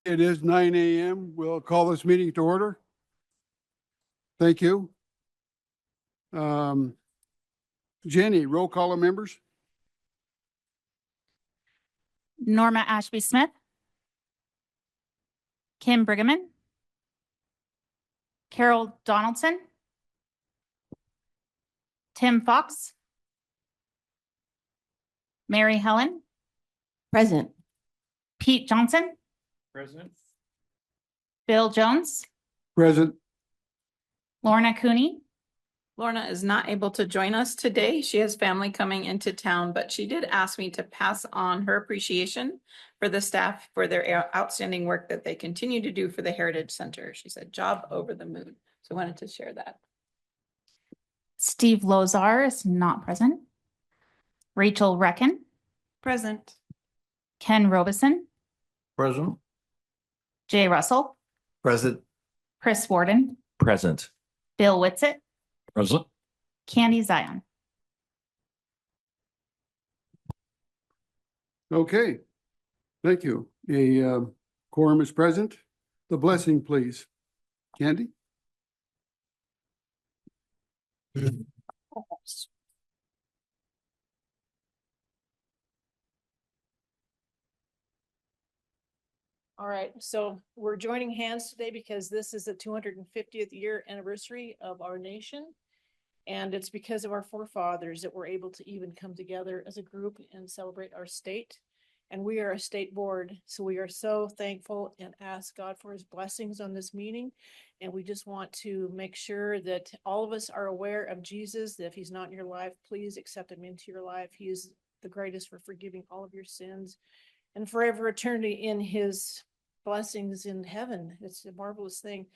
It is 9 a.m. We'll call this meeting to order. Thank you. Jenny, roll call of members. Norma Ashby Smith, Kim Brigham, Carol Donaldson, Tim Fox, Mary Helen, Present. Pete Johnson, Present. Bill Jones, Present. Lorna Cooney. Lorna is not able to join us today. She has family coming into town, but she did ask me to pass on her appreciation for the staff for their outstanding work that they continue to do for the Heritage Center. She said, job over the moon. So I wanted to share that. Steve Lozar is not present. Rachel Reckon, Present. Ken Robeson, Present. Jay Russell, Present. Chris Warden, Present. Bill Whitsitt, Present. Candy Zion. Okay. Thank you. A quorum is present. The blessing, please. Candy? All right, so we're joining hands today because this is the 250th year anniversary of our nation. And it's because of our forefathers that we're able to even come together as a group and celebrate our state. And we are a state board, so we are so thankful and ask God for his blessings on this meeting. And we just want to make sure that all of us are aware of Jesus, that if he's not in your life, please accept him into your life. He is the greatest for forgiving all of your sins and forever eternity in his blessings in heaven. It's a marvelous thing.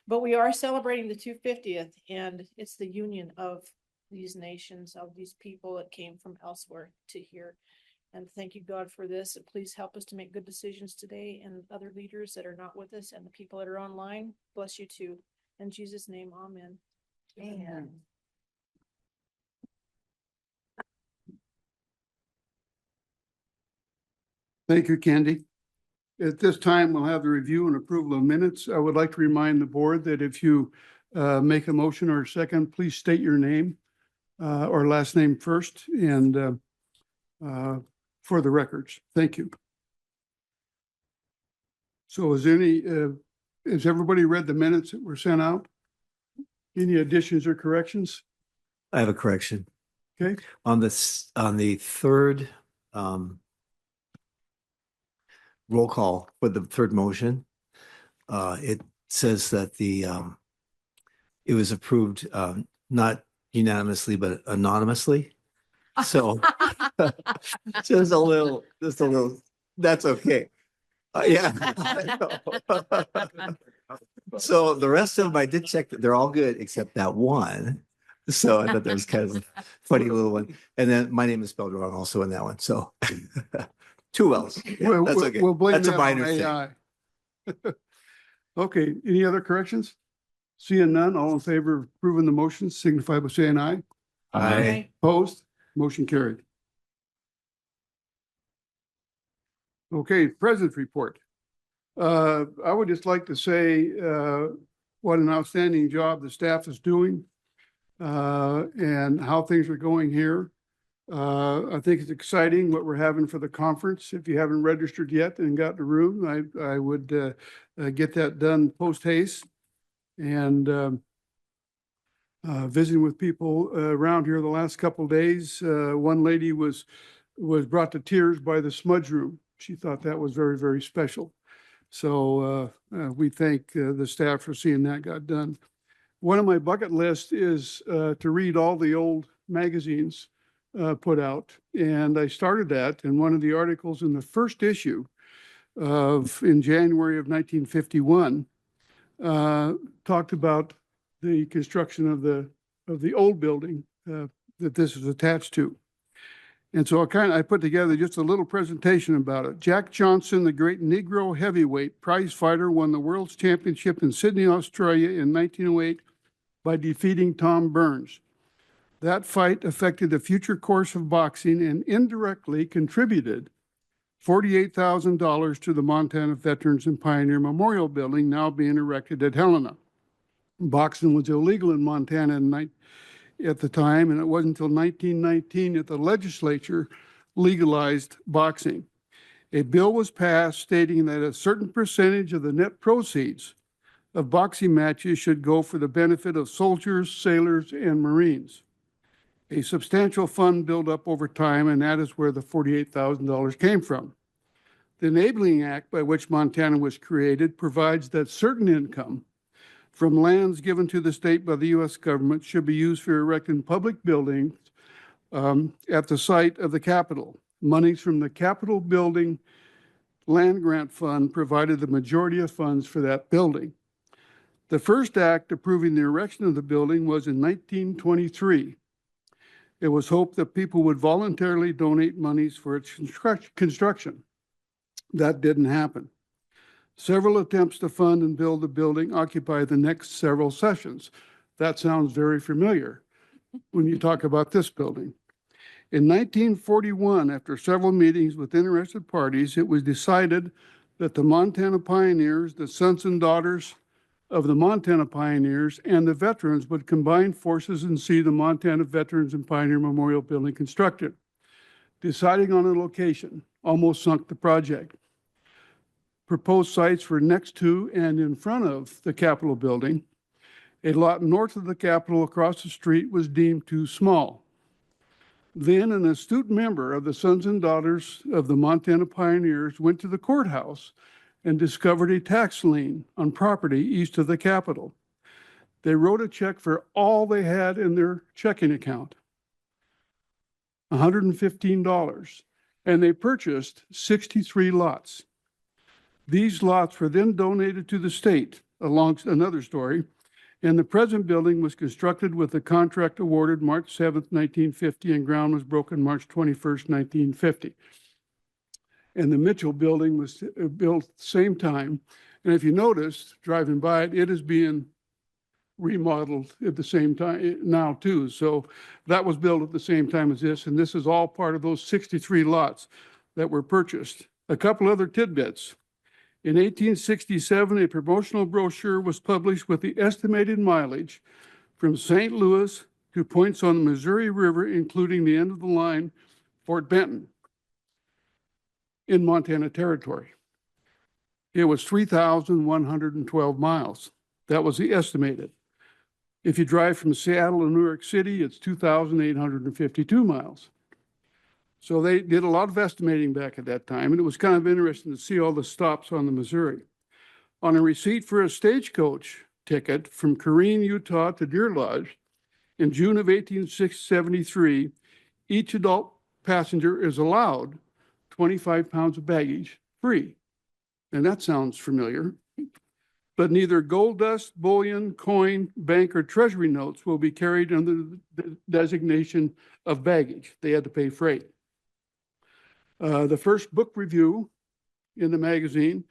But we are celebrating the 250th, and it's the union of these nations, of these people that came from elsewhere to here. And thank you, God, for this. And please help us to make good decisions today, and other leaders that are not with us and the people that are online. Bless you too. In Jesus' name, amen. Amen. Thank you, Candy. At this time, we'll have the review and approval of minutes. I would like to remind the board that if you make a motion or a second, please state your name or last name first and for the records. Thank you. So has everybody read the minutes that were sent out? Any additions or corrections? I have a correction. Okay. On the third roll call for the third motion, it says that it was approved not unanimously but anonymously. So just a little. That's okay. Yeah. So the rest of them, I did check that they're all good except that one. So I thought that was kind of a funny little one. And then my name is spelled wrong also in that one. So two L's. Yeah, that's okay. We'll blame that's a that minor on thing. AI. Okay. Any other corrections? Seeing none, all in favor of approving the motion, signify by saying aye. Aye. Opposed? Motion carried. Okay, President's report. I would just like to say what an outstanding job the staff is doing and how things are going here. I think it's exciting what we're having for the conference. If you haven't registered yet and got the room, I would get that done post haste. And visiting with people around here the last couple of days, one lady was brought to tears by the smudge room. She thought that was very, very special. So we thank the staff for seeing that got done. One of my bucket lists is to read all the old magazines put out. And I started that, and one of the articles in the first issue in January of 1951 talked about the construction of the old building that this is attached to. And so I put together just a little presentation about it. Jack Johnson, the great Negro heavyweight prize fighter, won the world's championship in Sydney, Australia in 1908 by defeating Tom Burns. That fight affected the future course of boxing and indirectly contributed $48,000 to the Montana Veterans and Pioneer Memorial Building now being erected at Helena. Boxing was illegal in Montana at the time, and it wasn't until 1919 that the legislature legalized boxing. A bill was passed stating that a certain percentage of the net proceeds of boxing matches should go for the benefit of soldiers, sailors, and Marines. A substantial fund built up over time, and that is where the $48,000 came from. The Enabling Act by which Montana was created provides that certain income from lands given to the state by the U.S. government should be used for erecting public buildings at the site of the Capitol. Monies from the Capitol Building Land Grant Fund provided the majority of funds for that building. The first act approving the erection of the building was in 1923. It was hoped that people would voluntarily donate monies for its construction. That didn't happen. Several attempts to fund and build the building occupied the next several sessions. That sounds very familiar when you talk about this building. In 1941, after several meetings with interested parties, it was decided that the Montana Pioneers, the sons and daughters of the Montana Pioneers, and the veterans would combine forces and see the Montana Veterans and Pioneer Memorial Building constructed. Deciding on a location almost sunk the project. Proposed sites were next to and in front of the Capitol building. A lot north of the Capitol across the street was deemed too small. Then an astute member of the sons and daughters of the Montana Pioneers went to the courthouse and discovered a tax lien on property east of the Capitol. They wrote a check for all they had in their checking account, $115, and they purchased 63 lots. These lots were then donated to the state, along another story, and the present building was constructed with the contract awarded March 7th, 1950, and ground was broken March 21st, 1950. And the Mitchell building was built at the same time. And if you notice, driving by it, it is being remodeled at the same time now too. So that was built at the same time as this, and this is all part of those 63 lots that were purchased. A couple other tidbits. In 1867, a promotional brochure was published with the estimated mileage from St. Louis to points on the Missouri River, including the end of the line, Fort Benton, in Montana Territory. It was 3,112 miles. That was the estimated. If you drive from Seattle to New York City, it's 2,852 miles. So they did a lot of estimating back at that time, and it was kind of interesting to see all the stops on the Missouri. On a receipt for a stagecoach ticket from Corrine, Utah to Deer Lodge in June of 1873, each adult passenger is allowed 25 pounds of baggage free. And that sounds familiar. But neither gold dust, bullion, coin, bank, or treasury notes will be carried under the designation of baggage. They had to pay freight. The first book review in the magazine,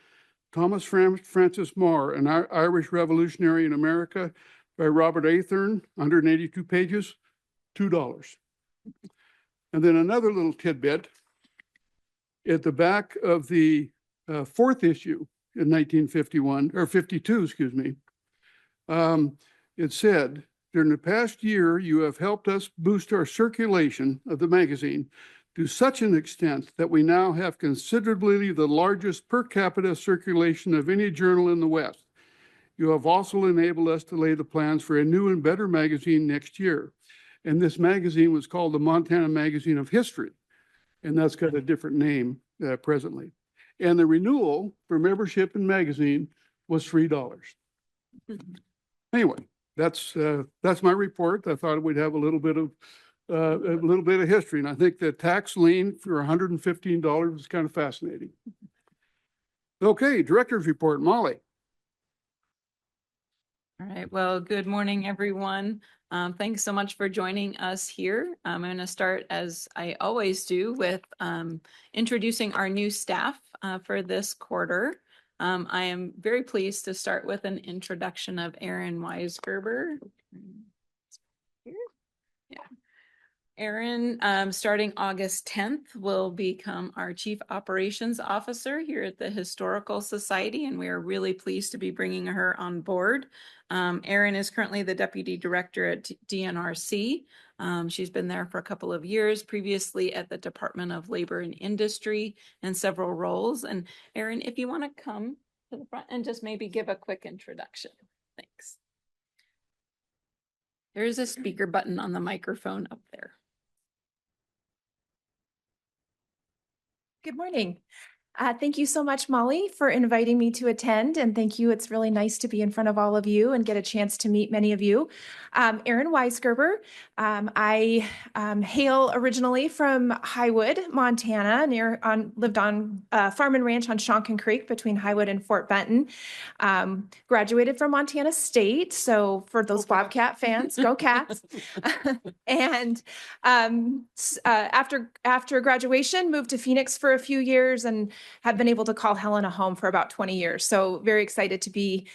Thomas Francis Moore, an Irish Revolutionary in America, by Robert Athern, 182 pages, $2. And then another little tidbit, at the back of the fourth issue in 1951, or 52, excuse me, it said, during the past year, you have helped us boost our circulation of the magazine to such an extent that we now have considerably the largest per capita circulation of any journal in the West. You have also enabled us to lay the plans for a new and better magazine next year. And this magazine was called the Montana Magazine of History. And that's got a different name presently. And the renewal for membership in magazine was $3. Anyway, that's my report. I thought we'd have a little bit of history, and I think the tax lien for $115 was kind of fascinating. Okay, director's report, Molly. All right, well, good morning, everyone. Thanks so much for joining us here. I'm going to start, as I always do, with introducing our new staff for this quarter. I am very pleased to start with an introduction of Erin Weisgerber. Here. Yeah. Erin, starting August 10th, will become our Chief Operations Officer here at the Historical Society, and we are really pleased to be bringing her on board. Erin is currently the Deputy Director at DNRC. She's been there for a couple of years, previously at the Department of Labor and Industry in several roles. And Erin, if you want to come to the front and just maybe give a quick introduction. Thanks. There is a speaker button on the microphone up there. Good morning. Thank you so much, Molly, for inviting me to attend. And thank you. It's really nice to be in front of all of you and get a chance to meet many of you. Erin Weisgerber. I hail originally from Highwood, Montana, lived on farm and ranch on Shonkin Creek between Highwood and Fort Benton. Graduated from Montana State. So for those Bobcat fans, go Cats. And after graduation, moved to Phoenix for a few years and have been able to call Helena home for about 20 years. So very excited to be,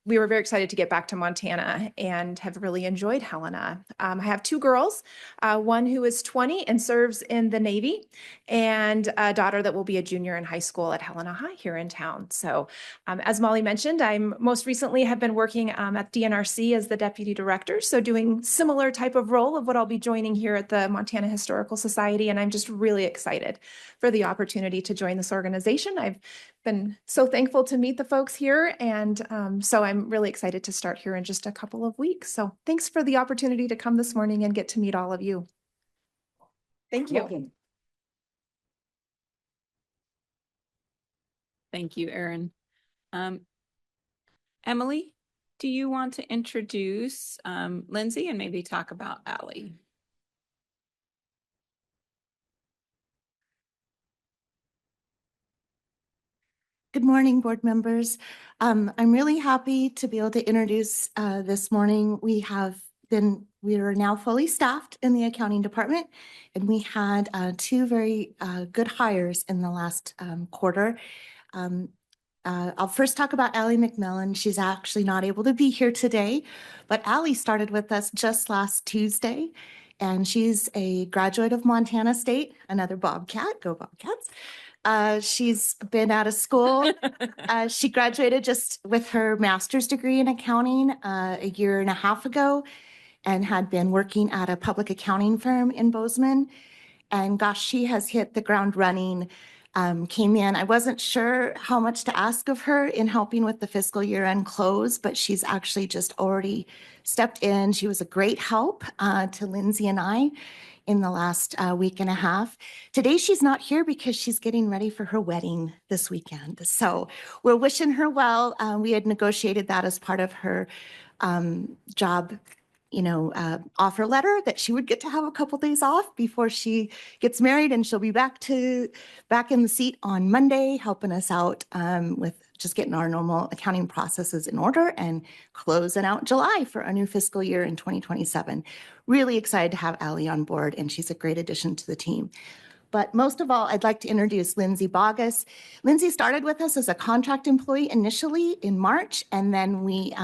we were very excited to get back to Montana and have really enjoyed Helena. I have two girls, one who is 20 and serves in the Navy, and a daughter that will be a junior in high school at Helena High here in town. So as Molly mentioned, I'm most recently have been working at DNRC as the Deputy Director. So doing similar type of role of what I'll be joining here at the Montana Historical Society. And I'm just really excited for the opportunity to join this organization. I've been so thankful to meet the folks here. And so I'm really excited to start here in just a couple of weeks. So thanks for the opportunity to come this morning and get to meet all of you. Thank you. Thank you, Erin. Emily, do you want to introduce Lindsay and maybe talk about Allie? Good morning, board members. I'm really happy to be able to introduce this morning. We are now fully staffed in the accounting department, and we had two very good hires in the last quarter. I'll first talk about Allie McMillan. She's actually not able to be here today, but Allie started with us just last Tuesday, and she's a graduate of Montana State, another Bobcat, go Bobcats. She's been out of school. She graduated just with her master's degree in accounting a year and a half ago and had been working at a public accounting firm in Bozeman. And gosh, she has hit the ground running. Came in, I wasn't sure how much to ask of her in helping with the fiscal year end close, but she's actually just already stepped in. She was a great help to Lindsay and I in the last week and a half. Today, she's not here because she's getting ready for her wedding this weekend. So we're wishing her well. We had negotiated that as part of her job, offer letter that she would get to have a couple days off before she gets married, and she'll be back in the seat on Monday, helping us out with just getting our normal accounting processes in order and closing out July for a new fiscal year in 2027. Really excited to have Allie on board, and she's a great addition to the team. But most of all, I'd like to introduce Lindsay Bogus. Lindsay started with us as a contract employee initially in March, and then we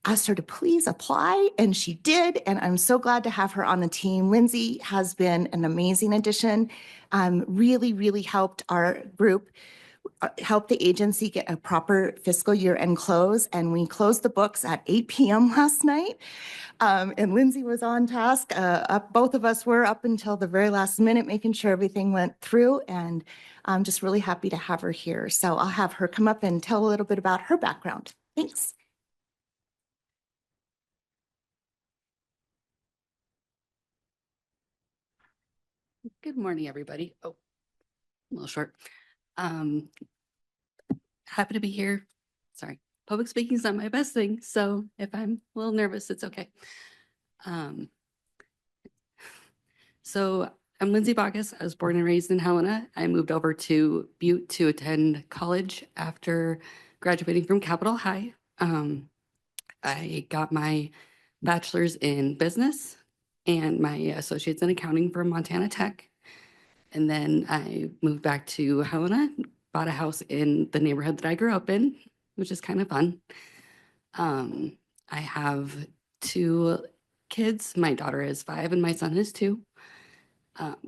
asked her to please apply, and she did, and I'm so glad to have her on the team. Lindsay has been an amazing addition, really helped our group, helped the agency get a proper fiscal year end close, and we closed the books at 8 p.m. last night. And Lindsay was on task. Both of us were up until the very last minute, making sure everything went through, and I'm just really happy to have her here. So I'll have her come up and tell a little bit about her background. Thanks. Good morning, everybody. Oh, a little short. Happy to be here. Sorry, public speaking is not my best thing, so if I'm a little nervous, it's okay. So I'm Lindsay Bogus. I was born and raised in Helena. I moved over to Butte to attend college after graduating from Capitol High. I got my bachelor's in business and my associates in accounting from Montana Tech. And then I moved back to Helena, bought a house in the neighborhood that I grew up in, which is kind of fun. I have two kids. My daughter is 5 and my son is 2.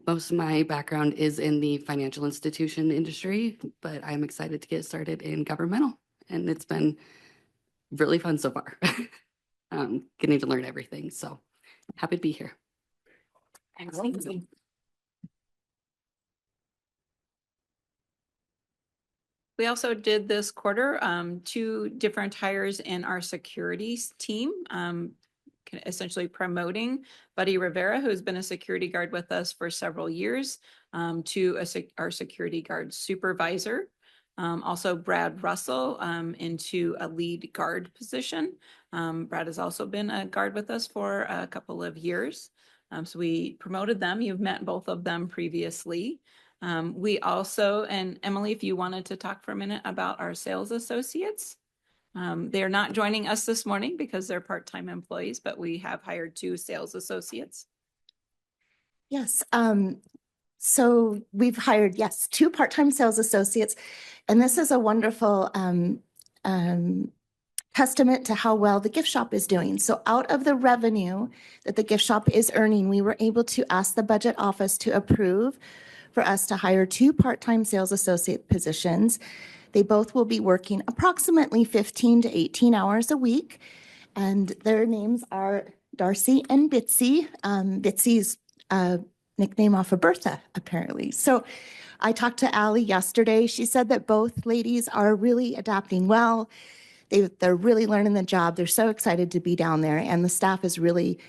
Most of my background is in the financial institution industry, but I'm excited to get started in governmental, and it's been really fun so far. Getting to learn everything, so happy to be here. Thanks, Lindsay. We also did this quarter, 2 different hires in our securities team, essentially promoting Buddy Rivera, who's been a security guard with us for several years, to our security guard supervisor. Also Brad Russell into a lead guard position. Brad has also been a guard with us for a couple of years. So we promoted them. You've met both of them previously. We also, and Emily, if you wanted to talk for a minute about our sales associates. They're not joining us this morning because they're part-time employees, but we have hired 2 sales associates. Yes, so we've hired, yes, 2 part-time sales associates, and this is a wonderful testament to how well the gift shop is doing. So out of the revenue that the gift shop is earning, we were able to ask the budget office to approve for us to hire 2 part-time sales associate positions. They both will be working approximately 15 to 18 hours a week, and their names are Darcy and Bitsy. Bitsy's nickname off of Bertha, apparently. So I talked to Allie yesterday. She said that both ladies are really adapting well. They're really learning the job. They're so excited to be down there, and the staff is really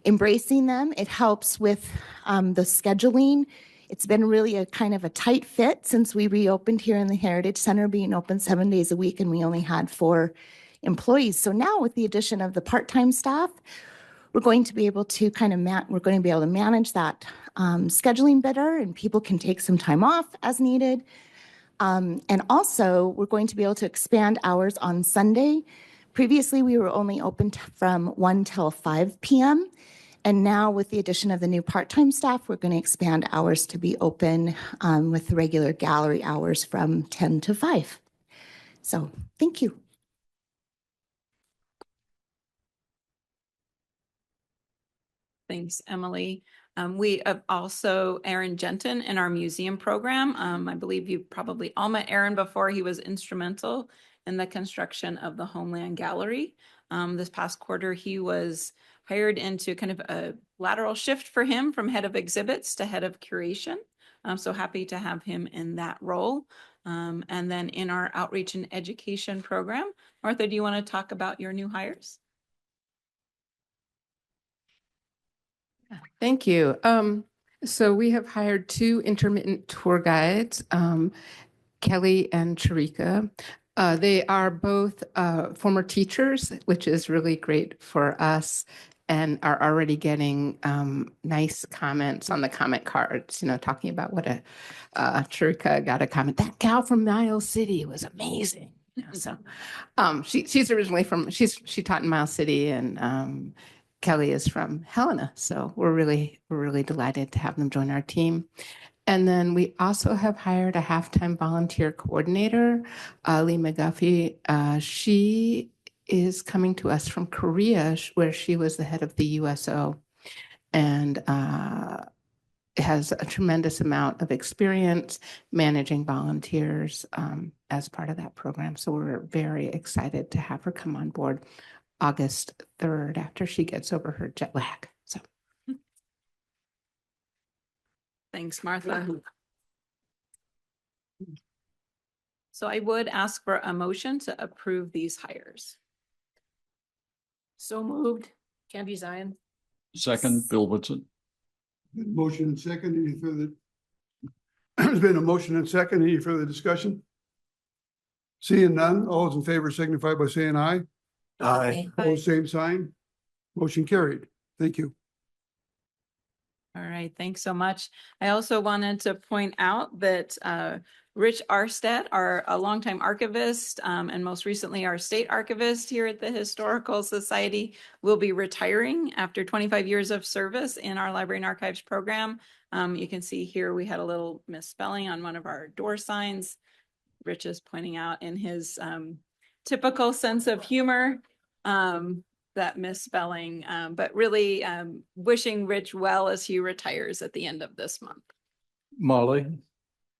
embracing them. It helps with the scheduling. It's been really a kind of a tight fit since we reopened here in the Heritage Center, being open 7 days a week, and we only had 4 employees. So now with the addition of the part-time staff, we're going to be able to manage that scheduling better, and people can take some time off as needed. And also, we're going to be able to expand hours on Sunday. Previously, we were only open from 1 till 5 p.m. And now with the addition of the new part-time staff, we're going to expand hours to be open with the regular gallery hours from 10 to 5. So thank you. Thanks, Emily. We have also Aaron Jensen in our museum program. I believe you probably all met Aaron before. He was instrumental in the construction of the Homeland Gallery. This past quarter, he was hired into kind of a lateral shift for him from head of exhibits to head of curation. I'm so happy to have him in that role. And then in our outreach and education program, Martha, do you want to talk about your new hires? Thank you. So we have hired 2 intermittent tour guides, Kelly and Charika. They are both former teachers, which is really great for us, and are already getting nice comments on the comment cards, talking about what Charika got a comment, that gal from Miles City was amazing. So she's originally she taught in Miles City, and Kelly is from Helena. So we're really delighted to have them join our team. And then we also have hired a half-time volunteer coordinator, Lee McGuffey. She is coming to us from Korea, where she was the head of the USO, and has a tremendous amount of experience managing volunteers as part of that program. So we're very excited to have her come on board August 3rd after she gets over her jet lag. So Thanks, Martha. So I would ask for a motion to approve these hires. So moved. Candy Zion. Second, Bill Whitson. Motion and second, any further? There's been a motion and second, any further discussion? Seeing none, all those in favor signify by saying aye. Aye. Opposed, same sign. Motion carried. Thank you. All right, thanks so much. I also wanted to point out that Rich Arstead, a longtime archivist, and most recently our state archivist here at the Historical Society, will be retiring after 25 years of service in our Library and Archives program. You can see here we had a little misspelling on one of our door signs. Rich is pointing out in his typical sense of humor that misspelling, but really wishing Rich well as he retires at the end of this month. Molly,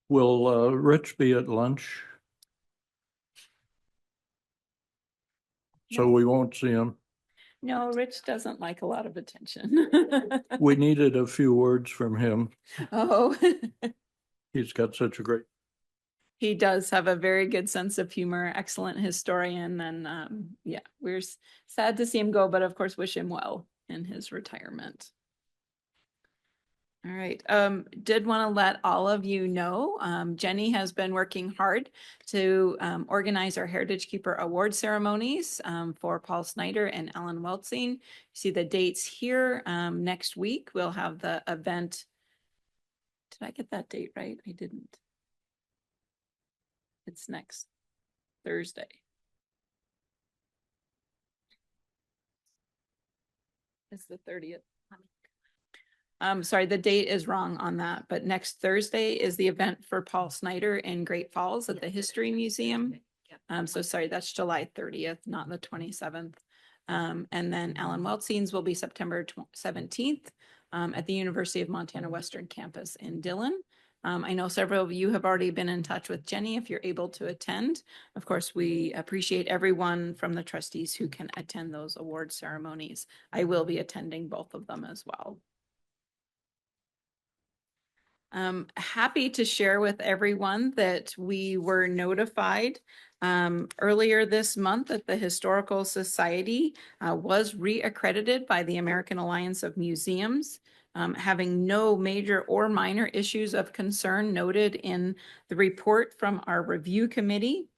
will Rich be at lunch? So No. we won't see him. No, Rich doesn't like a lot of attention. We needed a few words from him. Oh, He's got such a great, he does have a very good sense of humor, excellent historian, and yeah, we're sad to see him go, but of course wish him well in his retirement. All right, did want to let all of you know, Jenny has been working hard to organize our Heritage Keeper Award ceremonies for Paul Snyder and Ellen Weltzing. You see the dates here. Next week, we'll have the event. Did I get that date right? I didn't. It's next Thursday. It's the 30th. Sorry, the date is wrong on that, but next Thursday is the event for Paul Snyder in Great Falls at the History Museum. So sorry, that's July 30th, not the 27th. And then Alan Weltzing's will be September 17th at the University of Montana Western Campus in Dillon. I know several of you have already been in touch with Jenny if you're able to attend. Of course, we appreciate everyone from the trustees who can attend those award ceremonies. I will be attending both of them as well. Happy to share with everyone that we were notified earlier this month that the Historical Society was reaccredited by the American Alliance of Museums, having no major or minor issues of concern noted in the report from our review committee.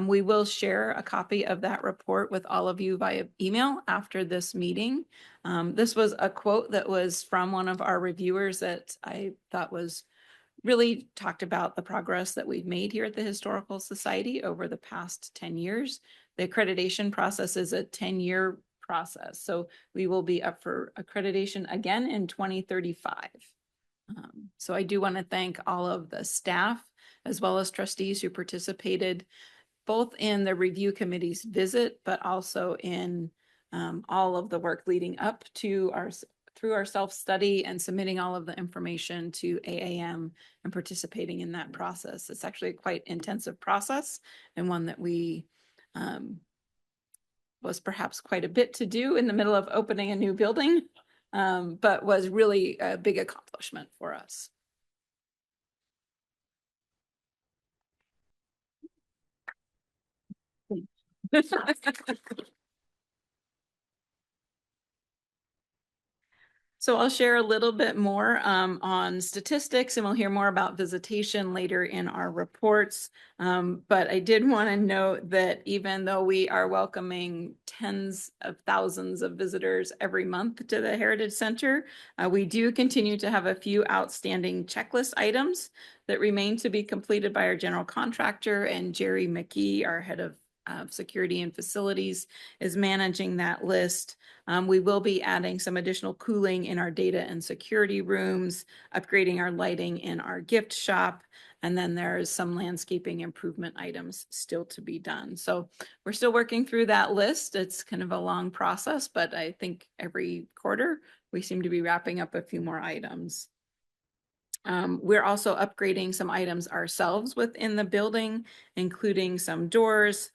We will share a copy of that report with all of you via email after this meeting. This was a quote that was from one of our reviewers that I thought was really talked about the progress that we've made here at the Historical Society over the past 10 years. The accreditation process is a 10-year process. So we will be up for accreditation again in 2035. So I do want to thank all of the staff as well as trustees who participated both in the review committee's visit, but also in all of the work leading up to through our self-study and submitting all of the information to AAM and participating in that process. It's actually a quite intensive process and one that we was perhaps quite a bit to do in the middle of opening a new building, but was really a big accomplishment for us. So I'll share a little bit more on statistics, and we'll hear more about visitation later in our reports. But I did want to note that even though we are welcoming tens of thousands of visitors every month to the Heritage Center, we do continue to have a few outstanding checklist items that remain to be completed by our general contractor, and Jerry McKee, our head of security and facilities, is managing that list. We will be adding some additional cooling in our data and security rooms, upgrading our lighting in our gift shop, and then there's some landscaping improvement items still to be done. So we're still working through that list. It's kind of a long process, but I think every quarter we seem to be wrapping up a few more items. We're also upgrading some items ourselves within the building, including some doors,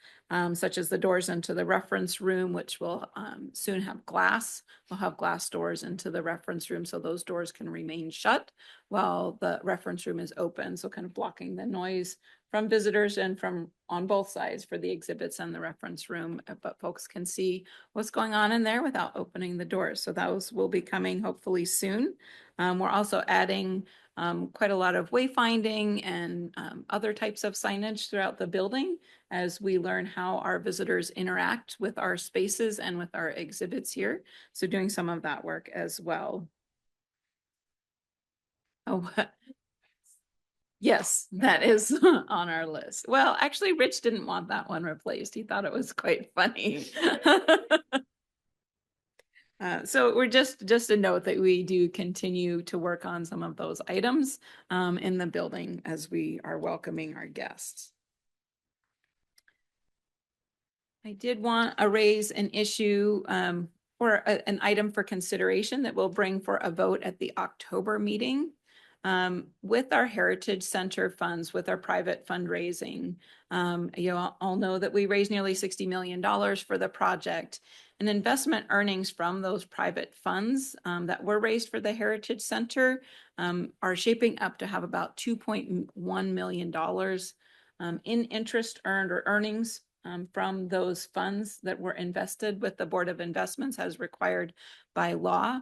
such as the doors into the reference room, which will soon have glass. We'll have glass doors into the reference room, so those doors can remain shut while the reference room is open, so kind of blocking the noise from visitors and from on both sides for the exhibits and the reference room, but folks can see what's going on in there without opening the doors. So those will be coming hopefully soon. We're also adding quite a lot of wayfinding and other types of signage throughout the building as we learn how our visitors interact with our spaces and with our exhibits here. So doing some of that work as well. Oh, yes, that is on our list. Well, actually, Rich didn't want that one replaced. He thought it was quite funny. So we're just a note that we do continue to work on some of those items in the building as we are welcoming our guests. I did want to raise an issue or an item for consideration that we'll bring for a vote at the October meeting. With our Heritage Center funds, with our private fundraising, you all know that we raised nearly $60 million for the project. And investment earnings from those private funds that were raised for the Heritage Center are shaping up to have about $2.1 million in interest earned or earnings from those funds that were invested with the Board of Investments as required by law.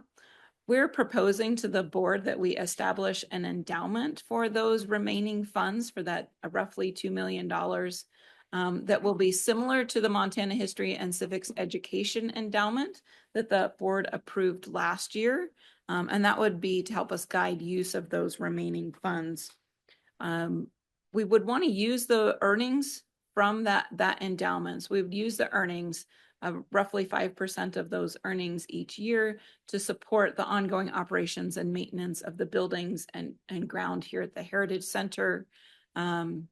We're proposing to the board that we establish an endowment for those remaining funds for that roughly $2 million that will be similar to the Montana History and Civics Education Endowment that the board approved last year. And that would be to help us guide use of those remaining funds. We would want to use the earnings from that endowments. We would use the earnings of roughly 5% of those earnings each year to support the ongoing operations and maintenance of the buildings and ground here at the Heritage Center. And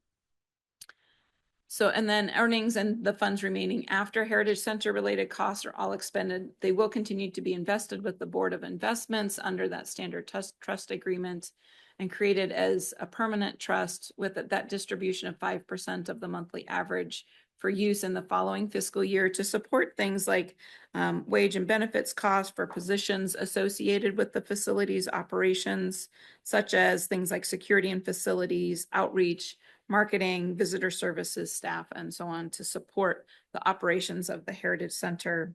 then earnings and the funds remaining after Heritage Center related costs are all expended. They will continue to be invested with the Board of Investments under that standard trust agreement and created as a permanent trust with that distribution of 5% of the monthly average for use in the following fiscal year to support things like wage and benefits costs for positions associated with the facilities operations, such as things like security and facilities, outreach, marketing, visitor services staff, and so on to support the operations of the Heritage Center,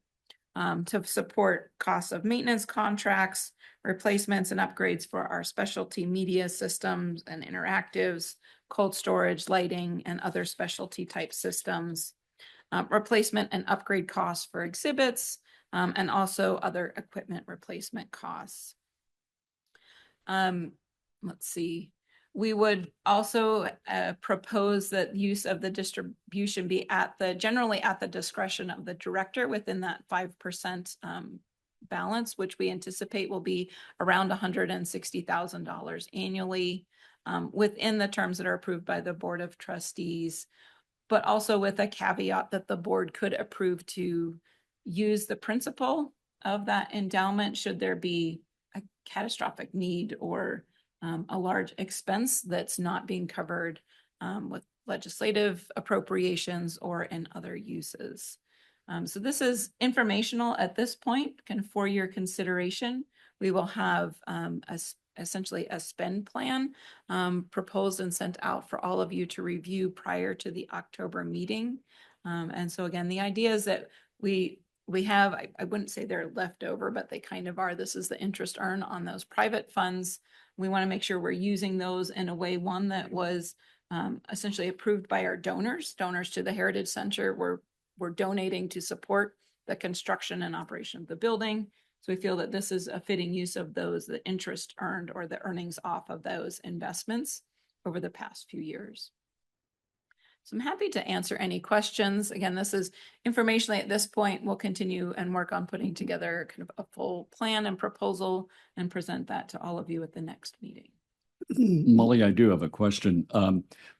to support costs of maintenance contracts, replacements and upgrades for our specialty media systems and interactives, cold storage, lighting, and other specialty type systems, replacement and upgrade costs for exhibits, and also other equipment replacement costs. Let's see. We would also propose that use of the distribution be generally at the discretion of the director within that 5% balance, which we anticipate will be around $160,000 annually within the terms that are approved by the Board of Trustees, but also with a caveat that the board could approve to use the principal of that endowment should there be a catastrophic need or a large expense that's not being covered with legislative appropriations or in other uses. So this is informational at this point, kind of for your consideration. We will have essentially a spend plan proposed and sent out for all of you to review prior to the October meeting. And so again, the idea is that we have, I wouldn't say they're left over, but they kind of are. This is the interest earned on those private funds. We want to make sure we're using those in a way, one that was essentially approved by our donors to the Heritage Center. We're donating to support the construction and operation of the building. So we feel that this is a fitting use of the interest earned or the earnings off of those investments over the past few years. So I'm happy to answer any questions. Again, this is informationally at this point. We'll continue and work on putting together kind of a full plan and proposal and present that to all of you at the next meeting. Molly, I do have a question.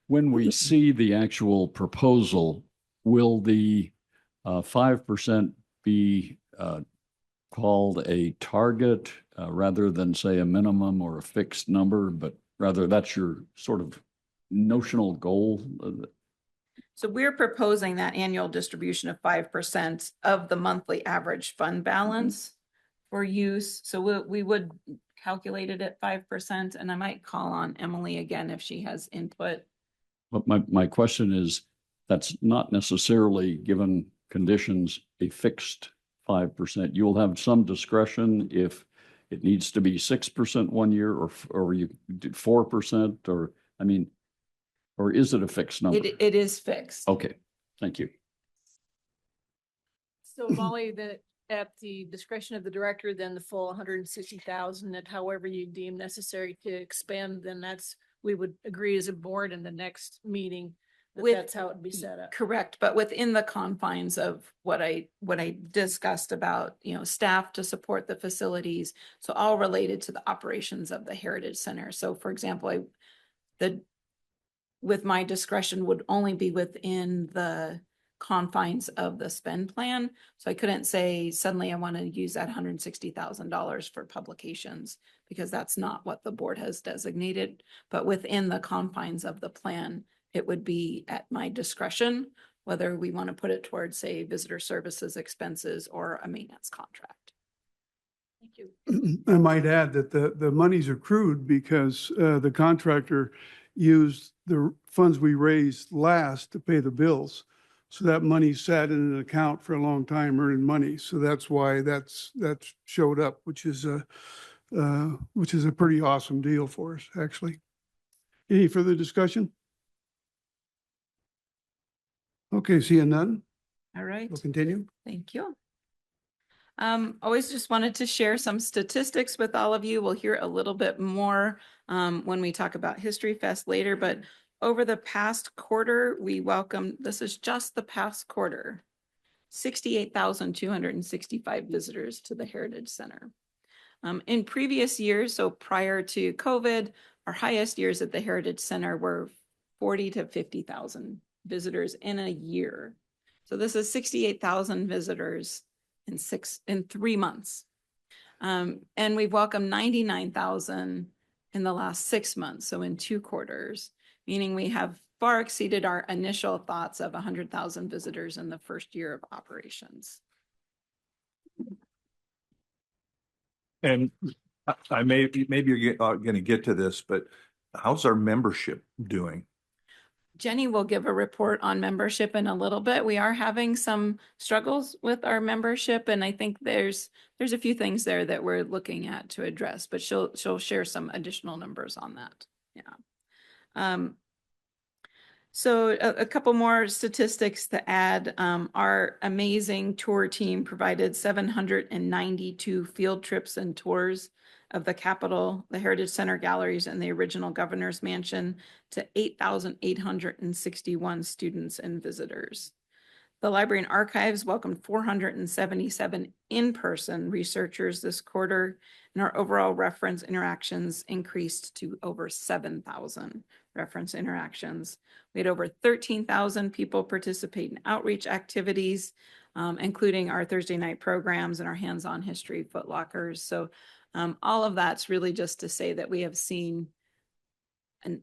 When we see the actual proposal, will the 5% be called a target rather than say a minimum or a fixed number, but rather that's your sort of notional goal? So we're proposing that annual distribution of 5% of the monthly average fund balance for use. So we would calculate it at 5%, and I might call on Emily again if she has input. But my question is, that's not necessarily, given conditions, a fixed 5%. You'll have some discretion if it needs to be 6% one year or you did 4%, or I mean, or is it a fixed number? It is fixed. Okay, thank you. So Molly, that at the discretion of the director, then the full 160,000, that however you deem necessary to expend, then we would agree as a board in the next meeting that's how it'd be set up. Correct, but within the confines of what I discussed about, staff to support the facilities. So all related to the operations of the Heritage Center. So for example, with my discretion would only be within the confines of the spend plan. So I couldn't say suddenly I want to use that $160,000 for publications because that's not what the board has designated. But within the confines of the plan, it would be at my discretion whether we want to put it towards, say, visitor services expenses or a maintenance contract. Thank you. I might add that the money's accrued because the contractor used the funds we raised last to pay the bills. So that money sat in an account for a long time earning money. So that's why that's showed up, which is a pretty awesome deal for us, actually. Any further discussion? Okay, seeing none, All right. we'll continue. Thank you. Always just wanted to share some statistics with all of you. We'll hear a little bit more when we talk about History Fest later, but over the past quarter, we welcomed, this is just the past quarter, 68,265 visitors to the Heritage Center. In previous years, so prior to COVID, our highest years at the Heritage Center were 40 to 50,000 visitors in a year. So this is 68,000 visitors in 3 months. And we've welcomed 99,000 in the last 6 months, so in 2 quarters, meaning we have far exceeded our initial thoughts of 100,000 visitors in the first year of operations. And maybe you're going to get to this, but how's our membership doing? Jenny will give a report on membership in a little bit. We are having some struggles with our membership, and I think there's a few things there that we're looking at to address, but she'll share some additional numbers on that. Yeah. So a couple more statistics to add. Our amazing tour team provided 792 field trips and tours of the Capitol, the Heritage Center galleries, and the original Governor's Mansion to 8,861 students and visitors. The Library and Archives welcomed 477 in-person researchers this quarter, and our overall reference interactions increased to over 7,000 reference interactions. We had over 13,000 people participate in outreach activities, including our Thursday night programs and our hands-on history footlockers. So all of that's really just to say that we have seen an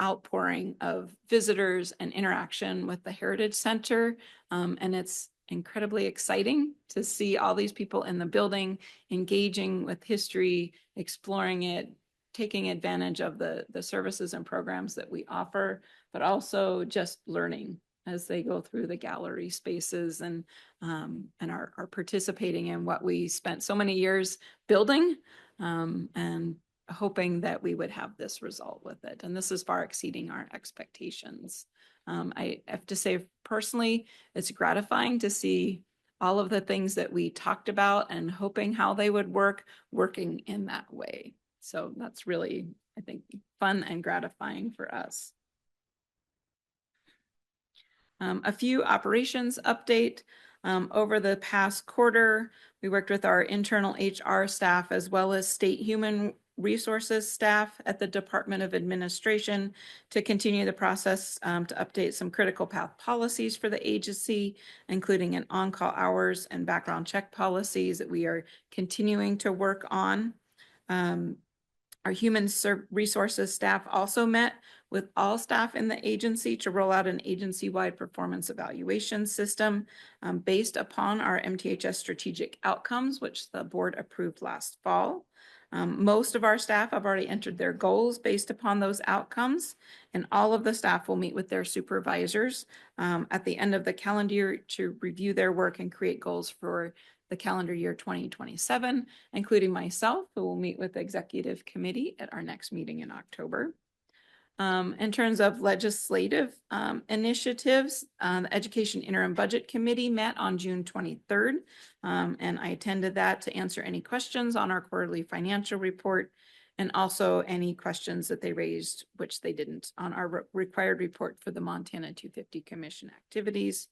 outpouring of visitors and interaction with the Heritage Center. And it's incredibly exciting to see all these people in the building engaging with history, exploring it, taking advantage of the services and programs that we offer, but also just learning as they go through the gallery spaces and are participating in what we spent so many years building and hoping that we would have this result with it. And this is far exceeding our expectations. I have to say, personally, it's gratifying to see all of the things that we talked about and hoping how they would work, working in that way. So that's really, I think, fun and gratifying for us. A few operations update. Over the past quarter, we worked with our internal HR staff as well as state human resources staff at the Department of Administration to continue the process to update some critical path policies for the agency, including an on-call hours and background check policies that we are continuing to work on. Our human resources staff also met with all staff in the agency to roll out an agency-wide performance evaluation system based upon our MTHS strategic outcomes, which the board approved last fall. Most of our staff have already entered their goals based upon those outcomes, and all of the staff will meet with their supervisors at the end of the calendar year to review their work and create goals for the calendar year 2027, including myself, who will meet with the executive committee at our next meeting in October. In terms of legislative initiatives, the Education Interim Budget Committee met on June 23rd, and I attended that to answer any questions on our quarterly financial report and also any questions that they raised, which they didn't, on our required report for the Montana 250 Commission activities.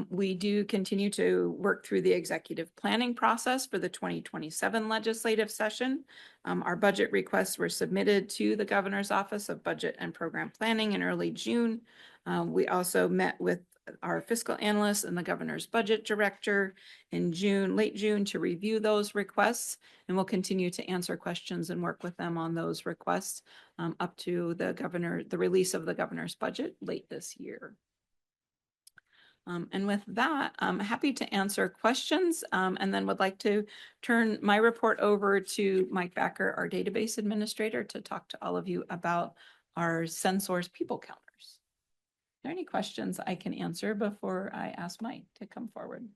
We do continue to work through the executive planning process for the 2027 legislative session. Our budget requests were submitted to the Governor's Office of Budget and Program Planning in early June. We also met with our fiscal analyst and the governor's budget director in June, late June, to review those requests. And we'll continue to answer questions and work with them on those requests up to the release of the governor's budget late this year. And with that, I'm happy to answer questions and then would like to turn my report over to Mike Backer, our database administrator, to talk to all of you about our Census people counters. Are there any questions I can answer before I ask Mike to come forward?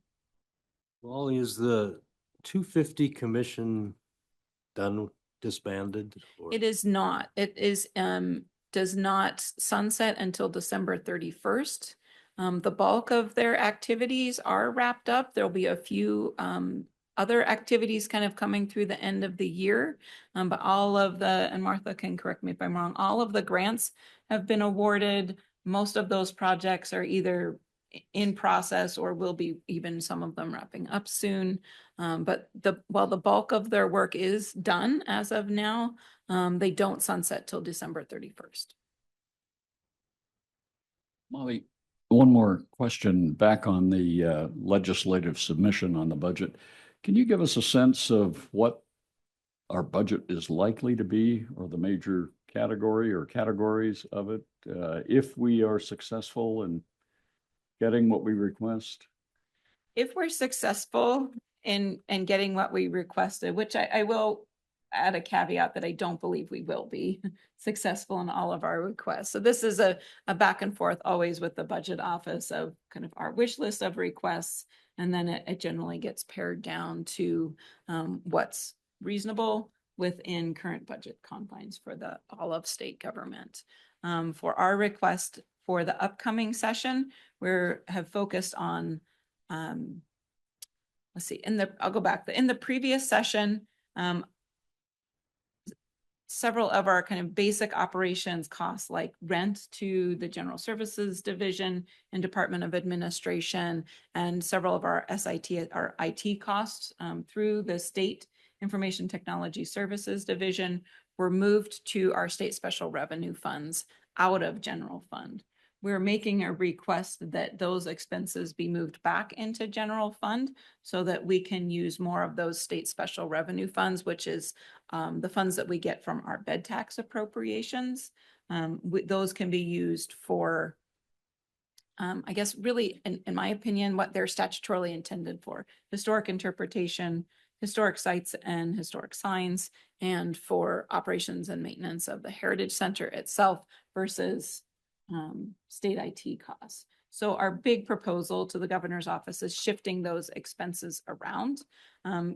Well, is the 250 commission done, disbanded? Or- It is not. It is does not sunset until December 31st. The bulk of their activities are wrapped up. There'll be a few other activities kind of coming through the end of the year. But all of the, and Martha can correct me if I'm wrong, all of the grants have been awarded. Most of those projects are either in process or will be even some of them wrapping up soon. But while the bulk of their work is done as of now, they don't sunset till December 31st. Molly, one more question back on the legislative submission on the budget. Can you give us a sense of what our budget is likely to be, or the major category or categories of it, if we are successful in getting what we request? If we're successful in getting what we requested, which I will add a caveat that I don't believe we will be successful in all of our requests. So this is a back and forth always with the budget office of kind of our wish list of requests. And then it generally gets pared down to what's reasonable within current budget confines for all of state government. For our request for the upcoming session, we have focused on, let's see, I'll go back. In the previous session, several of our kind of basic operations costs, like rent to the General Services Division and Department of Administration, and several of our our IT costs through the State Information Technology Services Division were moved to our state special revenue funds out of general fund. We're making a request that those expenses be moved back into general fund so that we can use more of those state special revenue funds, which is the funds that we get from our bed tax appropriations. Those can be used for, I guess, really, in my opinion, what they're statutorily intended for: historic interpretation, historic sites and historic signs, and for operations and maintenance of the Heritage Center itself versus state IT costs. So our big proposal to the governor's office is shifting those expenses around.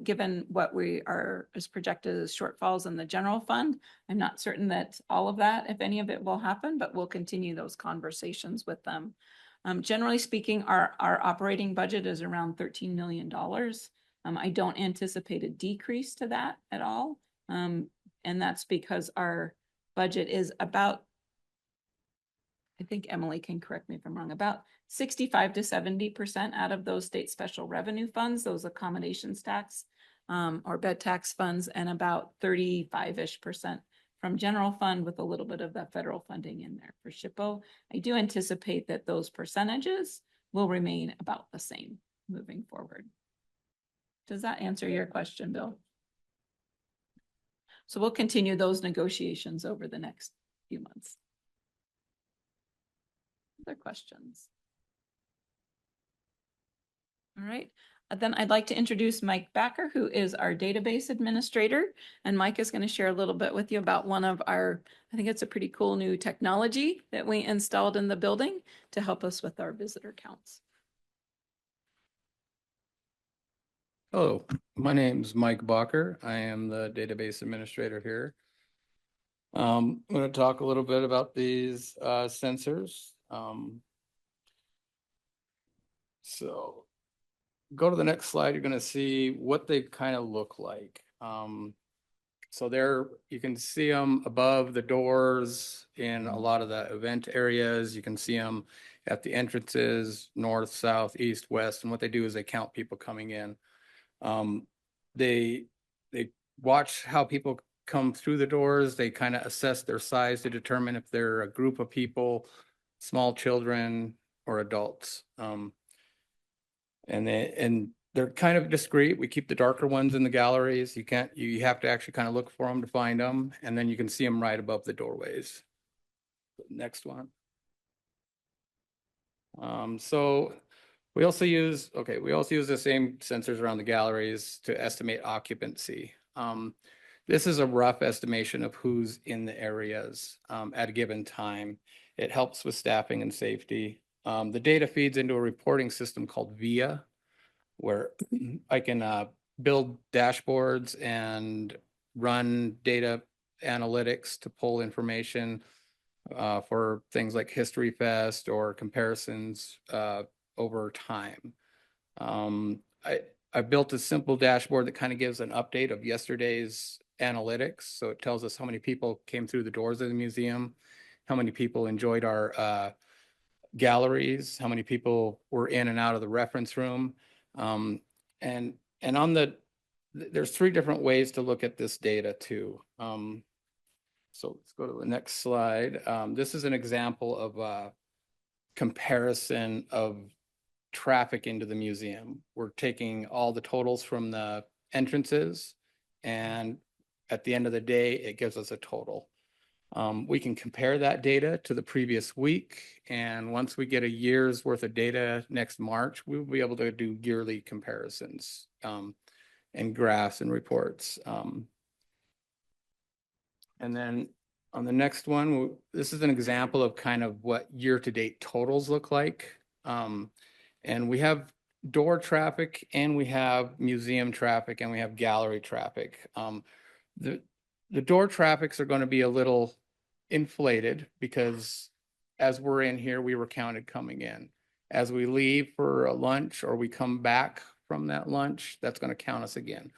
Given what we are as projected as shortfalls in the general fund, I'm not certain that all of that, if any of it, will happen, but we'll continue those conversations with them. Generally speaking, our operating budget is around $13 million. I don't anticipate a decrease to that at all. And that's because our budget is about, I think Emily can correct me if I'm wrong, about 65 to 70% out of those state special revenue funds, those accommodations tax or bed tax funds, and about 35-ish% from general fund, with a little bit of that federal funding in there for SHPO. I do anticipate that those percentages will remain about the same moving forward. Does that answer your question, Bill? So we'll continue those negotiations over the next few months. Other questions? All right. Then I'd like to introduce Mike Backer, who is our database administrator. And Mike is going to share a little bit with you about one of our, I think it's a pretty cool new technology that we installed in the building to help us with our visitor counts. Hello, my name's Mike Bacher. I am the database administrator here. I'm going to talk a little bit about these sensors. So go to the next slide. You're going to see what they kind of look like. So there you can see them above the doors in a lot of the event areas. You can see them at the entrances, north, south, east, west. And what they do is they count people coming in. They watch how people come through the doors. They kind of assess their size to determine if they're a group of people small children, or adults. And they're kind of discreet. We keep the darker ones in the galleries. You have to actually kind of look for them to find them, and then you can see them right above the doorways. Next one. So we also use the same sensors around the galleries to estimate occupancy. This is a rough estimation of who's in the areas at a given time. It helps with staffing and safety. The data feeds into a reporting system called VIA, where I can build dashboards and run data analytics to pull information for things like History Fest or comparisons over time. I built a simple dashboard that kind of gives an update of yesterday's analytics. So it tells us how many people came through the doors of the museum, how many people enjoyed our galleries, how many people were in and out of the reference room. And there's 3 different ways to look at this data too. So let's go to the next slide. This is an example of a comparison of traffic into the museum. We're taking all the totals from the entrances, and at the end of the day, it gives us a total. We can compare that data to the previous week, and once we get a year's worth of data next March, we'll be able to do yearly comparisons and graphs and reports. And then on the next one, this is an example of kind of what year-to-date totals look like. And we have door traffic, and we have museum traffic, and we have gallery traffic. The door traffics are going to be a little inflated because as we're in here, we were counted coming in. As we leave for a lunch or we come back from that lunch, that's going to count us again.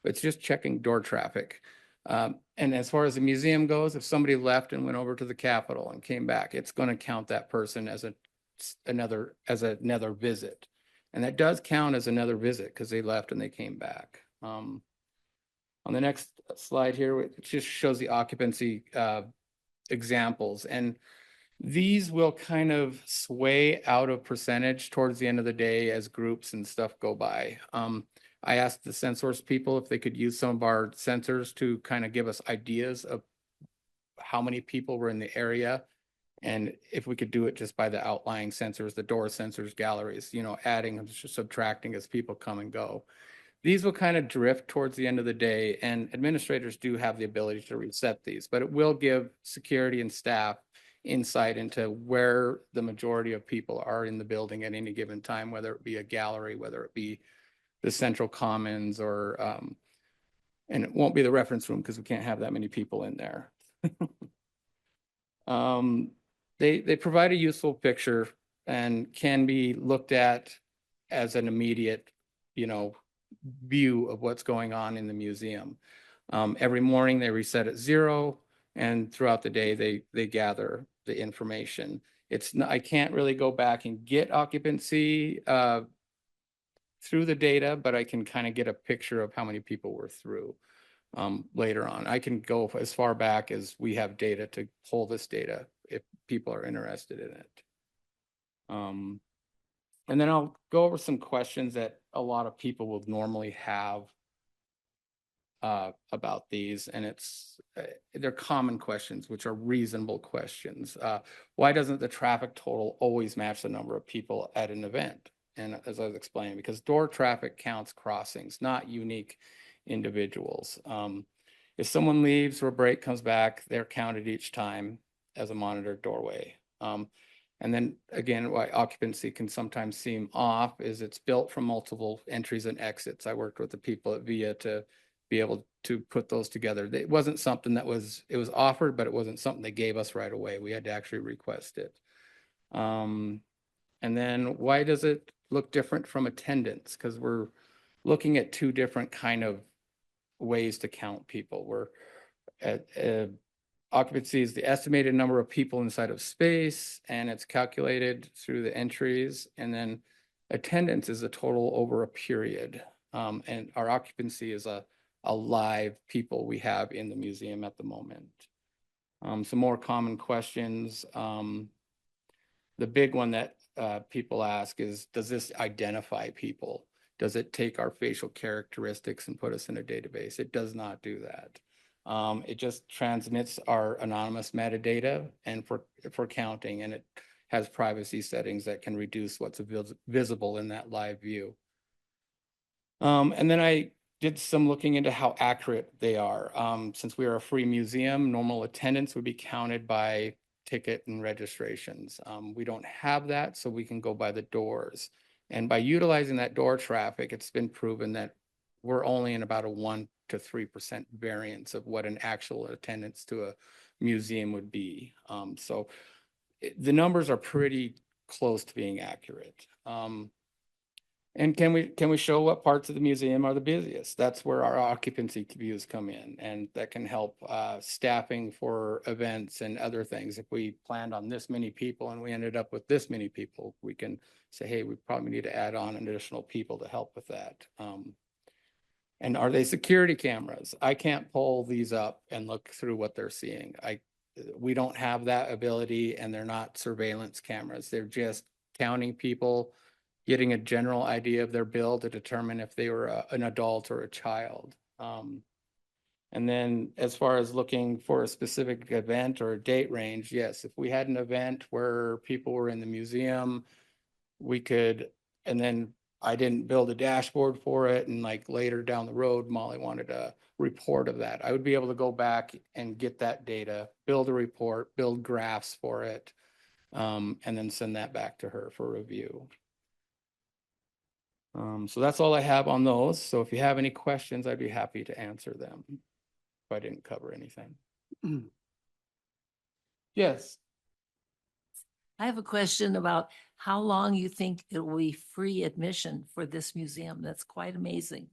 It's just checking door traffic. And as far as the museum goes, if somebody left and went over to the Capitol and came back, it's going to count that person as another visit. And that does count as another visit because they left and they came back. On the next slide here, it just shows the occupancy examples. And these will kind of sway out of percentage towards the end of the day as groups and stuff go by. I asked the Sensors people if they could use some of our sensors to kind of give us ideas of how many people were in the area. And if we could do it just by the outlying sensors, the door sensors, galleries, adding and subtracting as people come and go. These will kind of drift towards the end of the day, and administrators do have the ability to reset these, but it will give security and staff insight into where the majority of people are in the building at any given time, whether it be a gallery, whether it be the central commons, or and it won't be the reference room because we can't have that many people in there. They provide a useful picture and can be looked at as an immediate, view of what's going on in the museum. Every morning they reset at 0, and throughout the day they gather the information. I can't really go back and get occupancy through the data, but I can kind of get a picture of how many people were through later on. I can go as far back as we have data to pull this data if people are interested in it. And then I'll go over some questions that a lot of people will normally have about these, and they're common questions, which are reasonable questions. Why doesn't the traffic total always match the number of people at an event? And as I was explaining, because door traffic counts crossings, not unique individuals. If someone leaves or a break comes back, they're counted each time as a monitored doorway. And then again, why occupancy can sometimes seem off is it's built from multiple entries and exits. I worked with the people at VIA to be able to put those together. It wasn't something it was offered, but it wasn't something they gave us right away. We had to actually request it. And then why does it look different from attendance? Because we're looking at 2 different kind of ways to count people. We're at occupancy is the estimated number of people inside of space, and it's calculated through the entries. And then attendance is a total over a period. And our occupancy is a live people we have in the museum at the moment. Some more common questions. The big one that people ask is, does this identify people? Does it take our facial characteristics and put us in a database? It does not do that. It just transmits our anonymous metadata and for counting, and it has privacy settings that can reduce what's visible in that live view. And then I did some looking into how accurate they are. Since we are a free museum, normal attendance would be counted by ticket and registrations. We don't have that, so we can go by the doors. And by utilizing that door traffic, it's been proven that we're only in about a 1 to 3% variance of what an actual attendance to a museum would be. So the numbers are pretty close to being accurate. And can we show what parts of the museum are the busiest? That's where our occupancy views come in, and that can help staffing for events and other things. If we planned on this many people and we ended up with this many people, we can say, hey, we probably need to add on additional people to help with that. And are they security cameras? I can't pull these up and look through what they're seeing. We don't have that ability, and they're not surveillance cameras. They're just counting people, getting a general idea of their bill to determine if they were an adult or a child. And then as far as looking for a specific event or a date range, yes, if we had an event where people were in the museum, we could, and then I didn't build a dashboard for it, and like later down the road, Molly wanted a report of that. I would be able to go back and get that data, build a report, build graphs for it, and then send that back to her for review. So that's all I have on those. So if you have any questions, I'd be happy to answer them if I didn't cover anything. Yes. I have a question about how long you think it will be free admission for this museum. That's quite amazing.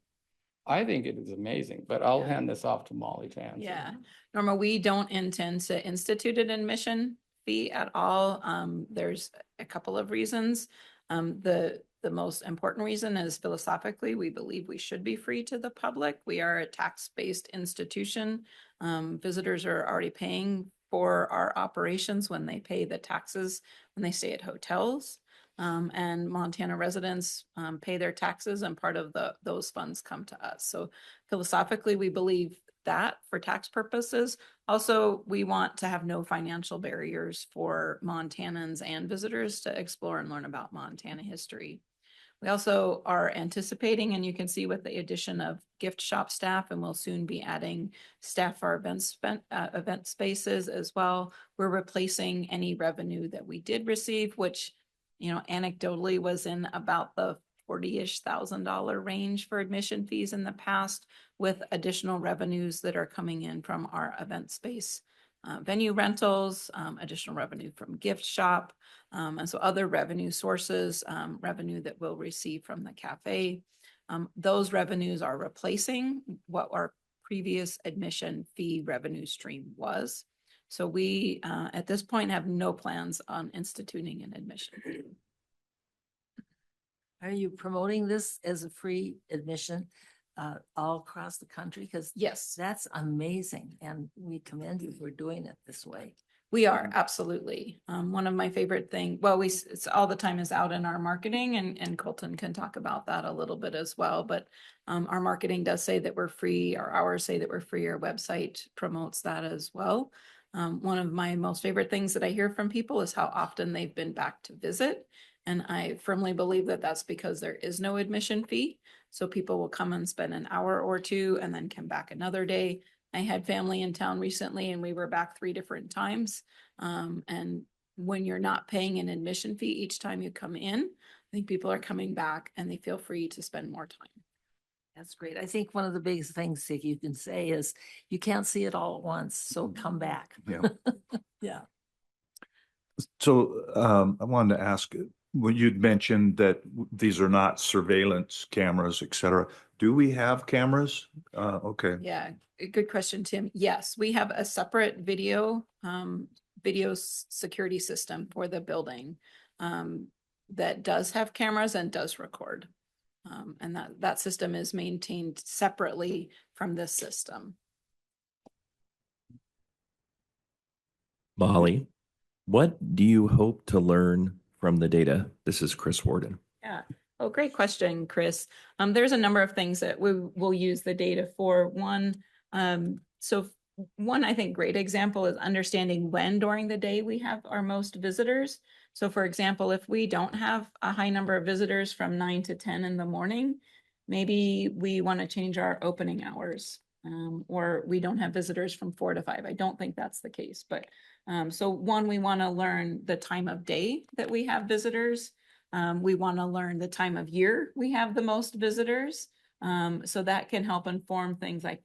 I think it is amazing, but I'll hand this off to Molly to answer. Yeah, Norma, we don't intend to institute an admission fee at all. There's a couple of reasons. The most important reason is philosophically, we believe we should be free to the public. We are a tax-based institution. Visitors are already paying for our operations when they pay the taxes when they stay at hotels. And Montana residents pay their taxes, and part of those funds come to us. So philosophically, we believe that for tax purposes. Also, we want to have no financial barriers for Montanans and visitors to explore and learn about Montana history. We also are anticipating, and you can see with the addition of gift shop staff, and we'll soon be adding staff for event spaces as well. We're replacing any revenue that we did receive, which, you know, anecdotally was in about the $40,000 range for admission fees in the past, with additional revenues that are coming in from our event space venue rentals, additional revenue from gift shop, and so other revenue sources, revenue that we'll receive from the cafe. Those revenues are replacing what our previous admission fee revenue stream was. So we, at this point, have no plans on instituting an admission fee. Are you promoting this as a free admission all across the country? Because yes, that's amazing, and we commend you for doing it this way. We are, absolutely. One of my favorite things, well, it's all the time is out in our marketing, and Colton can talk about that a little bit as well. But our marketing does say that we're free. Our hours say that we're free. Our website promotes that as well. One of my most favorite things that I hear from people is how often they've been back to visit. And I firmly believe that that's because there is no admission fee. So people will come and spend an hour or two and then come back another day. I had family in town recently, and we were back 3 different times. And when you're not paying an admission fee each time you come in, I think people are coming back and they feel free to spend more time. That's great. I think one of the biggest things that you can say is you can't see it all at once, so come back. Yeah. Yeah. So I wanted to ask, when you'd mentioned that these are not surveillance cameras, et cetera, do we have cameras? Okay. Yeah, good question, Tim. Yes, we have a separate video security system for the building that does have cameras and does record. And that system is maintained separately from this system. Molly, What do you hope to learn from the data? This is Chris Warden. Yeah. Oh, great question, Chris. There's a number of things that we will use the data for. One, I think, great example is understanding when during the day we have our most visitors. So for example, if we don't have a high number of visitors from 9 to 10 in the morning, maybe we want to change our opening hours. Or we don't have visitors from 4 to 5. I don't think that's the case, but so one, we want to learn the time of day that we have visitors. We want to learn the time of year we have the most visitors. So that can help inform things like,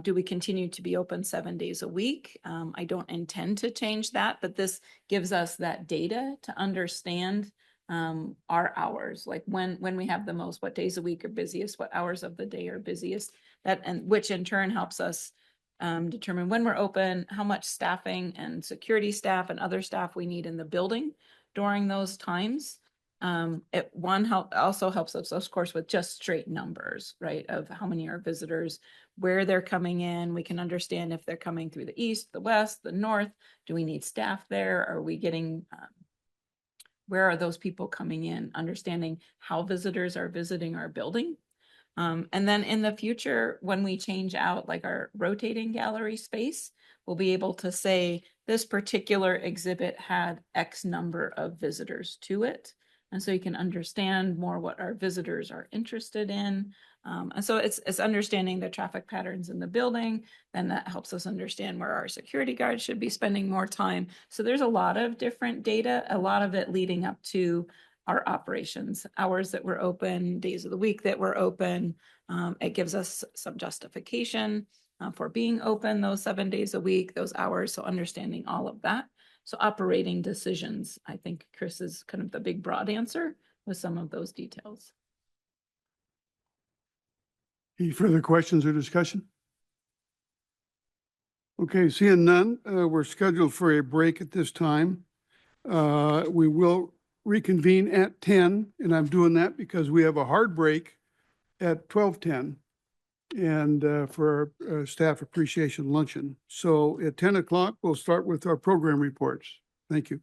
do we continue to be open 7 days a week? I don't intend to change that, but this gives us that data to understand our hours, like when we have the most, what days a week are busiest, what hours of the day are busiest, and which in turn helps us determine when we're open, how much staffing and security staff and other staff we need in the building during those times. Also helps us, of course, with just straight numbers, right? Of how many are visitors, where they're coming in. We can understand if they're coming through the east, the west, the north. Do we need staff there? Are we getting, where are those people coming in? Understanding how visitors are visiting our building. And then in the future, when we change out like our rotating gallery space, we'll be able to say this particular exhibit had X number of visitors to it. And so you can understand more what our visitors are interested in. And so it's understanding the traffic patterns in the building. Then that helps us understand where our security guards should be spending more time. So there's a lot of different data, a lot of it leading up to our operations, hours that we're open, days of the week that we're open. It gives us some justification for being open those 7 days a week, those hours. So understanding all of that. So operating decisions, I think Chris is kind of the big broad answer with some of those details. Any further questions or discussion? Okay, seeing none, we're scheduled for a break at this time. We will reconvene at 10, and I'm doing that because we have a hard break at 12:10 and for our staff appreciation luncheon. So at 10 o'clock, we'll start with our program reports. Thank you.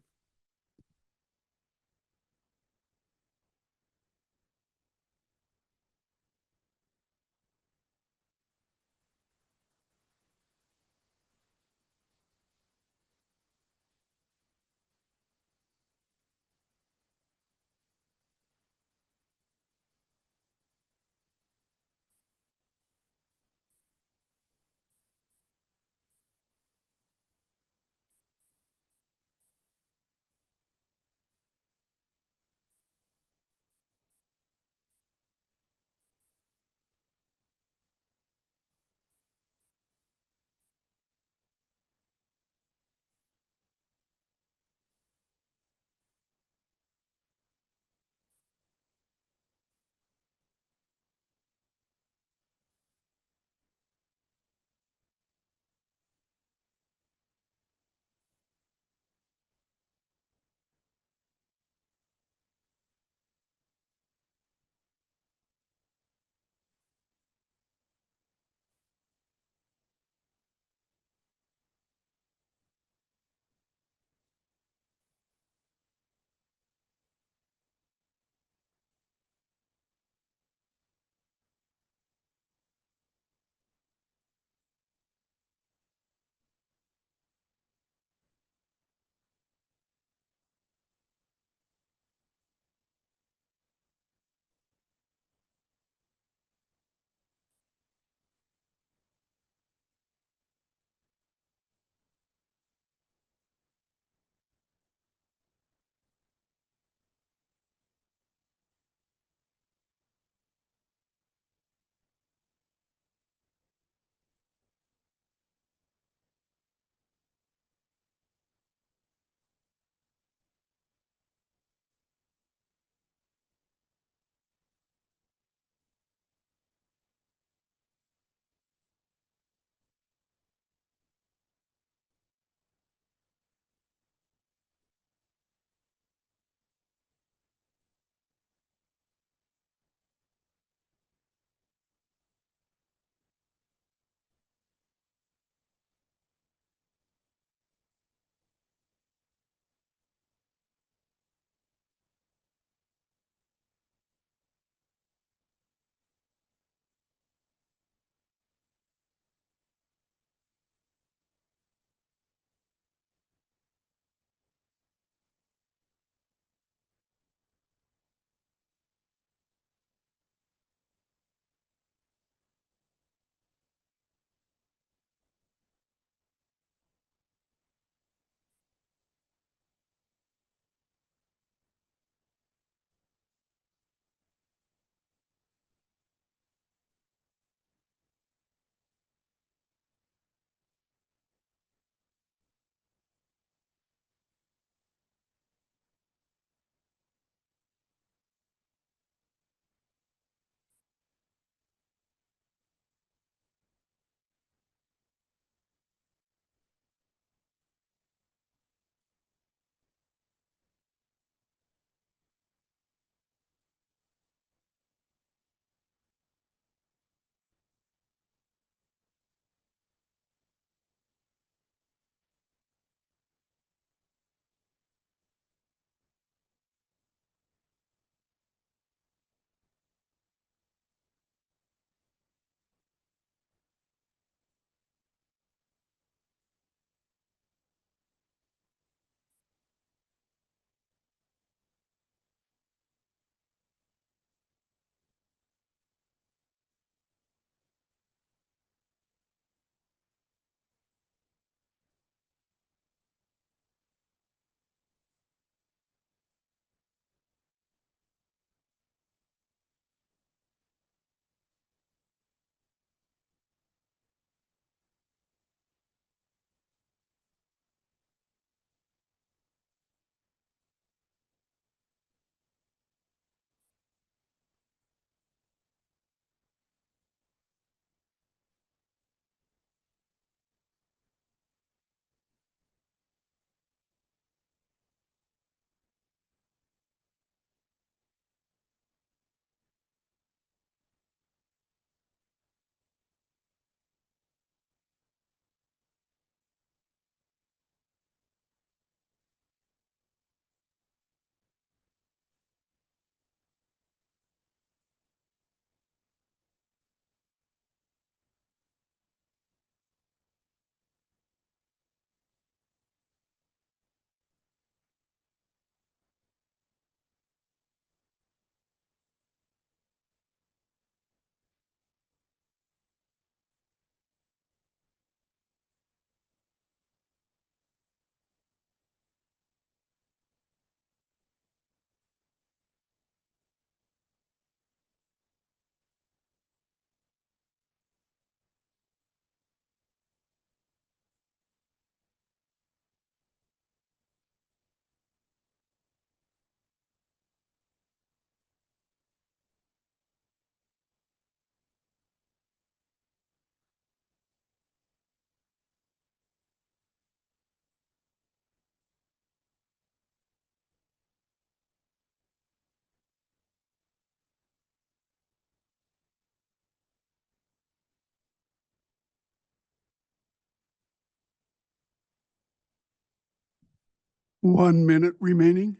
1 minute remaining.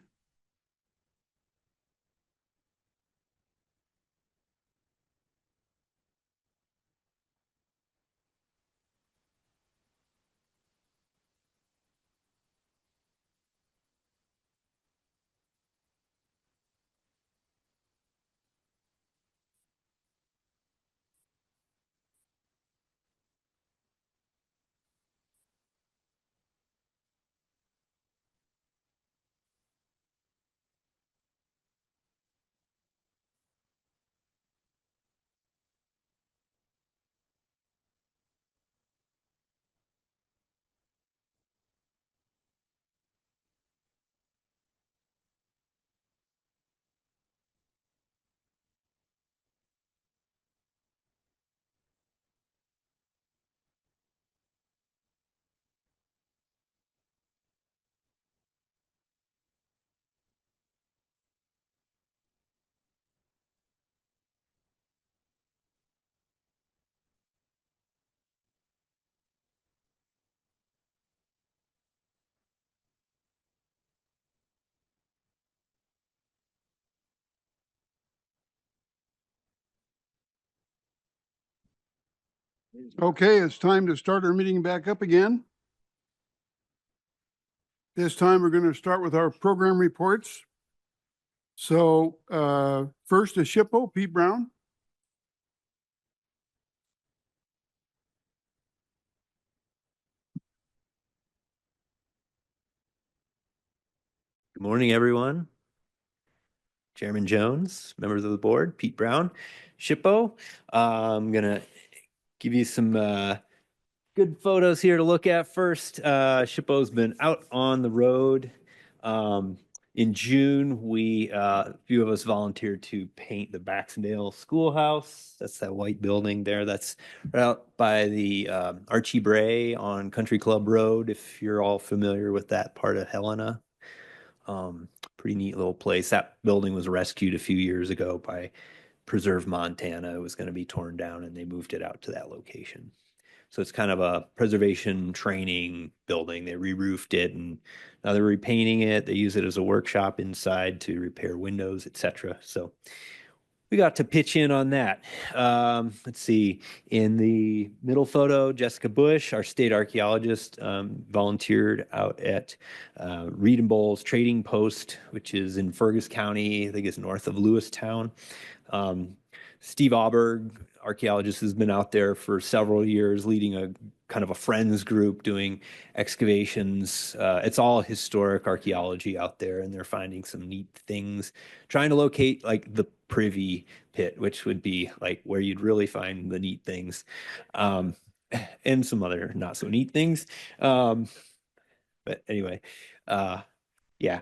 Okay, it's time to start our meeting back up again. This time we're going to start with our program reports. So first is SHPO, Pete Brown. Good morning, everyone. Chairman Jones, members of the board, Pete Brown, SHPO. I'm gonna give you some good photos here to look at first. SHPO's been out on the road. In June, a few of us volunteered to paint the Baxendale Schoolhouse. That's that white building there. That's right out by the Archie Bray on Country Club Road, if you're all familiar with that part of Helena. Pretty neat little place. That building was rescued a few years ago by Preserve Montana. It was going to be torn down and they moved it out to that location. So it's kind of a preservation training building. They re-roofed it and now they're repainting it. They use it as a workshop inside to repair windows, etc. So we got to pitch in on that. Let's see. In the middle photo, Jessica Bush, our state archaeologist, volunteered out at Reed and Bowles Trading Post, which is in Fergus County. I think it's north of Lewistown. Steve Auberg, archaeologist, has been out there for several years, leading a kind of a friends group doing excavations. It's all historic archaeology out there, and they're finding some neat things, trying to locate like the privy pit, which would be like where you'd really find the neat things, and some other not so neat things. But anyway, yeah.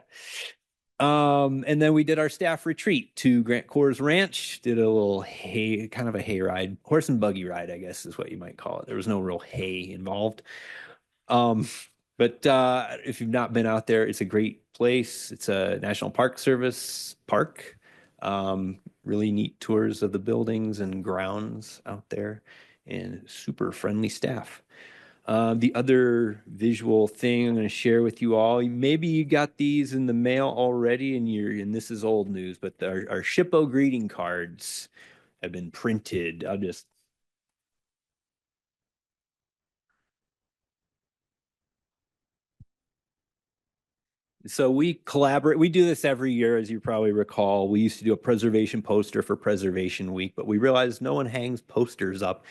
And then we did our staff retreat to Grant Coors Ranch, did a little kind of a hay ride, horse and buggy ride, I guess is what you might call it. There was no real hay involved. But if you've not been out there, it's a great place. It's a National Park Service park. Really neat tours of the buildings and grounds out there and super friendly staff. The other visual thing I'm going to share with you all, maybe you got these in the mail already and this is old news, but our SHPO greeting cards have been printed. So we collaborate. We do this every year, as you probably recall. We used to do a preservation poster for Preservation Week, but we realized no one hangs posters up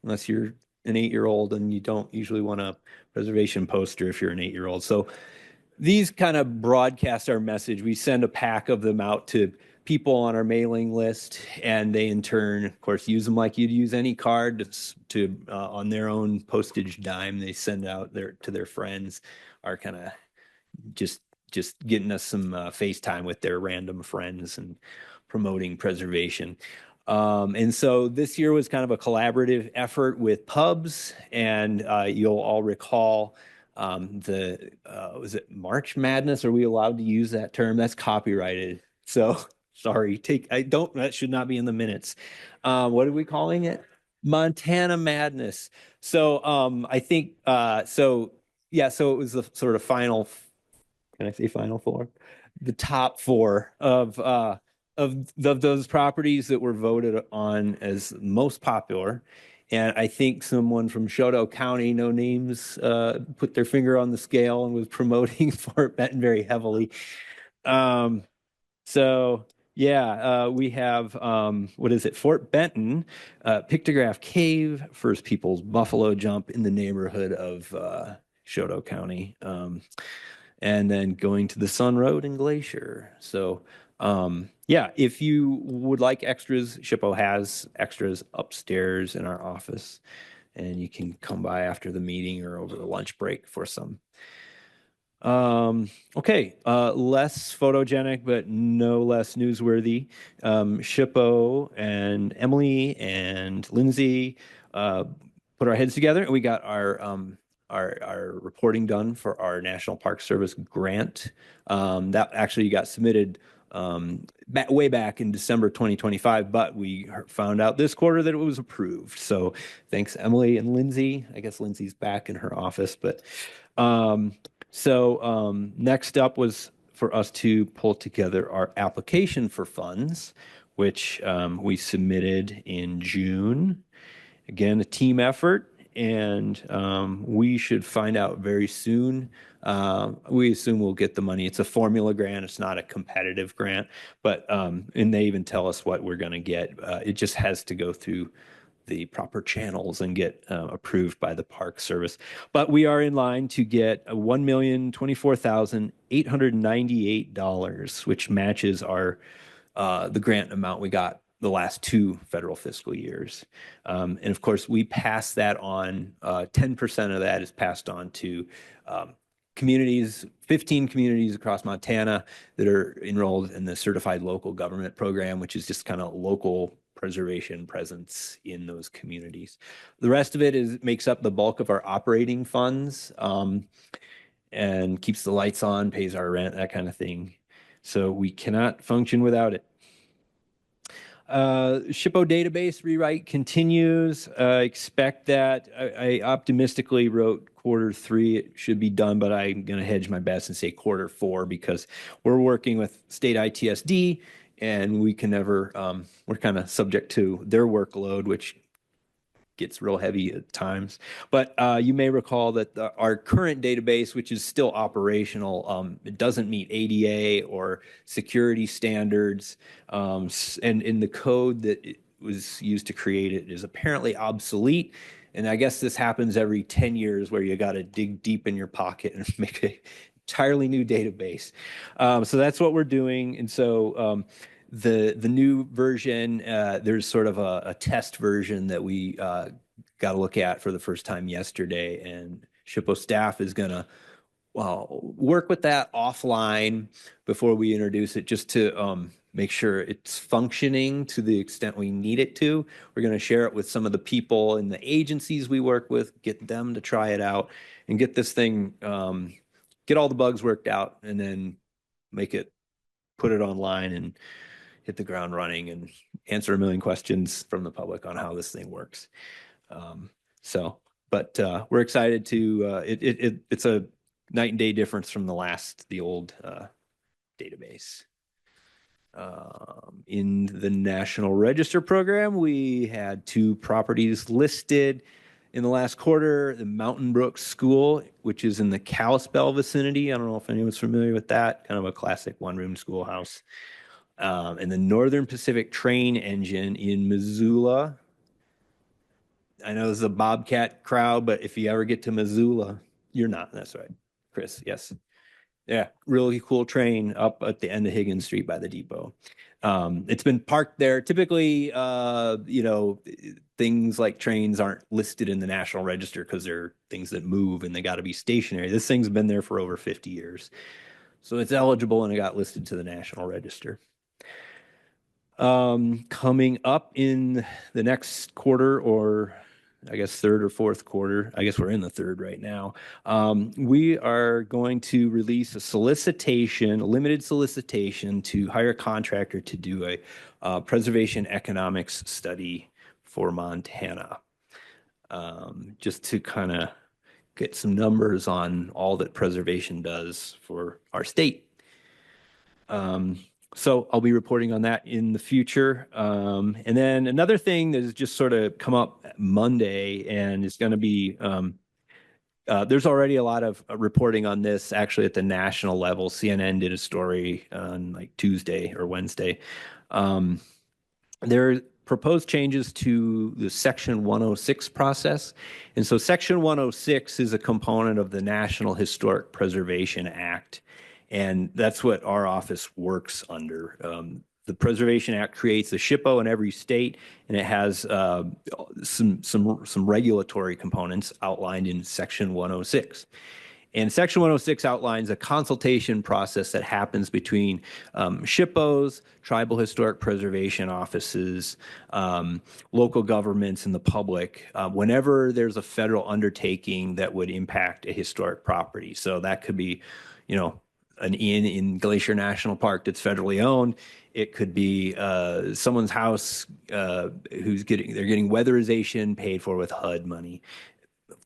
unless you're an 8-year-old, and you don't usually want a preservation poster if you're an 8-year-old. So these kind of broadcast our message. We send a pack of them out to people on our mailing list, and they in turn, of course, use them like you'd use any card to on their own postage dime. They send out to their friends, are kind of just getting us some FaceTime with their random friends and promoting preservation. And so this year was kind of a collaborative effort with pubs, and you'll all recall was it March Madness? Are we allowed to use that term? That's copyrighted. So sorry, that should not be in the minutes. What are we calling it? Montana Madness. So I think so it was the sort of final can I say final four? The top four of those properties that were voted on as most popular. And I think someone from Shoto County, no names, put their finger on the scale and was promoting Fort Benton very heavily. So yeah, we have what is it? Fort Benton, Pictograph Cave, First People's Buffalo Jump in the neighborhood of Shoto County, and then going to the Sun Road and Glacier. So yeah, if you would like extras, SHPO has extras upstairs in our office, and you can come by after the meeting or over the lunch break for some. Okay, less photogenic, but no less newsworthy. SHPO and Emily and Lindsay put our heads together, and we got our reporting done for our National Park Service grant. That actually got submitted way back in December 2025, but we found out this quarter that it was approved. So thanks, Emily and Lindsay. I guess Lindsay's back in her office, but next up was for us to pull together our application for funds, which we submitted in June. Again, a team effort, and we should find out very soon. We assume we'll get the money. It's a formula grant. It's not a competitive grant, but and they even tell us what we're going to get. It just has to go through the proper channels and get approved by the Park Service. But we are in line to get $1,024,898, which matches our the grant amount we got the last 2 federal fiscal years. And of course, we pass that on, 10% of that is passed on to communities, 15 communities across Montana that are enrolled in the Certified Local Government Program, which is just kind of local preservation presence in those communities. The rest of it makes up the bulk of our operating funds, and keeps the lights on, pays our rent, that kind of thing. So we cannot function without it. SHPO database rewrite continues. Expect that. I optimistically wrote Q3. It should be done, but I'm going to hedge my bets and say Q4 because we're working with state ITSD and we can never, we're kind of subject to their workload, which gets real heavy at times. But you may recall that our current database, which is still operational, it doesn't meet ADA or security standards. And in the code that it was used to create it is apparently obsolete. And I guess this happens every 10 years where you got to dig deep in your pocket and make an entirely new database. So that's what we're doing. And so the new version, there's sort of a test version that we got to look at for the first time yesterday, and SHPO staff is going to work with that offline before we introduce it, just to make sure it's functioning to the extent we need it to. We're going to share it with some of the people in the agencies we work with, get them to try it out, and get this thing, get all the bugs worked out, and then put it online and hit the ground running and answer a million questions from the public on how this thing works. But we're excited to, it's a night and day difference from the old database. In the National Register program, we had 2 properties listed in the last quarter. The Mountain Brook School, which is in the Kalispell vicinity. I don't know if anyone's familiar with that. Kind of a classic one-room schoolhouse. And the Northern Pacific Train Engine in Missoula. I know this is a Bobcat crowd, but if you ever get to Missoula, you're not. That's right, Chris. Yes. Yeah, really cool train up at the end of Higgins Street by the depot. It's been parked there. Typically, things like trains aren't listed in the National Register because they're things that move and they got to be stationary. This thing's been there for over 50 years. So it's eligible and it got listed to the National Register. Coming up in the next quarter, or I guess 3rd or 4th quarter, I guess we're in the 3rd right now, we are going to release a limited solicitation to hire a contractor to do a preservation economics study for Montana. Just to kind of get some numbers on all that preservation does for our state. So I'll be reporting on that in the future. And then another thing that has just sort of come up Monday and is going to be, there's already a lot of reporting on this actually at the national level. CNN did a story on like Tuesday or Wednesday. There are proposed changes to the Section 106 process. And so Section 106 is a component of the National Historic Preservation Act. And that's what our office works under. The Preservation Act creates a SHPO in every state, and it has some regulatory components outlined in Section 106. And Section 106 outlines a consultation process that happens between SHPOs, tribal historic preservation offices, local governments, and the public whenever there's a federal undertaking that would impact a historic property. So that could be, you know, an inn in Glacier National Park that's federally owned. It could be someone's house they're getting weatherization paid for with HUD money.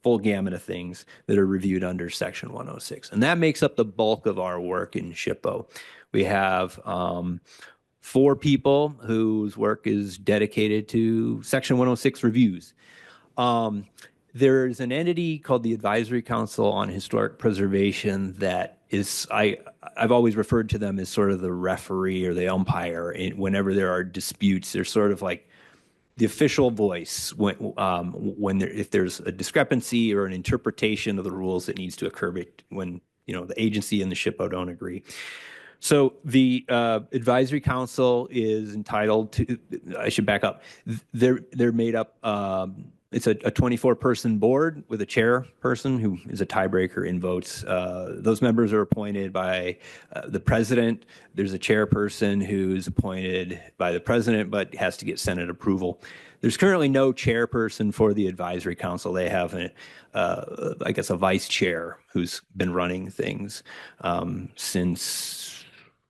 Full gamut of things that are reviewed under Section 106. And that makes up the bulk of our work in SHPO. We have 4 people whose work is dedicated to Section 106 reviews. There's an entity called the Advisory Council on Historic Preservation that is, I've always referred to them as sort of the referee or the umpire whenever there are disputes. They're sort of like the official voice if there's a discrepancy or an interpretation of the rules that needs to occur when, you know, the agency and the SHPO don't agree. So the advisory council is entitled to, I should back up. They're made up, it's a 24-person board with a chairperson who is a tiebreaker in votes. Those members are appointed by the president. There's a chairperson who's appointed by the president, but has to get Senate approval. There's currently no chairperson for the advisory council. They have, I guess, a vice chair who's been running things since,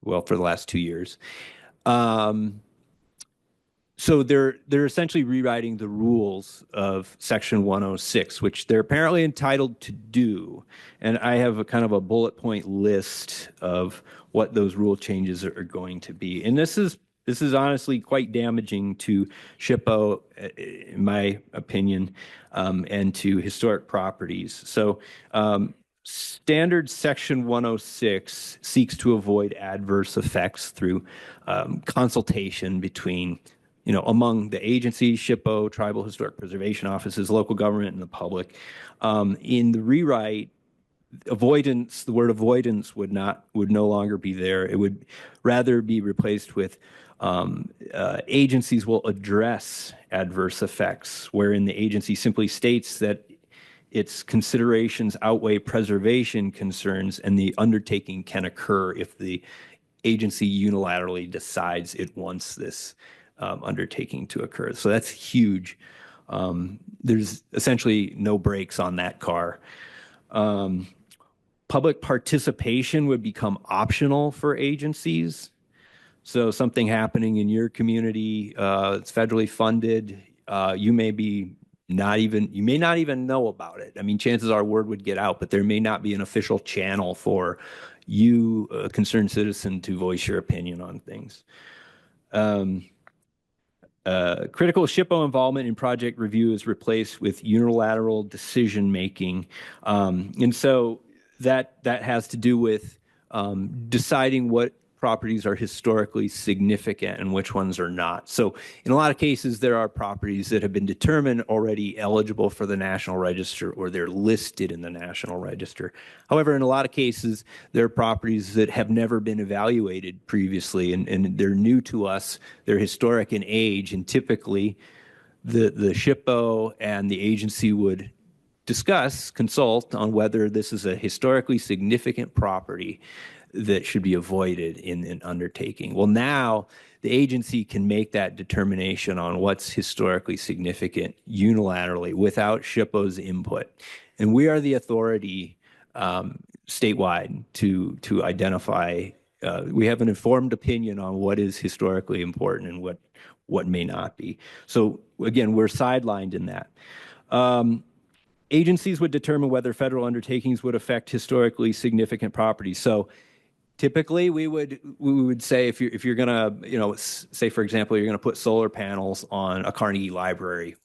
well, for the last 2 years. So they're essentially rewriting the rules of Section 106, which they're apparently entitled to do. And I have a kind of a bullet point list of what those rule changes are going to be. And this is honestly quite damaging to SHPO, in my opinion, and to historic properties. So standard Section 106 seeks to avoid adverse effects through consultation between, you know, among the agency, SHPO, tribal historic preservation offices, local government, and the public. In the rewrite, avoidance, the word avoidance would no longer be there. It would rather be replaced with agencies will address adverse effects, wherein the agency simply states that its considerations outweigh preservation concerns and the undertaking can occur if the agency unilaterally decides it wants this undertaking to occur. So that's huge. There's essentially no brakes on that car. Public participation would become optional for agencies. So something happening in your community, it's federally funded, you may not even know about it. I mean, chances are word would get out, but there may not be an official channel for you, a concerned citizen, to voice your opinion on things. Critical SHPO involvement in project review is replaced with unilateral decision-making. And so that has to do with deciding what properties are historically significant and which ones are not. So in a lot of cases, there are properties that have been determined already eligible for the National Register, or they're listed in the National Register. However, in a lot of cases, there are properties that have never been evaluated previously, and they're new to us. They're historic in age, and typically the SHPO and the agency would consult on whether this is a historically significant property that should be avoided in an undertaking. Well, now the agency can make that determination on what's historically significant unilaterally without SHPO's input. And we are the authority statewide to identify, we have an informed opinion on what is historically important and what may not be. So again, we're sidelined in that. Agencies would determine whether federal undertakings would affect historically significant properties. So typically we would say if you're gonna, say for example, you're gonna put solar panels on a Carnegie library.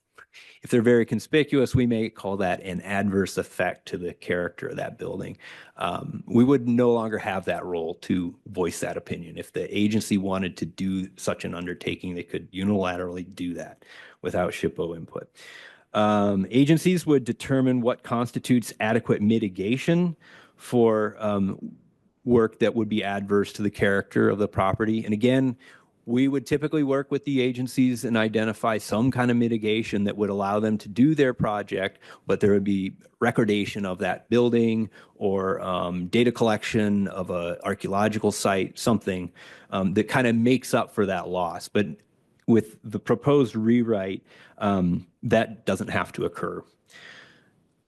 If they're very conspicuous, we may call that an adverse effect to the character of that building. We would no longer have that role to voice that opinion. If the agency wanted to do such an undertaking, they could unilaterally do that without SHPO input. Agencies would determine what constitutes adequate mitigation for work that would be adverse to the character of the property. And again, we would typically work with the agencies and identify some kind of mitigation that would allow them to do their project, but there would be recordation of that building or data collection of an archaeological site, something that kind of makes up for that loss. But with the proposed rewrite, that doesn't have to occur.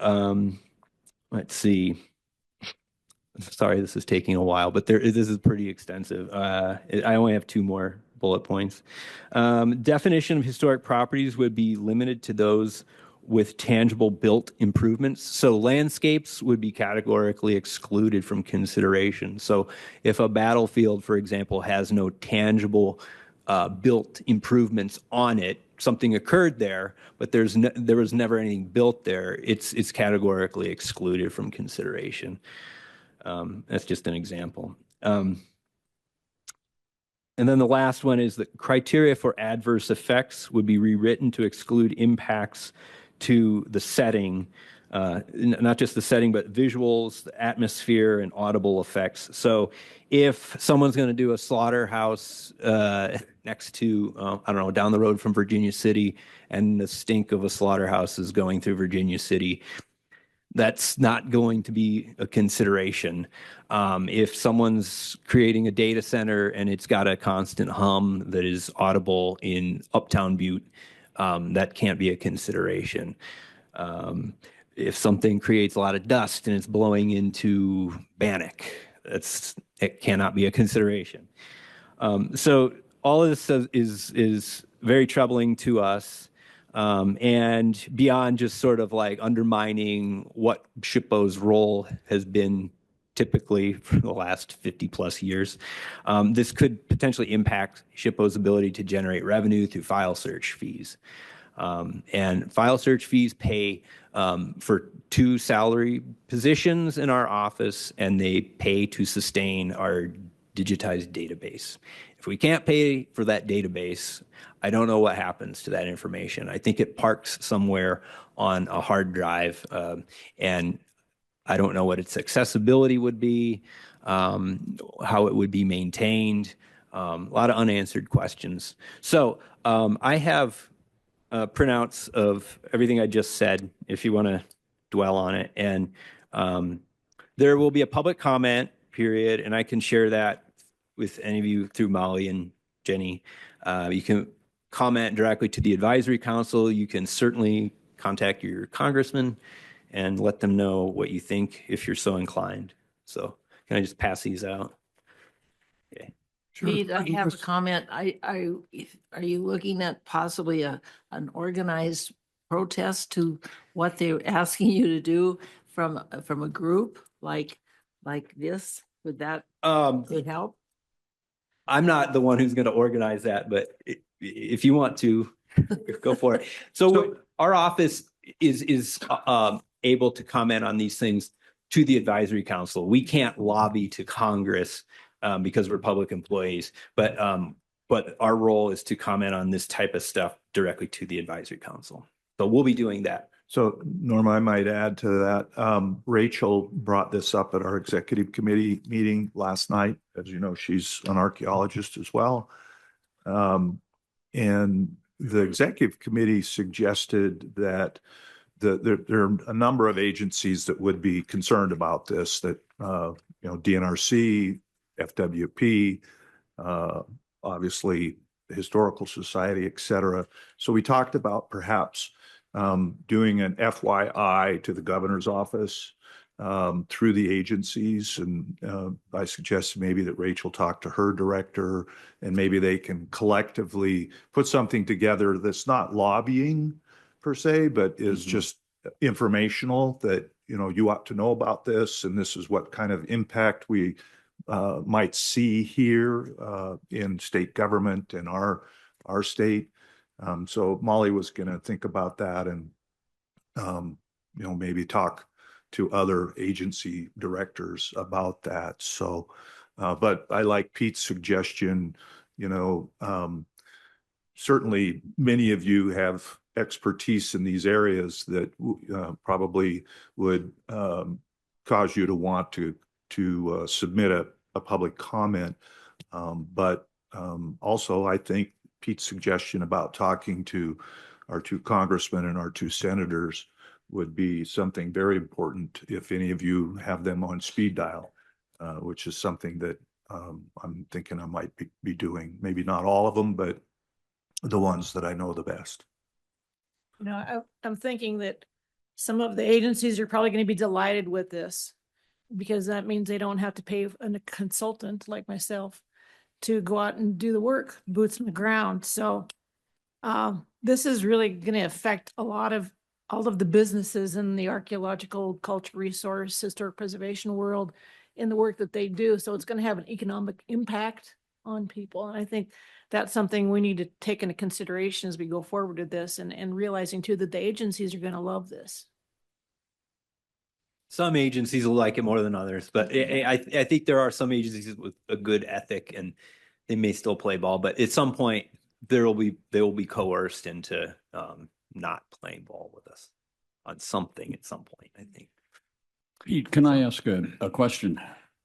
Let's see. Sorry, this is taking a while, but this is pretty extensive. I only have 2 more bullet points. Definition of historic properties would be limited to those with tangible built improvements. So landscapes would be categorically excluded from consideration. So if a battlefield, for example, has no tangible built improvements on it, something occurred there, but there was never anything built there, it's categorically excluded from consideration. That's just an example. And then the last one is the criteria for adverse effects would be rewritten to exclude impacts to the setting, not just the setting, but visuals, the atmosphere, and audible effects. So if someone's going to do a slaughterhouse next to, I don't know, down the road from Virginia City, and the stink of a slaughterhouse is going through Virginia City, that's not going to be a consideration. If someone's creating a data center and it's got a constant hum that is audible in Uptown Butte, that can't be a consideration. If something creates a lot of dust and it's blowing into Bannock, it cannot be a consideration. So all of this is very troubling to us. And beyond just sort of like undermining what SHPO's role has been typically for the last 50 plus years, this could potentially impact SHPO's ability to generate revenue through file search fees. And file search fees pay for 2 salary positions in our office, and they pay to sustain our digitized database. If we can't pay for that database, I don't know what happens to that information. I think it parks somewhere on a hard drive, and I don't know what its accessibility would be, how it would be maintained, a lot of unanswered questions. So I have printouts of everything I just said, if you want to dwell on it. And there will be a public comment period, and I can share that with any of you through Molly and Jenny. You can comment directly to the advisory council. You can certainly contact your congressman and let them know what you think if you're so inclined. So can I just pass these out? Okay. Sure. Pete, I have a comment. Are you looking at possibly an organized protest to what they're asking you to do from a group like this? Would that could help? I'm not the one who's going to organize that, but if you want to, go for it. So our office is able to comment on these things to the advisory council. We can't lobby to Congress because we're public employees, but our role is to comment on this type of stuff directly to the advisory council. So we'll be doing that. So Norma, I might add to that. Rachel brought this up at our executive committee meeting last night. As you know, she's an archaeologist as well. And the executive committee suggested that there are a number of agencies that would be concerned about this, that, DNRC, FWP, obviously the Historical Society, et cetera. So we talked about perhaps doing an FYI to the governor's office through the agencies. And I suggested maybe that Rachel talk to her director, and maybe they can collectively put something together that's not lobbying per se, but is just informational that, you know, you ought to know about this, and this is what kind of impact we might see here in state government in our state. So Molly was going to think about that and, you know, maybe talk to other agency directors about that. So, but I like Pete's suggestion, you know, certainly many of you have expertise in these areas that probably would cause you to want to submit a public comment. But also, I think Pete's suggestion about talking to our two congressmen and our two senators would be something very important if any of you have them on speed dial, which is something that I'm thinking I might be doing. Maybe not all of them, but the ones that I know the best. You know, I'm thinking that some of the agencies are probably going to be delighted with this because that means they don't have to pay a consultant like myself to go out and do the work, boots on the ground. So this is really going to affect all of the businesses in the archaeological, cultural resource, historic preservation world in the work that they do. So it's going to have an economic impact on people. And I think that's something we need to take into consideration as we go forward with this and realizing too that the agencies are going to love this. Some agencies will like it more than others, but I think there are some agencies with a good ethic and they may still play ball, but at some point they will be coerced into not playing ball with us on something at some point, I think. Pete, can I ask a question?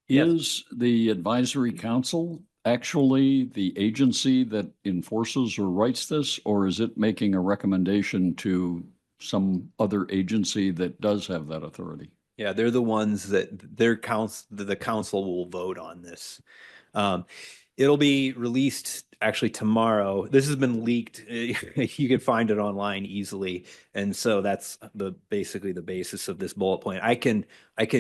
Yes. Is the advisory council actually the agency that enforces or writes this, or is it making a recommendation to some other agency that does have that authority? Yeah, they're the ones that the council will vote on this. It'll be released actually tomorrow. This has been leaked. You can find it online easily. And so that's basically the basis of this bullet point. I can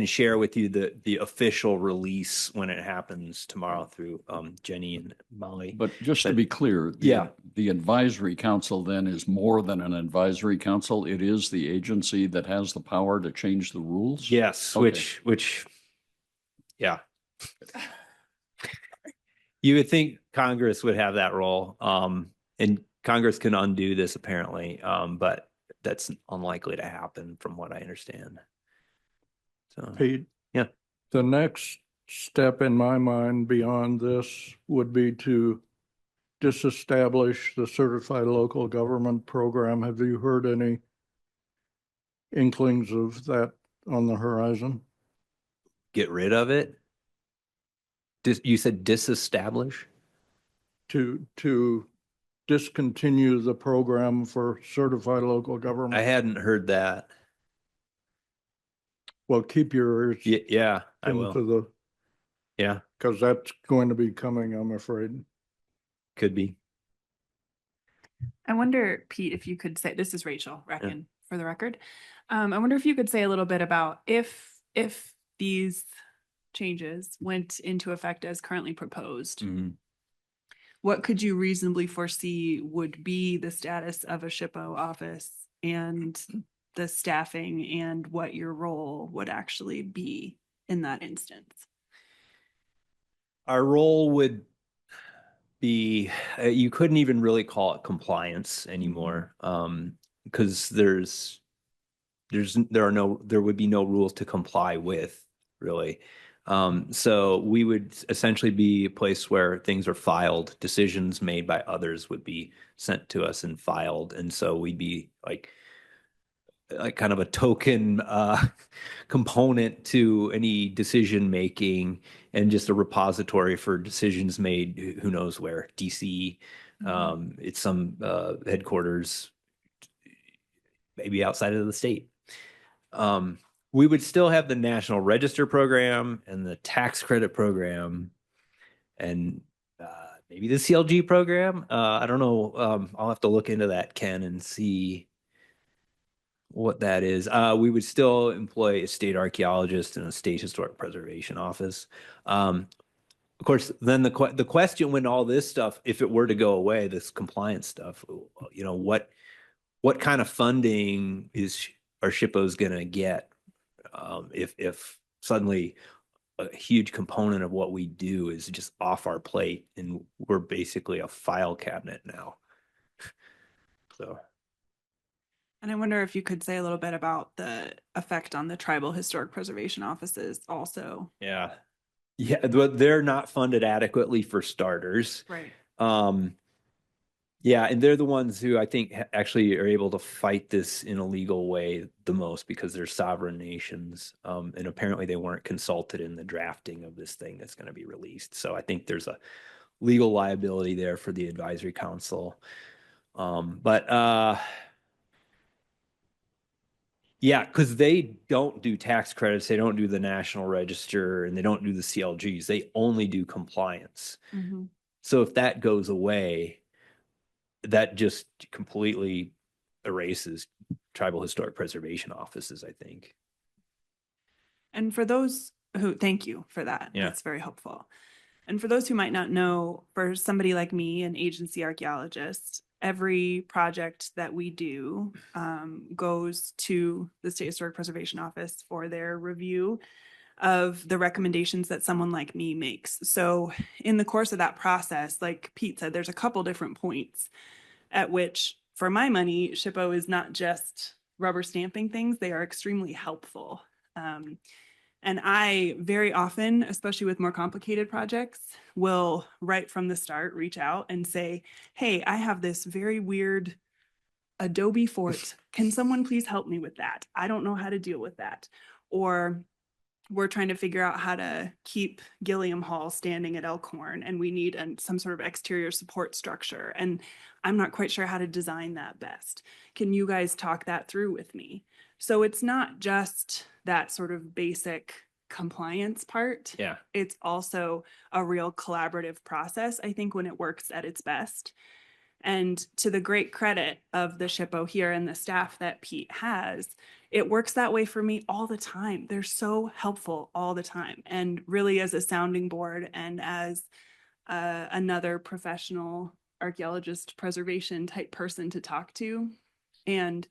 share with you the official release when it happens tomorrow through Jenny and Molly. But just to be clear, the advisory council then is more than an advisory council. It is the agency that has the power to change the rules? Yes, Okay. which yeah. You would think Congress would have that role, and Congress can undo this apparently, but that's unlikely to happen from what I understand. So, Pete? Yeah. The next step in my mind beyond this would be to disestablish the certified local government program. Have you heard any inklings of that on the horizon? Get rid of it? You said disestablish? To discontinue the program for certified local government? I hadn't heard that. Well, keep your ears Yeah, I will. into Yeah, because that's going to be coming, I'm afraid. could be. I wonder, Pete, if you could say, this is Rachel Reckon for the record. I wonder if you could say a little bit about if these changes went into effect as currently proposed, what could you reasonably foresee would be the status of a SHPO office and the staffing and what your role would actually be in that instance? Our role would be, you couldn't even really call it compliance anymore, because there would be no rules to comply with, really. So we would essentially be a place where things are filed, decisions made by others would be sent to us and filed. And so we'd be like kind of a token component to any decision making and just a repository for decisions made, who knows where, DC, it's some headquarters, maybe outside of the state. We would still have the National Register program and the tax credit program and maybe the CLG program. I don't know. I'll have to look into that, Ken, and see what that is. We would still employ a state archaeologist and a state historic preservation office. Of course, then the question when all this stuff, if it were to go away, this compliance stuff, you know, what kind of funding our SHPO's gonna get if suddenly a huge component of what we do is just off our plate and we're basically a file cabinet now. So. And I wonder if you could say a little bit about the effect on the tribal historic preservation offices also. Yeah. Yeah, but they're not funded adequately for starters. Right. Yeah, and they're the ones who I think actually are able to fight this in a legal way the most because they're sovereign nations. And apparently they weren't consulted in the drafting of this thing that's going to be released. So I think there's a legal liability there for the advisory council. Yeah, because they don't do tax credits, they don't do the National Register, and they don't do the CLGs. They only do compliance. Mm-hmm. So if that goes away, that just completely erases tribal historic preservation offices, I think. And for those who, thank you for that. Yeah. That's very helpful. And for those who might not know, for somebody like me, an agency archaeologist, every project that we do goes to the State Historic Preservation Office for their review of the recommendations that someone like me makes. So in the course of that process, like Pete said, there's a couple different points at which, for my money, SHPO is not just rubber stamping things, they are extremely helpful. And I very often, especially with more complicated projects, will right from the start reach out and say, hey, I have this very weird Adobe fort. Can someone please help me with that? I don't know how to deal with that. Or we're trying to figure out how to keep Gilliam Hall standing at Elkhorn, and we need some sort of exterior support structure. And I'm not quite sure how to design that best. Can you guys talk that through with me? So it's not just that sort of basic compliance part. Yeah. It's also a real collaborative process, I think, when it works at its best. And to the great credit of the SHPO here and the staff that Pete has, it works that way for me all the time. They're so helpful all the time. And really, as a sounding board and as another professional archaeologist preservation type person to talk to. And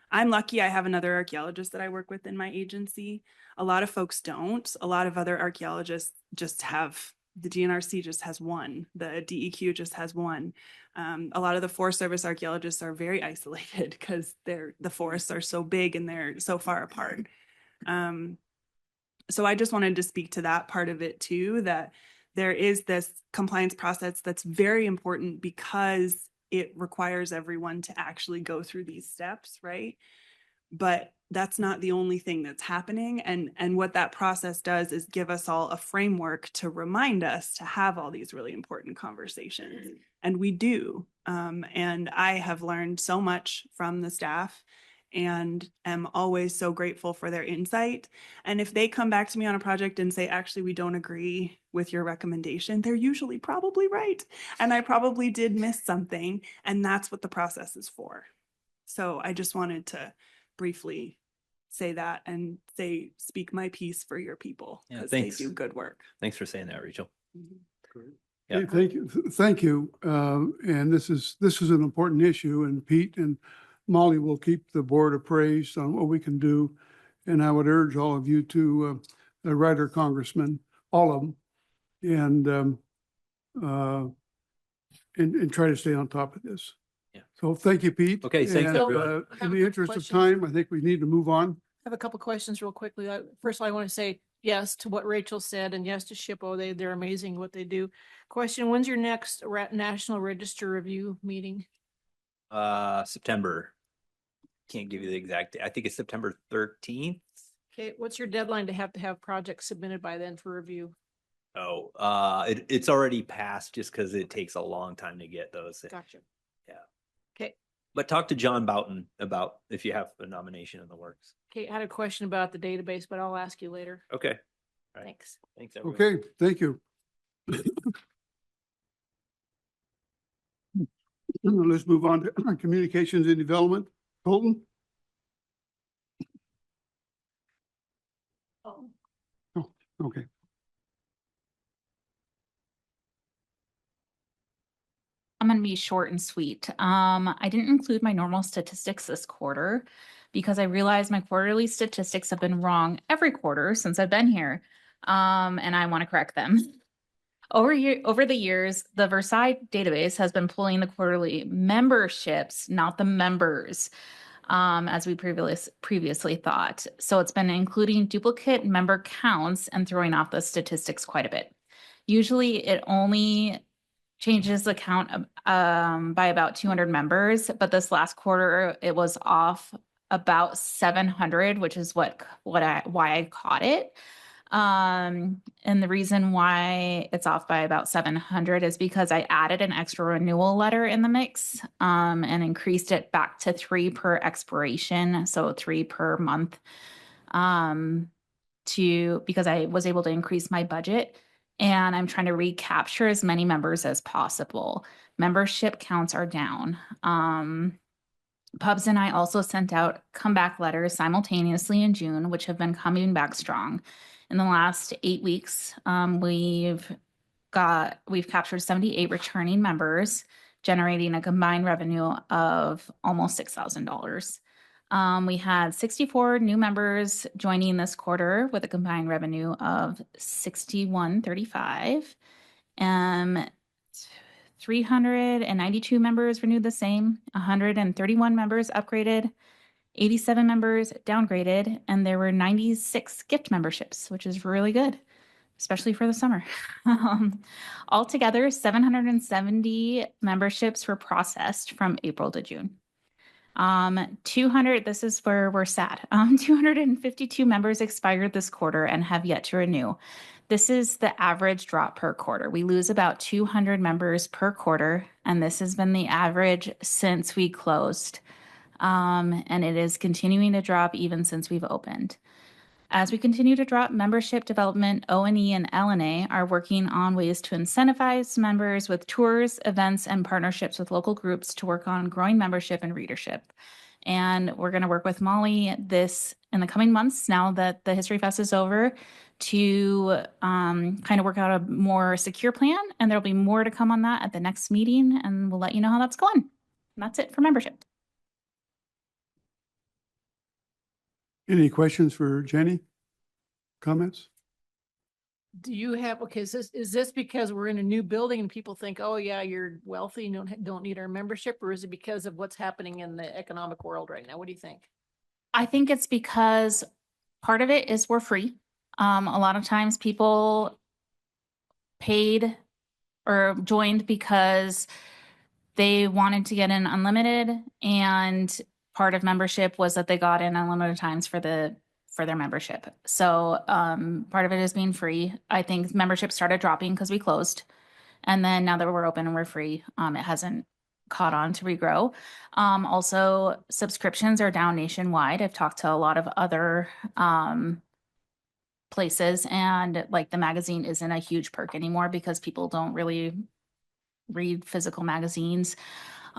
I'm lucky I have another archaeologist that I work with in my agency. A lot of folks don't. A lot of other archaeologists just have, the DNRC just has one. The DEQ just has one. A lot of the Forest Service archaeologists are very isolated because the forests are so big and they're so far apart. So I just wanted to speak to that part of it too, that there is this compliance process that's very important because it requires everyone to actually go through these steps, right? But that's not the only thing that's happening. And what that process does is give us all a framework to remind us to have all these really important conversations. And we do. And I have learned so much from the staff and am always so grateful for their insight. And if they come back to me on a project and say, actually, we don't agree with your recommendation, they're usually probably right. And I probably did miss something. And that's what the process is for. So I just wanted to briefly say that and speak my piece for your people Yeah, because they thanks. do good work. Thanks for saying that, Rachel. Hey, thank you. Thank you. And this is an important issue, and Pete and Molly will keep the board appraised on what we can do. And I would urge all of you to write our congressman, all of them, and try to stay on top of this. Yeah. So thank you, Pete. Okay, thanks, And, everyone. In the interest of time, I think we need to move on. I have a couple questions real quickly. First of all, I want to say yes to what Rachel said and yes to SHPO. They're amazing what they do. Question, when's your next National Register review meeting? September. Can't give you the exact date. I think it's September 13th. Okay, what's your deadline to have projects submitted by then for review? Oh, it's already passed just because it takes a long time to get those. Gotcha. Yeah. Okay. But talk to John Boughton about if you have a nomination in the works. Okay, I had a question about the database, but I'll ask you later. Okay. All right. Thanks. Thanks, everyone. Okay, thank you. Let's move on to communications and development. Colton? Oh. Oh, okay. I'm going to be short and sweet. I didn't include my normal statistics this quarter. because I realized my quarterly statistics have been wrong every quarter since I've been here. And I want to correct them. Over the years, the Versailles database has been pulling the quarterly memberships, not the members, as we previously thought. So it's been including duplicate member counts and throwing off the statistics quite a bit. Usually it only changes the count by about 200 members, but this last quarter it was off about 700, which is why I caught it. And the reason why it's off by about 700 is because I added an extra renewal letter in the mix, and increased it back to 3 per expiration, so 3 per month, because I was able to increase my budget, and I'm trying to recapture as many members as possible. Membership counts are down. Pubs and I also sent out comeback letters simultaneously in June, which have been coming back strong. In the last 8 weeks, we've captured 78 returning members, generating a combined revenue of almost $6,000. We had 64 new members joining this quarter with a combined revenue of $61.35. 392 members renewed the same, 131 members upgraded, 87 members downgraded, and there were 96 gift memberships, which is really good, especially for the summer. Altogether, 770 memberships were processed from April to June. 200, this is where we're sad. 252 members expired this quarter and have yet to renew. This is the average drop per quarter. We lose about 200 members per quarter, and this has been the average since we closed. And it is continuing to drop even since we've opened. As we continue to drop, membership development, O&E and L&A are working on ways to incentivize members with tours, events, and partnerships with local groups to work on growing membership and readership. And we're going to work with Molly this in the coming months, now that the History Fest is over, to kind of work out a more secure plan. And there'll be more to come on that at the next meeting, and we'll let you know how that's going. And that's it for membership. Any questions for Jenny? Comments? Do you have, okay, is this because we're in a new building and people think, oh yeah, you're wealthy and don't need our membership, or is it because of what's happening in the economic world right now? What do you think? I think it's because part of it is we're free. A lot of times people paid or joined because they wanted to get in unlimited, and part of membership was that they got in unlimited times for their membership. So part of it is being free. I think membership started dropping because we closed, and then now that we're open and we're free, it hasn't caught on to regrow. Also, subscriptions are down nationwide. I've talked to a lot of other places, and like the magazine isn't a huge perk anymore because people don't really read physical magazines.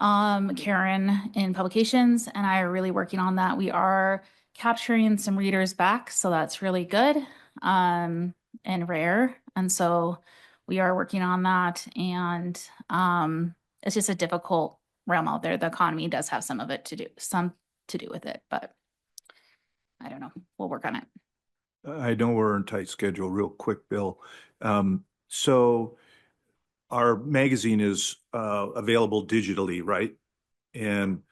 Karen in publications and I are really working on that. We are capturing some readers back, so that's really good and rare. And so we are working on that, and it's just a difficult realm out there. The economy does have some to do with it, but I don't know. We'll work on it. I know we're in tight schedule. Real quick, Bill. So our magazine is available digitally, right? And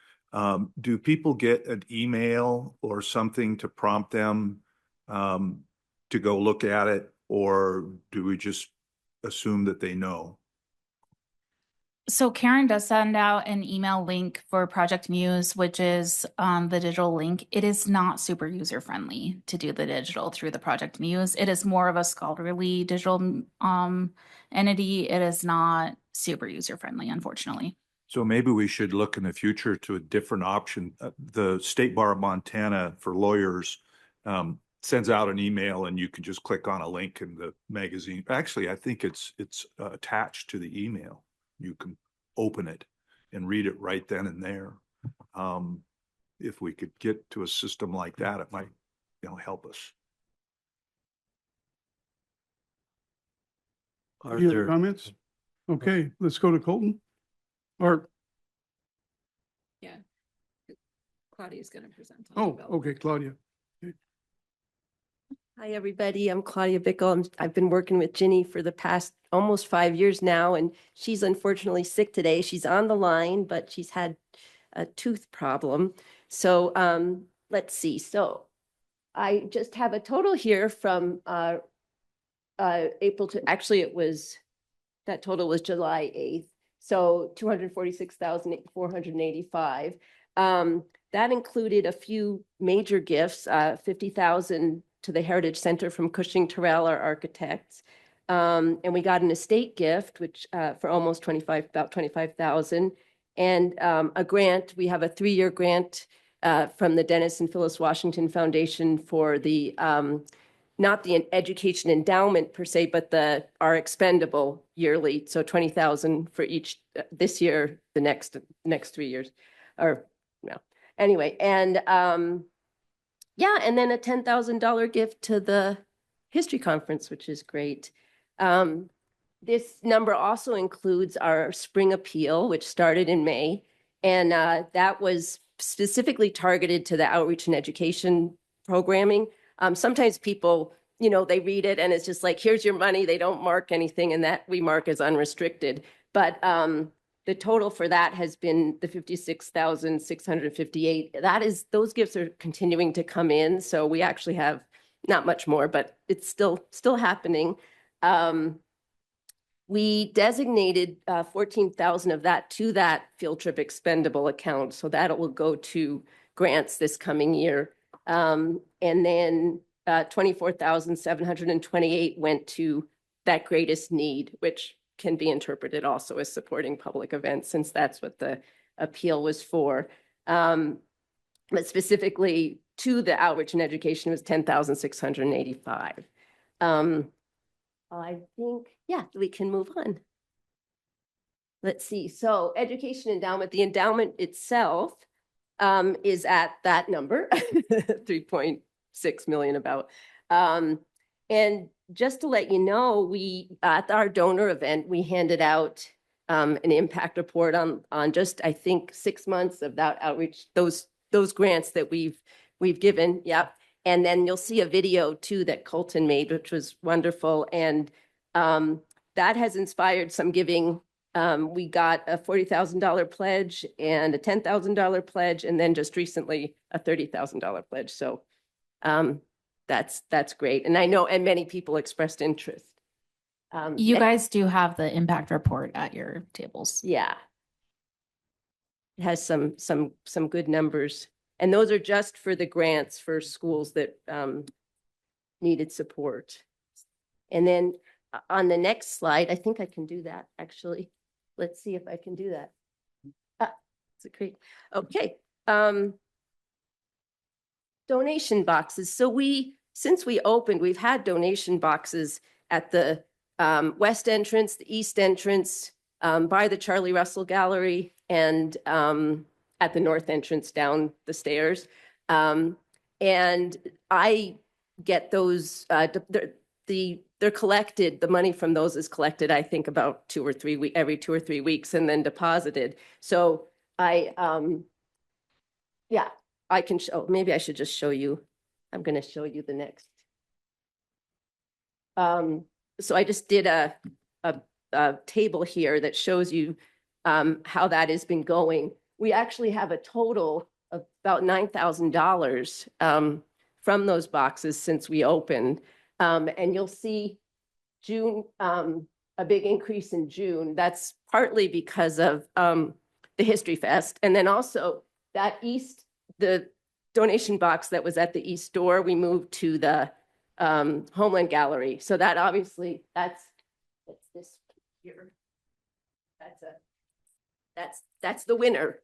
do people get an email or something to prompt them to go look at it, or do we just assume that they know? So Karen does send out an email link for Project Muse, which is the digital link. It is not super user friendly to do the digital through the Project Muse. It is more of a scholarly digital entity. It is not super user friendly, unfortunately. So maybe we should look in the future to a different option. The State Bar of Montana for lawyers sends out an email, and you can just click on a link in the magazine. Actually, I think it's attached to the email. You can open it and read it right then and there. If we could get to a system like that, it might, help us. Any other comments? Okay, let's go to Colton. Or Yeah. Claudia's going to present. on Oh, development. okay, Claudia. Hi, everybody. I'm Claudia Bickle. I've been working with Ginny for the past almost 5 years now, and she's unfortunately sick today. She's on the line, but she's had a tooth problem. So let's see. So I just have a total here from April to, actually it was, that total was July 8th. So 246,485. That included a few major gifts, 50,000 to the Heritage Center from Cushing Terrell, our architects. And we got an estate gift, which for almost about 25,000. And a grant, we have a 3-year grant from the Dennis and Phyllis Washington Foundation for the, not the education endowment per se, but our expendable yearly. So 20,000 for each this year, the next 3 years, or no. Anyway, and yeah, and then a $10,000 gift to the history conference, which is great. This number also includes our spring appeal, which started in May, and that was specifically targeted to the outreach and education programming. Sometimes people, they read it and it's just like, here's your money. They don't mark anything, and that we mark as unrestricted. But the total for that has been the 56,658. Those gifts are continuing to come in. So we actually have not much more, but it's still happening. We designated 14,000 of that to that field trip expendable account. So that will go to grants this coming year. And then 24,728 went to that greatest need, which can be interpreted also as supporting public events, since that's what the appeal was for. But specifically to the outreach and education was 10,685. I think, yeah, we can move on. Let's see. So education endowment, the endowment itself is at that number, 3.6 million about. And just to let you know, we at our donor event, we handed out an impact report on just, I think, 6 months of that outreach, those grants that we've given. Yep. And then you'll see a video too that Colton made, which was wonderful. And that has inspired some giving. We got a $40,000 pledge and a $10,000 pledge, and then just recently a $30,000 pledge. So that's great. And I know, and many people expressed interest. You guys do have the impact report at your tables. Yeah. It has some good numbers. And those are just for the grants for schools that needed support. And then on the next slide, I think I can do that actually. Let's see if I can do that. It's a great, okay. Donation boxes. So since we opened, we've had donation boxes at the west entrance, the east entrance, by the Charlie Russell Gallery, and at the north entrance down the stairs. And I get those, they're collected, the money from those is collected, I think about every 2 or 3 weeks, and then deposited. So I can show, maybe I should just show you. I'm going to show you the next. So I just did a table here that shows you how that has been going. We actually have a total of about $9,000 from those boxes since we opened. And you'll see June, a big increase in June. That's partly because of the History Fest. And then also the donation box that was at the east door, we moved to the Homeland Gallery. So that obviously, that's this here. That's the winner.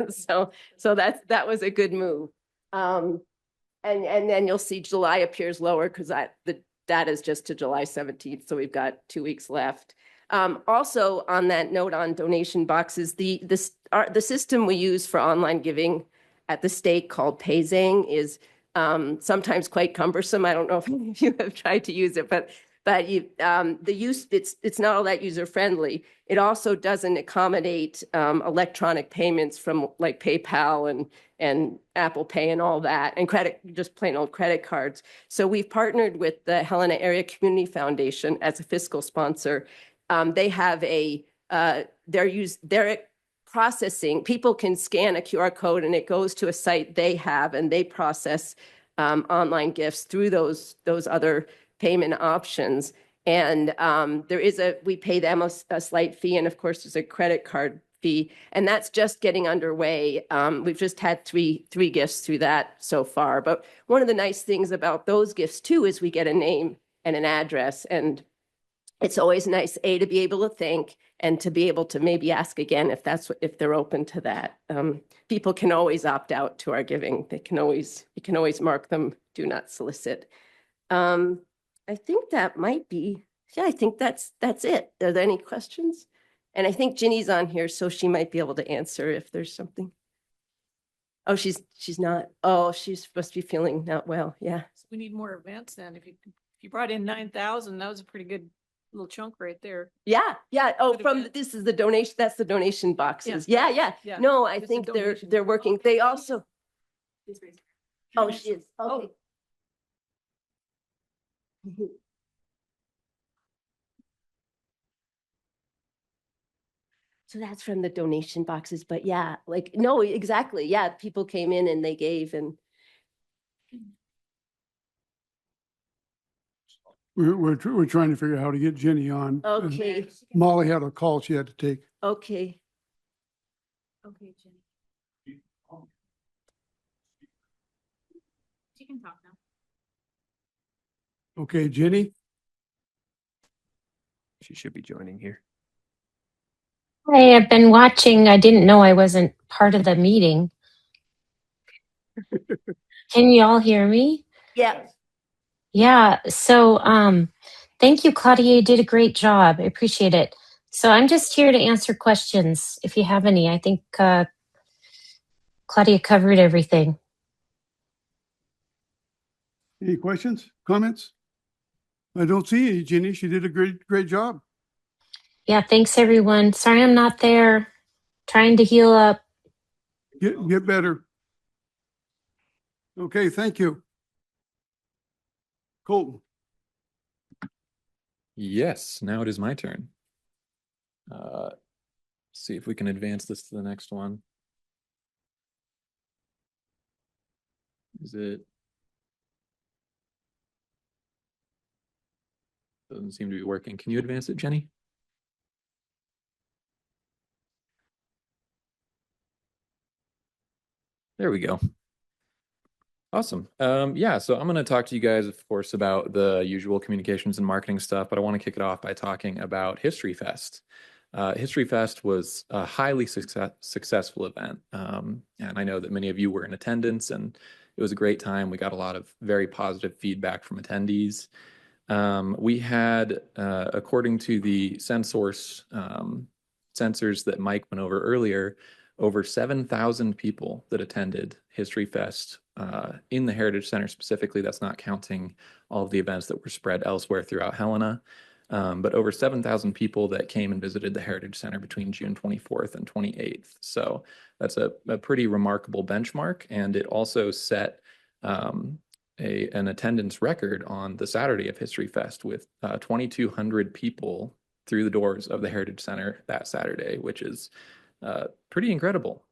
So that was a good move. And then you'll see July appears lower because the data is just to July 17th. So we've got 2 weeks left. Also on that note on donation boxes, the system we use for online giving at the state called Payzang is sometimes quite cumbersome. I don't know if any of you have tried to use it, but but the use, it's not all that user friendly. It also doesn't accommodate electronic payments from like PayPal and Apple Pay and all that, and just plain old credit cards. So we've partnered with the Helena Area Community Foundation as a fiscal sponsor. They have they're processing, people can scan a QR code and it goes to a site they have, and they process online gifts through those other payment options. And we pay them a slight fee, and of course there's a credit card fee, and that's just getting underway. We've just had three gifts through that so far. But one of the nice things about those gifts too is we get a name and an address, and it's always nice, to be able to thank and to be able to maybe ask again if they're open to that. People can always opt out to our giving. You can always mark them, do not solicit. I think that might be, I think that's it. Are there any questions? And I think Ginny's on here, so she might be able to answer if there's something. Oh, she's not. Oh, she's supposed to be feeling not well. Yeah. So we need more events then. If you brought in 9,000, that was a pretty good little chunk right there. Yeah. Oh, this is the donation. That's the donation boxes. Yeah. No, I think they're working. They also. Oh, she is. Okay. So that's from the donation boxes, but yeah, like, no, exactly. Yeah, people came in and they gave, and We're trying to figure out how to get Jenny on. okay. Molly had a call she had to take. Okay. Okay, Jenny. She can talk now. Okay, Jenny? She should be joining here. Hey, I've been watching. I didn't know I wasn't part of the meeting. Can you all hear me? Yeah. Yeah. So, thank you, Claudia. You did a great job. I appreciate it. So I'm just here to answer questions if you have any. I think Claudia covered everything. Any questions, comments? I don't see any, Jenny. She did a great job. Yeah. Thanks, everyone. Sorry I'm not there. Trying to heal up. Get better. Okay, thank you. Colton. Yes, now it is my turn. See if we can advance this to the next one. Is it? Doesn't seem to be working. Can you advance it, Jenny? There we go. Awesome. Yeah, so I'm going to talk to you guys, of course, about the usual communications and marketing stuff, but I want to kick it off by talking about History Fest. History Fest was a highly successful event, and I know that many of you were in attendance, and it was a great time. We got a lot of very positive feedback from attendees. We had, according to the sensors that Mike went over earlier, over 7,000 people that attended History Fest in the Heritage Center specifically. That's not counting all of the events that were spread elsewhere throughout Helena. But over 7,000 people that came and visited the Heritage Center between June 24th and 28th. So that's a pretty remarkable benchmark. And it also set an attendance record on the Saturday of History Fest with 2,200 people through the doors of the Heritage Center that Saturday, which is pretty incredible.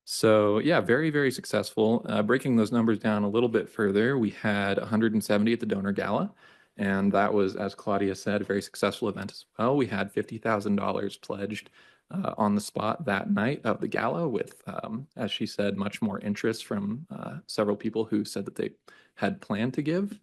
So yeah, very, very successful. Breaking those numbers down a little bit further, we had 170 at the Donor Gala. And that was, as Claudia said, a very successful event as well. We had $50,000 pledged on the spot that night of the gala with, as she said, much more interest from several people who said that they had planned to give.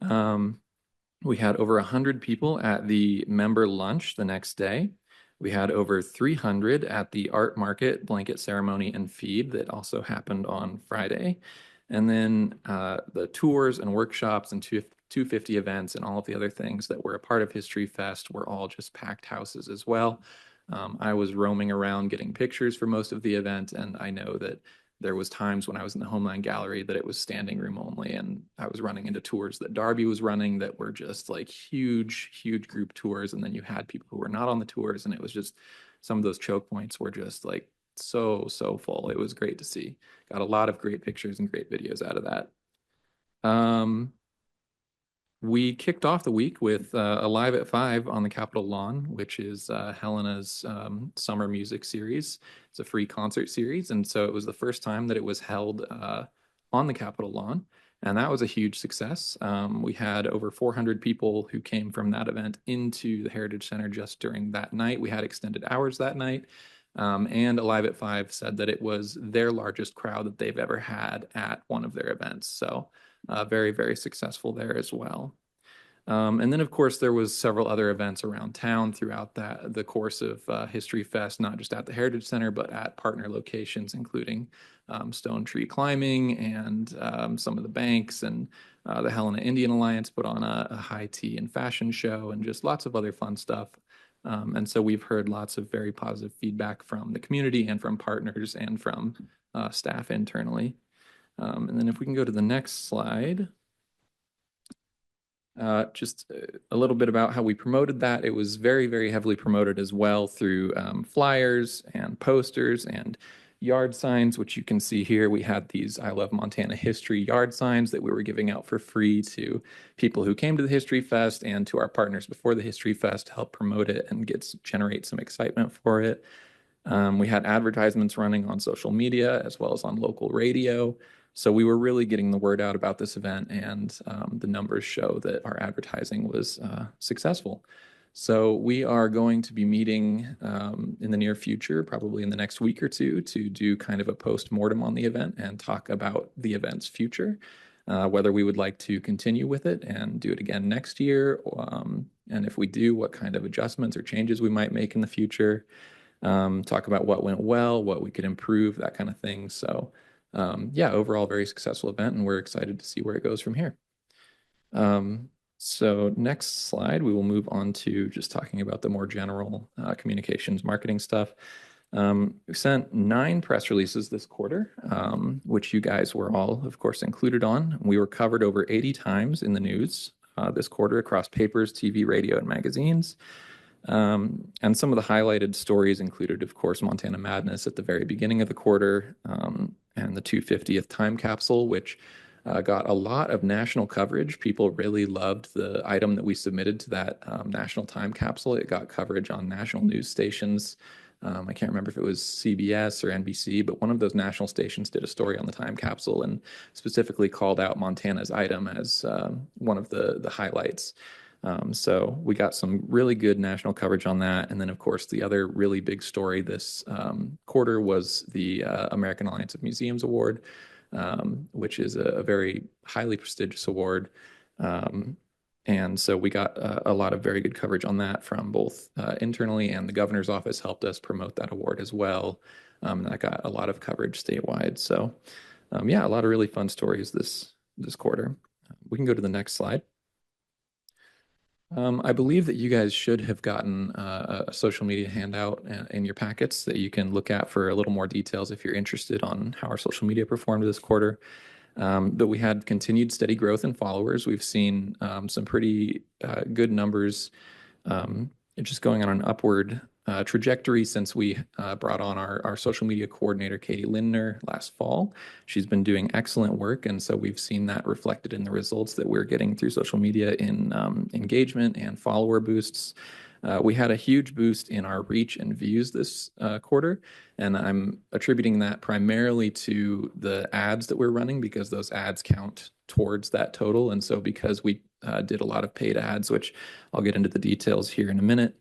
We had over 100 people at the member lunch the next day. We had over 300 at the art market, blanket ceremony, and feed that also happened on Friday. And then the tours and workshops and 250 events and all of the other things that were a part of History Fest were all just packed houses as well. I was roaming around getting pictures for most of the event, and I know that there was times when I was in the Homeland Gallery that it was standing room only, and I was running into tours that Darby was running that were just like huge, huge group tours. And then you had people who were not on the tours, and it was just some of those choke points were just like so full. It was great to see. Got a lot of great pictures and great videos out of that. We kicked off the week with a Live at 5 on the Capitol lawn, which is Helena's summer music series. It's a free concert series, and so it was the first time that it was held on the Capitol lawn, and that was a huge success. We had over 400 people who came from that event into the Heritage Center just during that night. We had extended hours that night, and Alive at 5 said that it was their largest crowd that they've ever had at one of their events. So very, very successful there as well. And then, of course, there was several other events around town throughout the course of History Fest, not just at the Heritage Center, but at partner locations, including Stone Tree Climbing and some of the banks, and the Helena Indian Alliance put on a high tea and fashion show, and just lots of other fun stuff. And so we've heard lots of very positive feedback from the community and from partners and from staff internally. And then if we can go to the next slide. Just a little bit about how we promoted that. It was very, very heavily promoted as well through flyers and posters and yard signs, which you can see here. We had these I Love Montana History yard signs that we were giving out for free to people who came to the History Fest and to our partners before the History Fest to help promote it and generate some excitement for it. We had advertisements running on social media as well as on local radio. So we were really getting the word out about this event, and the numbers show that our advertising was successful. So we are going to be meeting in the near future, probably in the next week or two, to do kind of a post-mortem on the event and talk about the event's future, whether we would like to continue with it and do it again next year, and if we do, what kind of adjustments or changes we might make in the future. Talk about what went well, what we could improve, that kind of thing. So yeah, overall, very successful event, and we're excited to see where it goes from here. So next slide, we will move on to just talking about the more general communications marketing stuff. We sent 9 press releases this quarter, which you guys were all, of course, included on. We were covered over 80 times in the news this quarter across papers, TV, radio, and magazines. And some of the highlighted stories included, of course, Montana Madness at the very beginning of the quarter, and the 250th time capsule, which got a lot of national coverage. People really loved the item that we submitted to that national time capsule. It got coverage on national news stations. I can't remember if it was CBS or NBC, but one of those national stations did a story on the time capsule and specifically called out Montana's item as one of the highlights. So we got some really good national coverage on that. And then, of course, the other really big story this quarter was the American Alliance of Museums Award, which is a very highly prestigious award. And so we got a lot of very good coverage on that from both internally, and the governor's office helped us promote that award as well. And that got a lot of coverage statewide. So yeah, a lot of really fun stories this quarter. We can go to the next slide. I believe that you guys should have gotten a social media handout in your packets that you can look at for a little more details if you're interested on how our social media performed this quarter. But we had continued steady growth in followers. We've seen some pretty good numbers just going on an upward trajectory since we brought on our social media coordinator, Katie Lindner, last fall. She's been doing excellent work, and so we've seen that reflected in the results that we're getting through social media in engagement and follower boosts. We had a huge boost in our reach and views this quarter, and I'm attributing that primarily to the ads that we're running, because those ads count towards that total. And so because we did a lot of paid ads, which I'll get into the details here in a minute,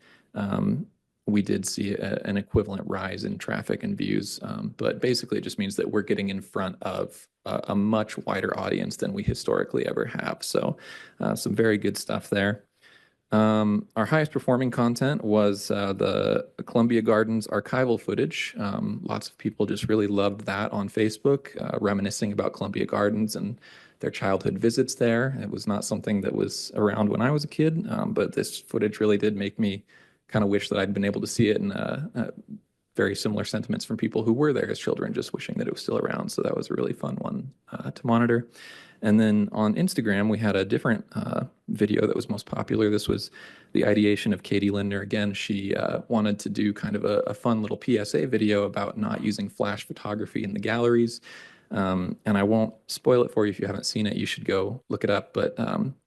we did see an equivalent rise in traffic and views. But basically, it just means that we're getting in front of a much wider audience than we historically ever have. So some very good stuff there. Our highest performing content was the Columbia Gardens archival footage. Lots of people just really loved that on Facebook, reminiscing about Columbia Gardens and their childhood visits there. It was not something that was around when I was a kid, but this footage really did make me kind of wish that I'd been able to see it in very similar sentiments from people who were there as children, just wishing that it was still around. So that was a really fun one to monitor. And then on Instagram, we had a different video that was most popular. This was the ideation of Katie Lindner. Again, she wanted to do kind of a fun little PSA video about not using flash photography in the galleries. And I won't spoil it for you if you haven't seen it. You should go look it up. But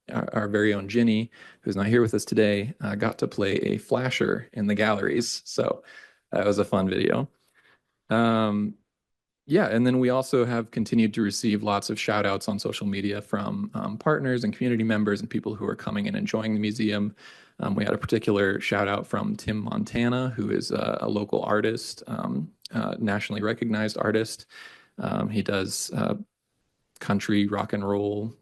our very own Ginny, who's not here with us today, got to play a flasher in the galleries. So that was a fun video. Yeah, and then we also have continued to receive lots of shout outs on social media from partners and community members and people who are coming and enjoying the museum. We had a particular shout out from Tim Montana, who is a local artist, nationally recognized artist. He does country, rock and roll.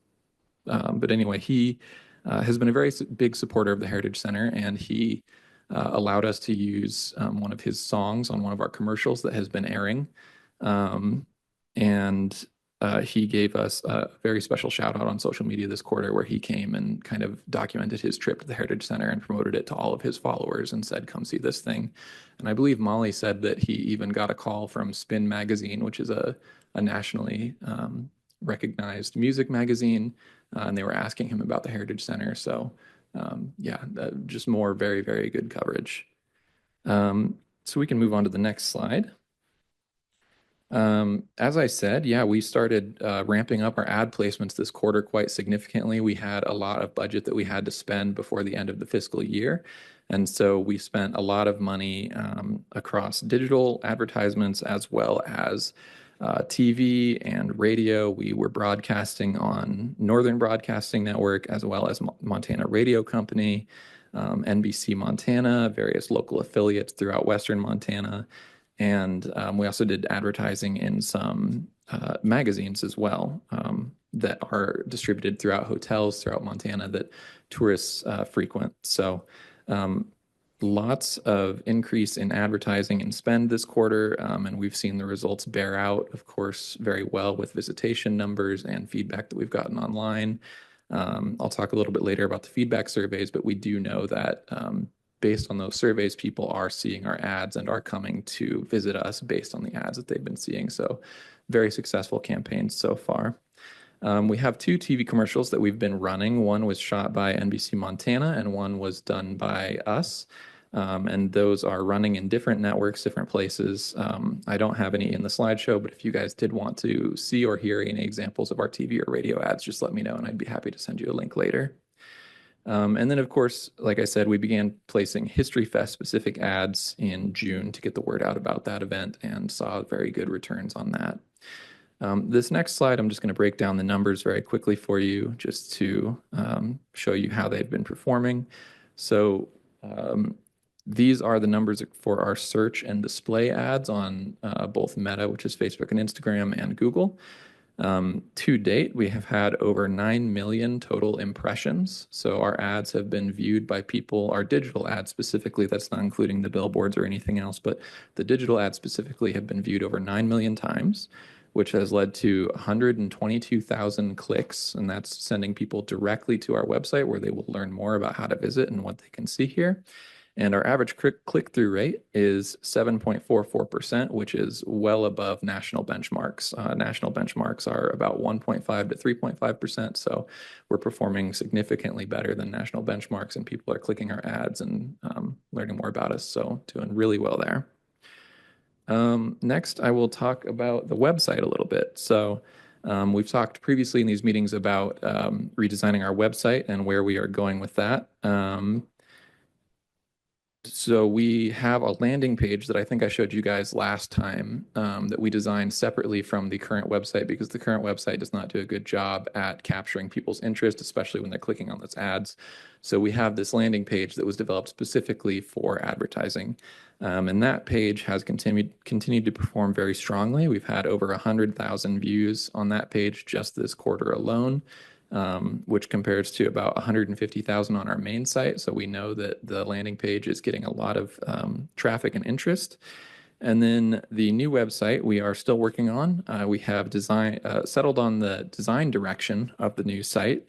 But anyway, he has been a very big supporter of the Heritage Center, and he allowed us to use one of his songs on one of our commercials that has been airing. And he gave us a very special shout out on social media this quarter where he came and kind of documented his trip to the Heritage Center and promoted it to all of his followers and said, come see this thing. And I believe Molly said that he even got a call from Spin Magazine, which is a nationally recognized music magazine. And they were asking him about the Heritage Center. So yeah, just more very, very good coverage. So we can move on to the next slide. As I said, yeah, we started ramping up our ad placements this quarter quite significantly. We had a lot of budget that we had to spend before the end of the fiscal year. And so we spent a lot of money across digital advertisements as well as TV and radio. We were broadcasting on Northern Broadcasting Network as well as Montana Radio Company, NBC Montana, various local affiliates throughout Western Montana. And we also did advertising in some magazines as well that are distributed throughout hotels throughout Montana that tourists frequent. So lots of increase in advertising and spend this quarter, and we've seen the results bear out, of course, very well with visitation numbers and feedback that we've gotten online. I'll talk a little bit later about the feedback surveys, but we do know that based on those surveys, people are seeing our ads and are coming to visit us based on the ads that they've been seeing. So very successful campaigns so far. We have 2 TV commercials that we've been running. One was shot by NBC Montana and one was done by us. And those are running in different networks, different places. I don't have any in the slideshow, but if you guys did want to see or hear any examples of our TV or radio ads, just let me know and I'd be happy to send you a link later. And then, of course, like I said, we began placing History Fest specific ads in June to get the word out about that event and saw very good returns on that. This next slide, I'm just going to break down the numbers very quickly for you just to show you how they've been performing. So these are the numbers for our search and display ads on both Meta, which is Facebook and Instagram, and Google. To date, we have had over 9 million total impressions. So our ads have been viewed by people, our digital ads specifically, that's not including the billboards or anything else, but the digital ads specifically have been viewed over 9 million times, which has led to 122,000 clicks. And that's sending people directly to our website where they will learn more about how to visit and what they can see here. And our average click-through rate is 7.44%, which is well above national benchmarks. National benchmarks are about 1.5 to 3.5%. So we're performing significantly better than national benchmarks, and people are clicking our ads and learning more about us. So doing really well there. Next, I will talk about the website a little bit. So we've talked previously in these meetings about redesigning our website and where we are going with that. So we have a landing page that I think I showed you guys last time that we designed separately from the current website because the current website does not do a good job at capturing people's interest, especially when they're clicking on those ads. So we have this landing page that was developed specifically for advertising. And that page has continued to perform very strongly. We've had over 100,000 views on that page just this quarter alone. Which compares to about 150,000 on our main site. So we know that the landing page is getting a lot of traffic and interest. And then the new website we are still working on. We have settled on the design direction of the new site.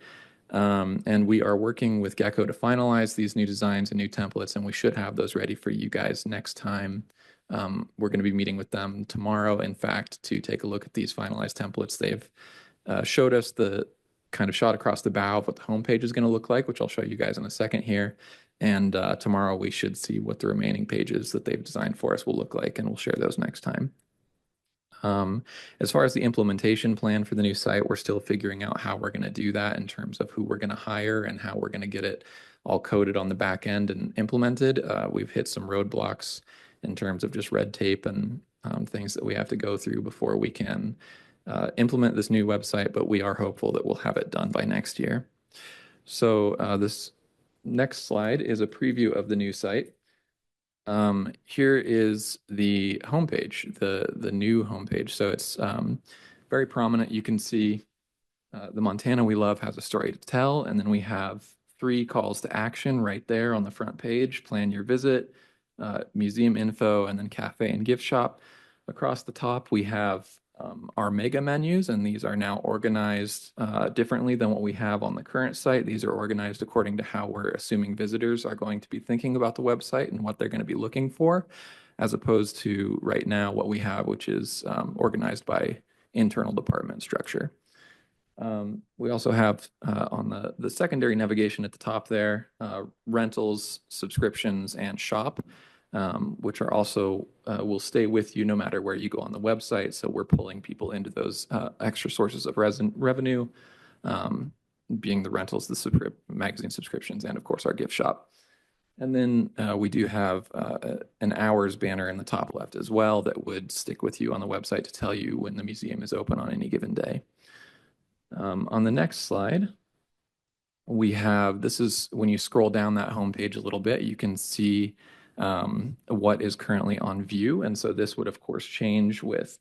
And we are working with Gecko to finalize these new designs and new templates, and we should have those ready for you guys next time We're going to be meeting with them tomorrow, in fact, to take a look at these finalized templates. They've showed us the kind of shot across the bow of what the homepage is going to look like, which I'll show you guys in a second here. And tomorrow we should see what the remaining pages that they've designed for us will look like, and we'll share those next time. As far as the implementation plan for the new site, we're still figuring out how we're going to do that in terms of who we're going to hire and how we're going to get it all coded on the back end and implemented. We've hit some roadblocks in terms of just red tape and things that we have to go through before we can implement this new website, but we are hopeful that we'll have it done by next year. So this next slide is a preview of the new site. Here is the homepage, the new homepage. So it's very prominent. You can see the Montana We Love has a story to tell, and then we have 3 calls to action right there on the front page: plan your visit, museum info, and then cafe and gift shop. Across the top, we have our mega menus, and these are now organized differently than what we have on the current site. These are organized according to how we're assuming visitors are going to be thinking about the website and what they're going to be looking for, as opposed to right now what we have, which is organized by internal department structure. We also have on the secondary navigation at the top there, rentals, subscriptions, and shop, which are also will stay with you no matter where you go on the website. So we're pulling people into those extra sources of revenue, being the rentals, the magazine subscriptions, and of course our gift shop. And then we do have an hours banner in the top left as well that would stick with you on the website to tell you when the museum is open on any given day. On the next slide, we have, this is when you scroll down that homepage a little bit, you can see what is currently on view. And so this would of course change with,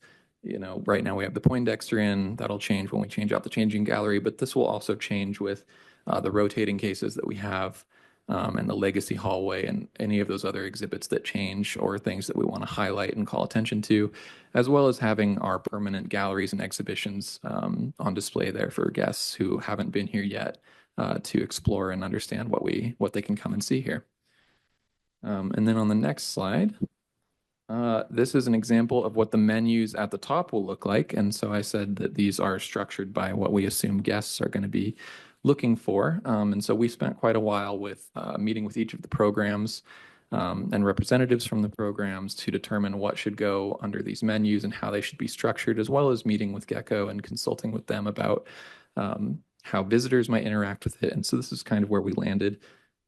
right now we have the Poindexter in. That'll change when we change out the changing gallery, but this will also change with the rotating cases that we have, and the legacy hallway and any of those other exhibits that change or things that we want to highlight and call attention to, as well as having our permanent galleries and exhibitions on display there for guests who haven't been here yet to explore and understand what they can come and see here. And then on the next slide, this is an example of what the menus at the top will look like. And so I said that these are structured by what we assume guests are going to be looking for. And so we spent quite a while with meeting with each of the programs and representatives from the programs to determine what should go under these menus and how they should be structured, as well as meeting with Gecko and consulting with them about how visitors might interact with it. And so this is kind of where we landed.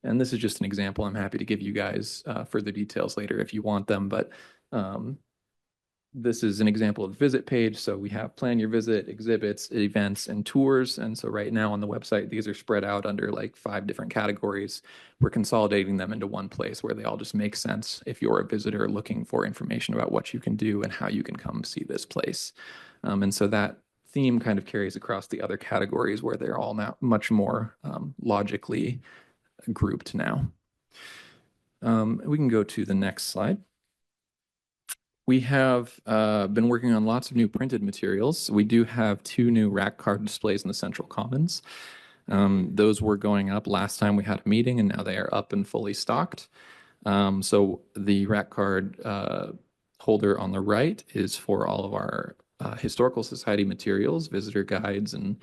And this is just an example. I'm happy to give you guys further details later if you want them, but this is an example of the visit page. So we have plan your visit, exhibits, events, and tours. And so right now on the website, these are spread out under like 5 different categories. We're consolidating them into one place where they all just make sense if you're a visitor looking for information about what you can do and how you can come see this place. And so that theme kind of carries across the other categories where they're all now much more logically grouped now. We can go to the next slide. We have been working on lots of new printed materials. We do have 2 new rack card displays in the Central Commons. Those were going up last time we had a meeting, and now they are up and fully stocked. So the rack card holder on the right is for all of our Historical Society materials, visitor guides, and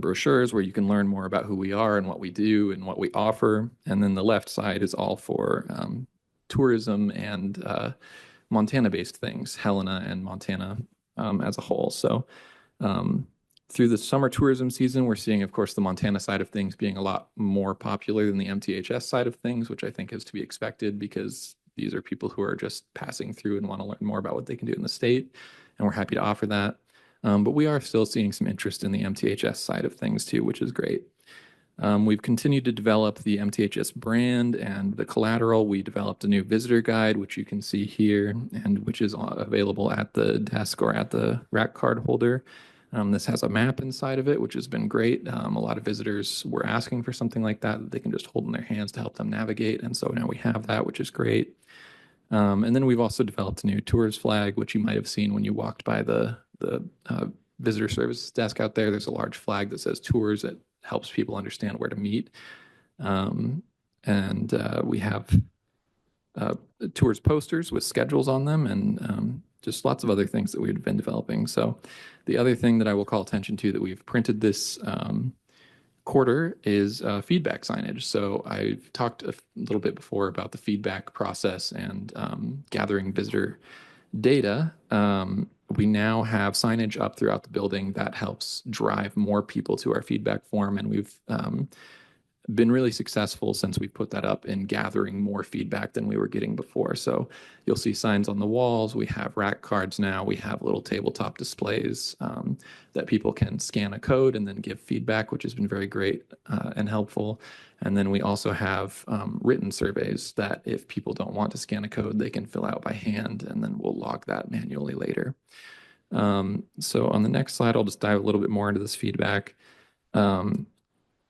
brochures where you can learn more about who we are and what we do and what we offer. And then the left side is all for tourism and Montana-based things, Helena and Montana as a whole. So through the summer tourism season, we're seeing, of course, the Montana side of things being a lot more popular than the MTHS side of things, which I think is to be expected because these are people who are just passing through and want to learn more about what they can do in the state. And we're happy to offer that. But we are still seeing some interest in the MTHS side of things too, which is great. We've continued to develop the MTHS brand and the collateral. We developed a new visitor guide, which you can see here, and which is available at the desk or at the rack card holder. This has a map inside of it, which has been great. A lot of visitors were asking for something like that they can just hold in their hands to help them navigate. And so now we have that, which is great. And then we've also developed a new tours flag, which you might have seen when you walked by the visitor services desk out there. There's a large flag that says tours that helps people understand where to meet. And we have tours posters with schedules on them and just lots of other things that we've been developing. So the other thing that I will call attention to that we've printed this quarter is feedback signage. So I've talked a little bit before about the feedback process and gathering visitor data. We now have signage up throughout the building that helps drive more people to our feedback form, and we've been really successful since we put that up in gathering more feedback than we were getting before. So you'll see signs on the walls. We have rack cards now. We have little tabletop displays that people can scan a code and then give feedback, which has been very great and helpful. And then we also have written surveys that if people don't want to scan a code, they can fill out by hand, and then we'll log that manually later. So on the next slide, I'll just dive a little bit more into this feedback.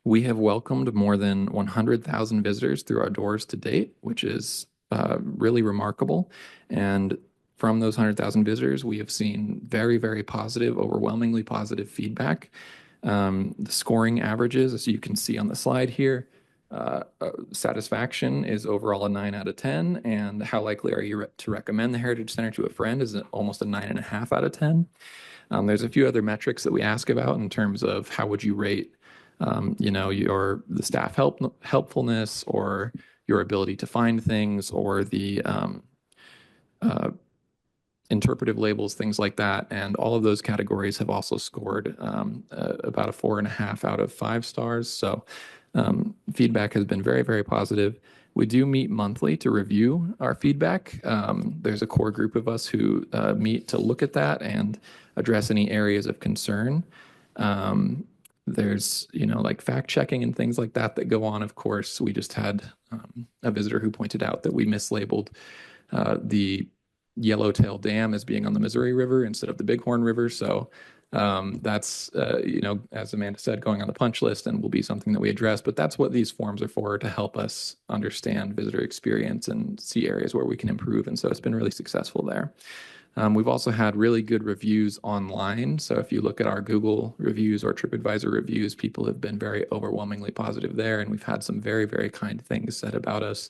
We have welcomed more than 100,000 visitors through our doors to date, which is really remarkable. And from those 100,000 visitors, we have seen very, very positive, overwhelmingly positive feedback. The scoring averages, as you can see on the slide here, satisfaction is overall a 9 out of 10. And how likely are you to recommend the Heritage Center to a friend is almost a 9.5 out of 10. There's a few other metrics that we ask about in terms of how would you rate the staff helpfulness, or your ability to find things, or the interpretive labels, things like that. And all of those categories have also scored about a 4.5 out of 5 stars. So feedback has been very, very positive. We do meet monthly to review our feedback. There's a core group of us who meet to look at that and address any areas of concern. There's, like fact checking and things like that go on. Of course, we just had a visitor who pointed out that we mislabeled the Yellowtail Dam as being on the Missouri River instead of the Bighorn River. So that's, as Amanda said, going on the punch list and will be something that we address. But that's what these forms are for, to help us understand visitor experience and see areas where we can improve. And so it's been really successful there. We've also had really good reviews online. So if you look at our Google reviews or TripAdvisor reviews, people have been very overwhelmingly positive there. And we've had some very, very kind things said about us.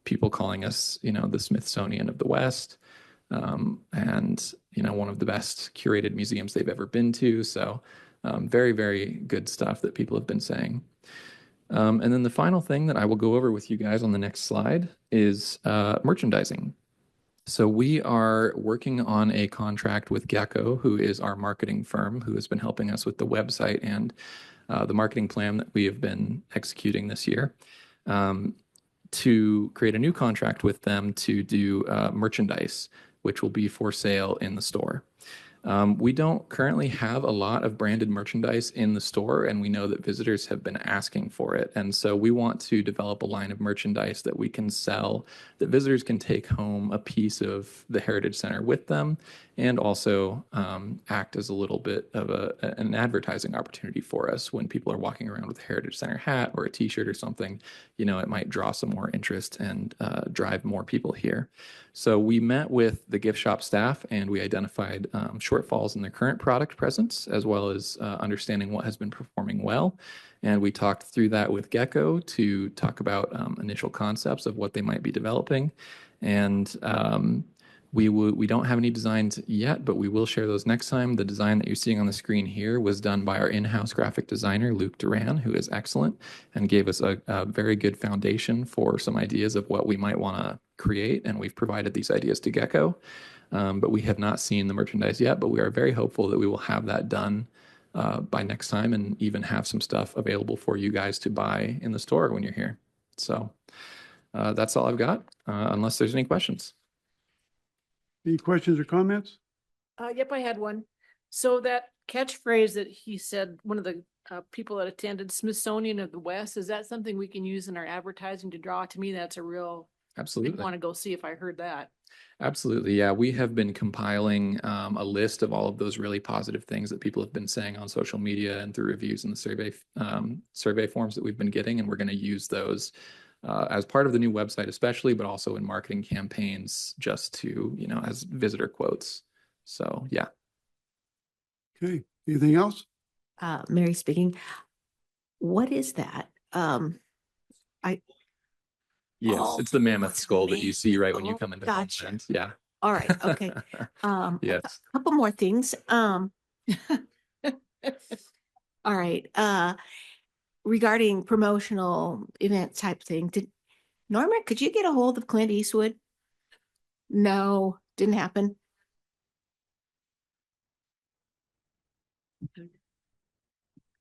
People calling us, the Smithsonian of the West, and, one of the best curated museums they've ever been to. So very, very good stuff that people have been saying. And then the final thing that I will go over with you guys on the next slide is merchandising. So we are working on a contract with Gecko, who is our marketing firm, who has been helping us with the website and the marketing plan that we have been executing this year, to create a new contract with them to do merchandise, which will be for sale in the store. We don't currently have a lot of branded merchandise in the store, and we know that visitors have been asking for it. And so we want to develop a line of merchandise that we can sell, that visitors can take home a piece of the Heritage Center with them, and also act as a little bit of an advertising opportunity for us. When people are walking around with a Heritage Center hat or a t-shirt or something, it might draw some more interest and drive more people here. So we met with the gift shop staff, and we identified shortfalls in their current product presence, as well as understanding what has been performing well. And we talked through that with Gecko to talk about initial concepts of what they might be developing. And we don't have any designs yet, but we will share those next time. The design that you're seeing on the screen here was done by our in-house graphic designer, Luke Duran, who is excellent and gave us a very good foundation for some ideas of what we might want to create. And we've provided these ideas to Gecko, but we have not seen the merchandise yet, but we are very hopeful that we will have that done by next time, and even have some stuff available for you guys to buy in the store when you're here. So that's all I've got, unless there's any questions. Any questions or comments? Yep, I had one. So that catchphrase that he said, one of the people that attended, Smithsonian of the West, is that something we can use in our advertising to draw? To me, that's a real, Absolutely. I want to go see if I heard that. Absolutely. Yeah. We have been compiling a list of all of those really positive things that people have been saying on social media and through reviews in the survey forms that we've been getting. And we're going to use those as part of the new website, especially, but also in marketing campaigns, just to, as visitor quotes. So, yeah. Okay. Anything else? Mary speaking. What is that? Yes, Oh, it's the mammoth that's skull that you see right when you Oh, come into gotcha. Homeland. Yeah. All right, okay. Yes. Couple more things. All right, regarding promotional event type thing, Norma, could you get a hold of Clint Eastwood? No, didn't happen.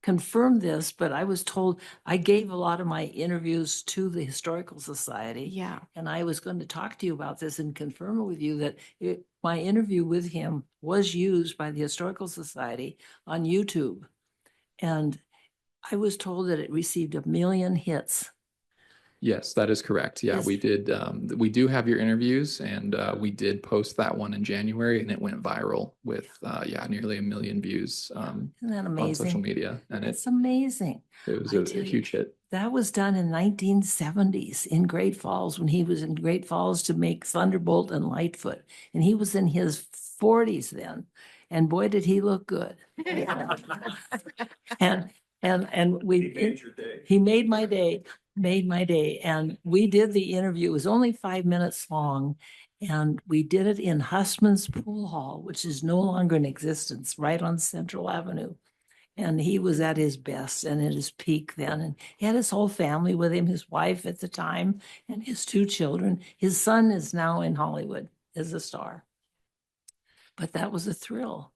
Confirm this, but I was told I gave a lot of my interviews to the Historical Society. Yeah. And I was going to talk to you about this and confirm with you that my interview with him was used by the Historical Society on YouTube. And I was told that it received 1 million hits. Yes, that is correct. Yeah, Yes. we did. We do have your interviews, and we did post that one in January, and it went viral with nearly 1 million views Isn't that on amazing? social media, and It's amazing. it was I a tell you, huge hit. That was done in 1970s in Great Falls when he was in Great Falls to make Thunderbolt and Lightfoot. And he was in his 40s then. And boy, did he look good. And he made my day, And we did the interview. It was only 5 minutes long. And we did it in Hussman's Pool Hall, which is no longer in existence, right on Central Avenue. And he was at his best and at his peak then. And he had his whole family with him, his wife at the time, and his 2 children. His son is now in Hollywood as a star. But that was a thrill.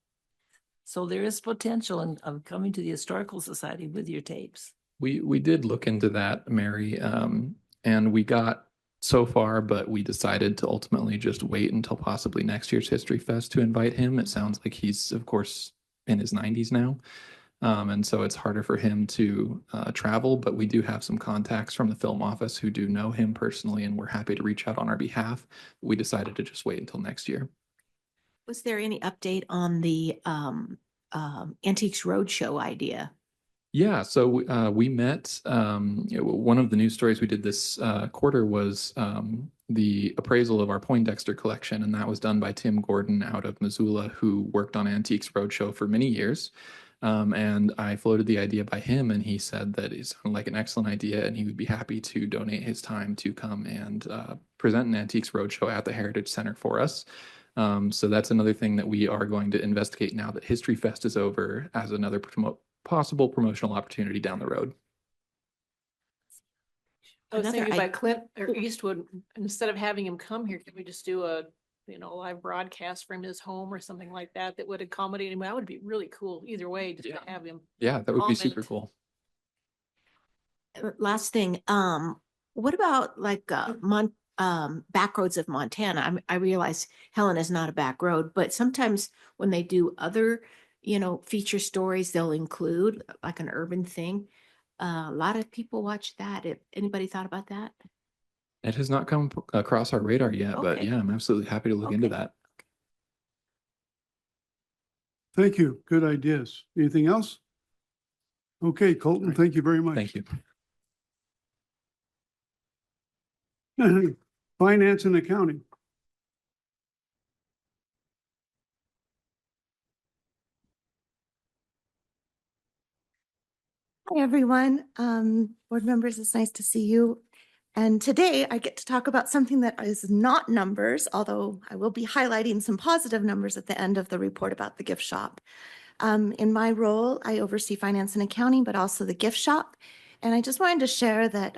So there is potential of coming to the Historical Society with your tapes. We did look into that, Mary, and we got so far, but we decided to ultimately just wait until possibly next year's History Fest to invite him. It sounds like he's, of course, in his 90s now. And so it's harder for him to travel, but we do have some contacts from the film office who do know him personally, and we're happy to reach out on our behalf. We decided to just wait until next year. Was there any update on the Antiques Roadshow idea? Yeah, so we met. One of the news stories we did this quarter was the appraisal of our Poindexter collection, and that was done by Tim Gordon out of Missoula, who worked on Antiques Roadshow for many years. And I floated the idea by him, and he said that it sounded like an excellent idea, and he would be happy to donate his time to come and present an Antiques Roadshow at the Heritage Center for us. So that's another thing that we are going to investigate now that History Fest is over, as another possible promotional opportunity down the road. I was thinking by Another Clint or Eastwood, instead of having him come here, can we just do a, live broadcast from his home or something like that that would accommodate him? That would be really cool either way, just to have him. Yeah, that would be super comment. cool. Last thing, what about like back roads of Montana? I realize Helen is not a back road, but sometimes when they do other, feature stories, they'll include like an urban thing. A lot of people watch that. If anybody thought about that? It has not come across our radar yet, but Okay. yeah, I'm absolutely happy to look into Okay. that. Thank you. Good ideas. Anything else? Okay, Colton, thank you very much. Thank you. Finance and accounting. Hi, everyone. Board members, it's nice to see you. And today I get to talk about something that is not numbers, although I will be highlighting some positive numbers at the end of the report about the gift shop. In my role, I oversee finance and accounting, but also the gift shop. And I just wanted to share that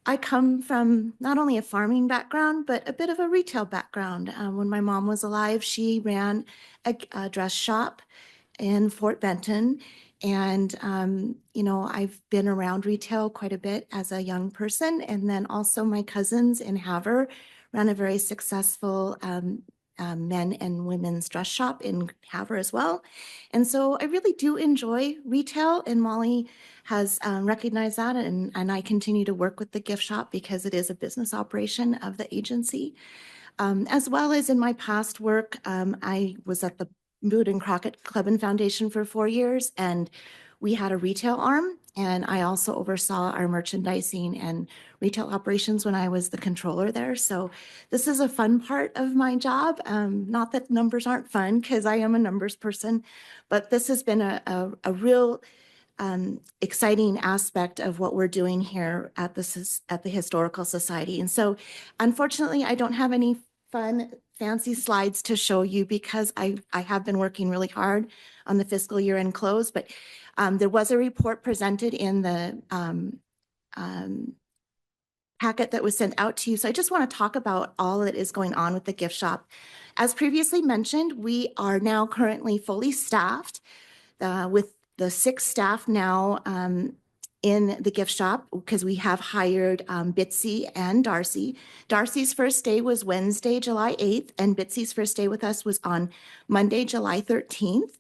I come from not only a farming background, but a bit of a retail background. When my mom was alive, she ran a dress shop in Fort Benton. And, I've been around retail quite a bit as a young person. And then also my cousins in Havre ran a very successful men and women's dress shop in Havre as well. And so I really do enjoy retail, and Molly has recognized that. And I continue to work with the gift shop because it is a business operation of the agency. As well as in my past work, I was at the Boone and Crockett Club and Foundation for 4 years, and we had a retail arm, and I also oversaw our merchandising and retail operations when I was the controller there. So this is a fun part of my job. Not that numbers aren't fun, because I am a numbers person, but this has been a real exciting aspect of what we're doing here at the Historical Society. And so unfortunately, I don't have any fun, fancy slides to show you because I have been working really hard on the fiscal year end close, but there was a report presented in the packet that was sent out to you. So I just want to talk about all that is going on with the gift shop. As previously mentioned, we are now currently fully staffed with the 6 staff now in the gift shop because we have hired Bitsy and Darcy. Darcy's first day was Wednesday, July 8th, and Bitsy's first day with us was on Monday, July 13th.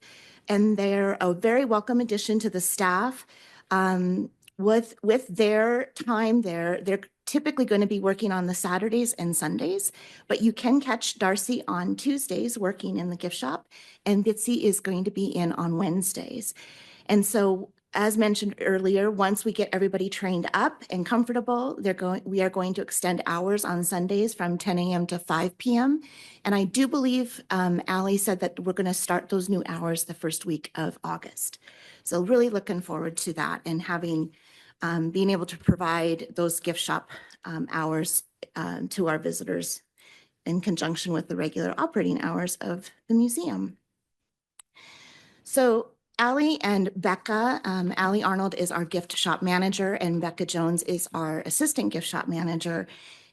And they're a very welcome addition to the staff. With their time there, they're typically going to be working on the Saturdays and Sundays, but you can catch Darcy on Tuesdays working in the gift shop, and Bitsy is going to be in on Wednesdays. And so, as mentioned earlier, once we get everybody trained up and comfortable, we are going to extend hours on Sundays from 10 a.m. to 5 p.m. And I do believe Allie said that we're going to start those new hours the first week of August. So really looking forward to that and having being able to provide those gift shop hours to our visitors in conjunction with the regular operating hours of the museum. So Allie and Becca, Allie Arnold is our gift shop manager and Becca Jones is our assistant gift shop manager.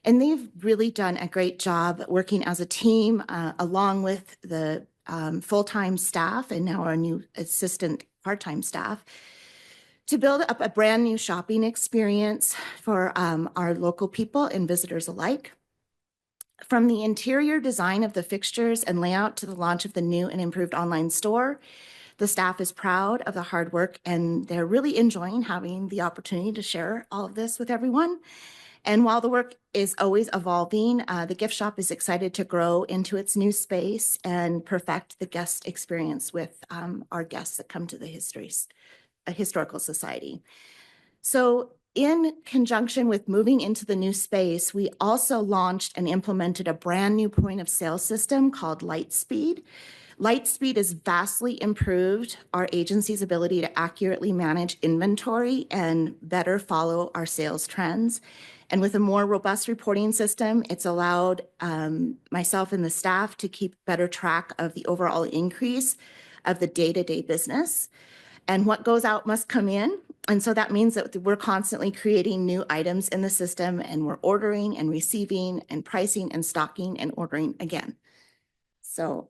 And they've really done a great job working as a team along with the full-time staff and now our new assistant part-time staff to build up a brand new shopping experience for our local people and visitors alike. From the interior design of the fixtures and layout to the launch of the new and improved online store, the staff is proud of the hard work and they're really enjoying having the opportunity to share all of this with everyone. And while the work is always evolving, the gift shop is excited to grow into its new space and perfect the guest experience with our guests that come to the Historical Society. So in conjunction with moving into the new space, we also launched and implemented a brand new point of sale system called Lightspeed. Lightspeed has vastly improved our agency's ability to accurately manage inventory and better follow our sales trends. And with a more robust reporting system, it's allowed myself and the staff to keep better track of the overall increase of the day-to-day business. And what goes out must come in. And so that means that we're constantly creating new items in the system and we're ordering and receiving and pricing and stocking and ordering again. So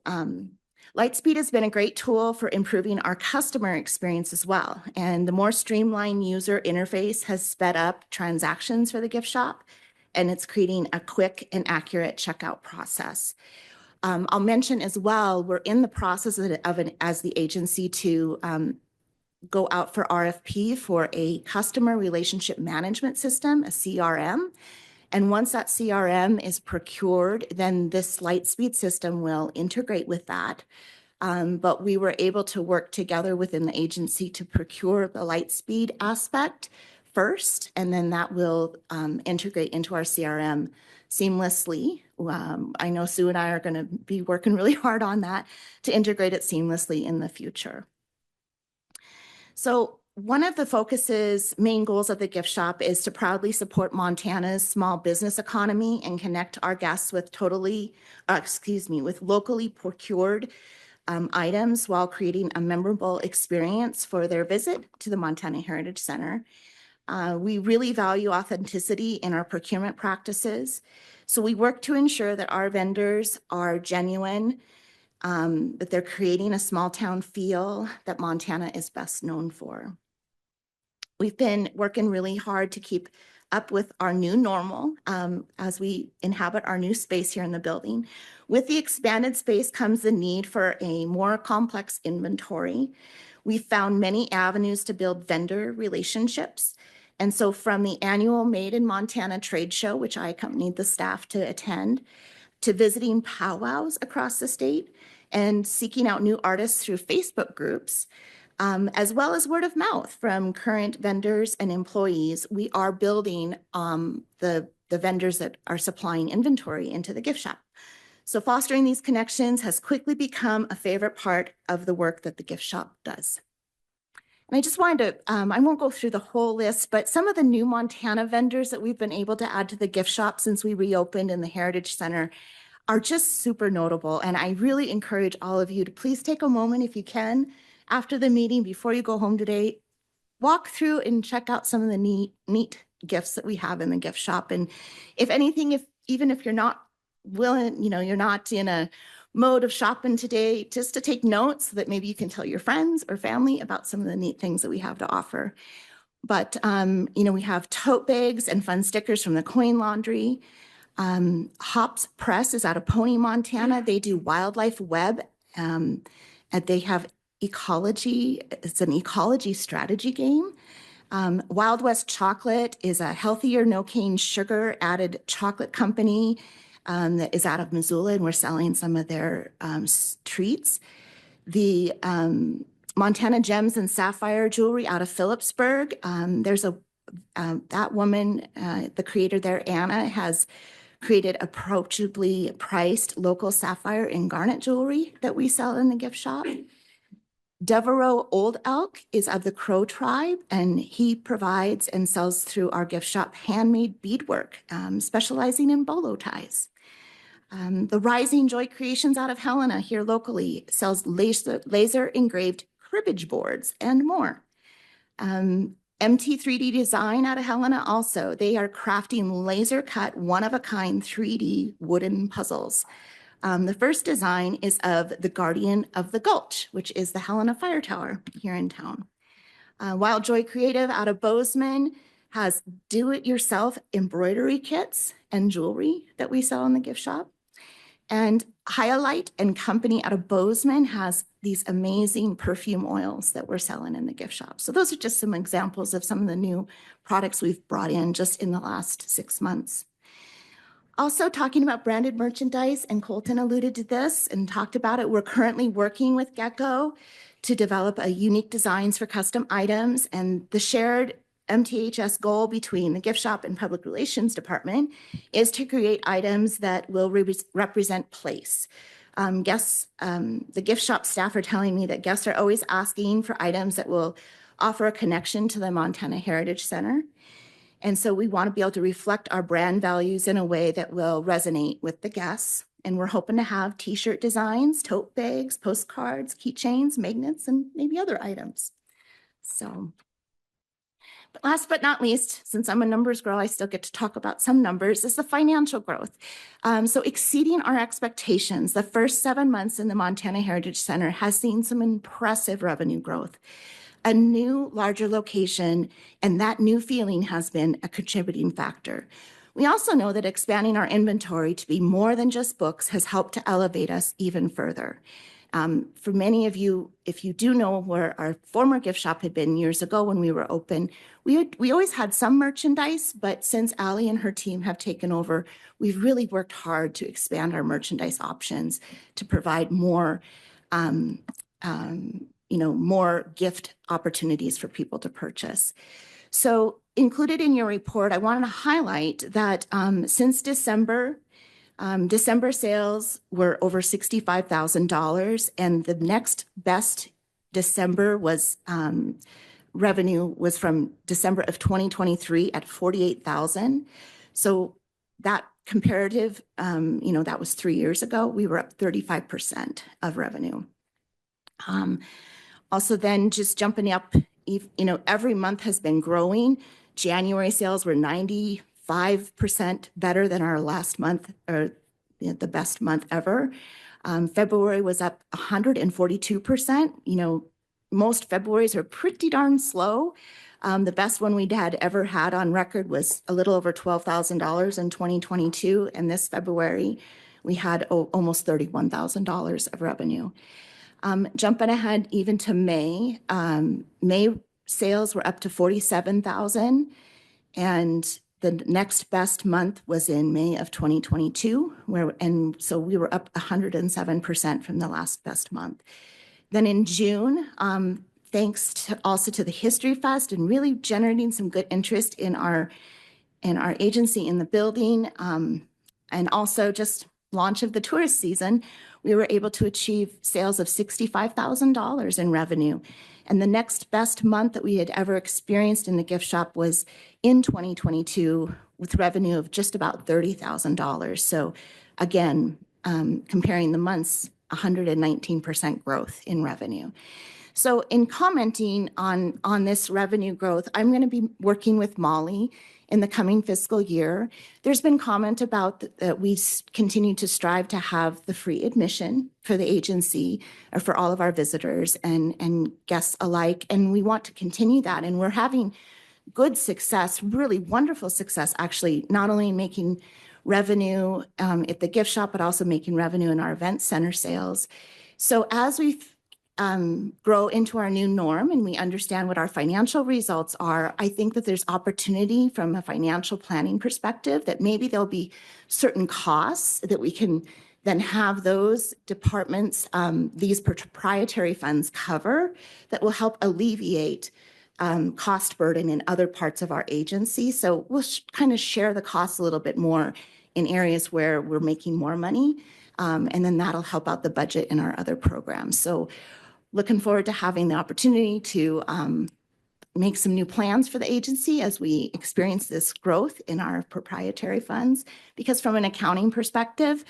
Lightspeed has been a great tool for improving our customer experience as well. And the more streamlined user interface has sped up transactions for the gift shop, and it's creating a quick and accurate checkout process. I'll mention as well, we're in the process as the agency to go out for RFP for a customer relationship management system, a CRM. And once that CRM is procured, then this Lightspeed system will integrate with that. But we were able to work together within the agency to procure the Lightspeed aspect first, and then that will integrate into our CRM seamlessly. I know Sue and I are going to be working really hard on that to integrate it seamlessly in the future. So one of the main goals of the gift shop is to proudly support Montana's small business economy and connect our guests with with locally procured items while creating a memorable experience for their visit to the Montana Heritage Center. We really value authenticity in our procurement practices. So we work to ensure that our vendors are genuine, that they're creating a small town feel that Montana is best known for. We've been working really hard to keep up with our new normal as we inhabit our new space here in the building. With the expanded space comes the need for a more complex inventory. We've found many avenues to build vendor relationships. And so from the annual Made in Montana trade show, which I accompanied the staff to attend, to visiting powwows across the state and seeking out new artists through Facebook groups, as well as word of mouth from current vendors and employees, we are building the vendors that are supplying inventory into the gift shop. So fostering these connections has quickly become a favorite part of the work that the gift shop does. And I just wanted to, I won't go through the whole list, but some of the new Montana vendors that we've been able to add to the gift shop since we reopened in the Heritage Center are just super notable. And I really encourage all of you to please take a moment if you can after the meeting, before you go home today, walk through and check out some of the neat gifts that we have in the gift shop. And if anything, even if you're not willing, you're not in a mode of shopping today, just to take notes so that maybe you can tell your friends or family about some of the neat things that we have to offer. But, we have tote bags and fun stickers from the Coin Laundry. Hops Press is out of Pony, Montana. They do wildlife web, and they have ecology. It's an ecology strategy game. Wild West Chocolate is a healthier, no cane sugar added chocolate company that is out of Missoula, and we're selling some of their treats. The Montana Gems and Sapphire Jewelry out of Phillipsburg. There's that woman, the creator there, Anna, has created approachably priced local sapphire and garnet jewelry that we sell in the gift shop. Devereaux Old Elk is of the Crow tribe, and he provides and sells through our gift shop handmade beadwork, specializing in bolo ties. The Rising Joy Creations out of Helena here locally sells laser engraved cribbage boards and more. MT3D Design out of Helena also, they are crafting laser cut one-of-a-kind 3D wooden puzzles. The first design is of the Guardian of the Gulch, which is the Helena Fire Tower here in town. Wild Joy Creative out of Bozeman has do-it-yourself embroidery kits and jewelry that we sell in the gift shop. And Hyalite and Company out of Bozeman has these amazing perfume oils that we're selling in the gift shop. So those are just some examples of some of the new products we've brought in just in the last 6 months. Also talking about branded merchandise, and Colton alluded to this and talked about it. We're currently working with Gecko to develop a unique designs for custom items, and the shared MTHS goal between the gift shop and public relations department is to create items that will represent place. The gift shop staff are telling me that guests are always asking for items that will offer a connection to the Montana Heritage Center. And so we want to be able to reflect our brand values in a way that will resonate with the guests. And we're hoping to have t-shirt designs, tote bags, postcards, keychains, magnets, and maybe other items. So, but last but not least, since I'm a numbers girl, I still get to talk about some numbers, is the financial growth. So exceeding our expectations, the first 7 months in the Montana Heritage Center has seen some impressive revenue growth. A new, larger location, and that new feeling has been a contributing factor. We also know that expanding our inventory to be more than just books has helped to elevate us even further. For many of you, if you do know where our former gift shop had been years ago when we were open, we always had some merchandise, but since Allie and her team have taken over, we've really worked hard to expand our merchandise options to provide more more gift opportunities for people to purchase. So included in your report, I wanted to highlight that since December sales were over $65,000, and the next best December was revenue was from December of 2023 at $48,000. So that comparative, that was 3 years ago, we were up 35% of revenue. Also then just jumping up, every month has been growing. January sales were 95% better than our last month, or the best month ever. February was up 142%. Most Februaries are pretty darn slow. The best one we'd ever had on record was a little over $12,000 in 2022. And this February, we had almost $31,000 of revenue. Jumping ahead even to May, May sales were up to $47,000, and the next best month was in May of 2022, so we were up 107% from the last best month. Then in June, thanks also to the History Fest and really generating some good interest in our agency in the building, and also just launch of the tourist season, we were able to achieve sales of $65,000 in revenue. And the next best month that we had ever experienced in the gift shop was in 2022 with revenue of just about $30,000. So again, comparing the months, 119% growth in revenue. So in commenting on this revenue growth, I'm going to be working with Molly in the coming fiscal year. There's been comment about that we continue to strive to have the free admission for the agency or for all of our visitors and guests alike. And we want to continue that. And we're having good success, really wonderful success, actually, not only making revenue at the gift shop, but also making revenue in our event center sales. So as we grow into our new norm and we understand what our financial results are, I think that there's opportunity from a financial planning perspective that maybe there'll be certain costs that we can then have those departments, these proprietary funds cover that will help alleviate cost burden in other parts of our agency. So we'll kind of share the costs a little bit more in areas where we're making more money. And then that'll help out the budget in our other programs. So looking forward to having the opportunity to make some new plans for the agency as we experience this growth in our proprietary funds. Because from an accounting perspective,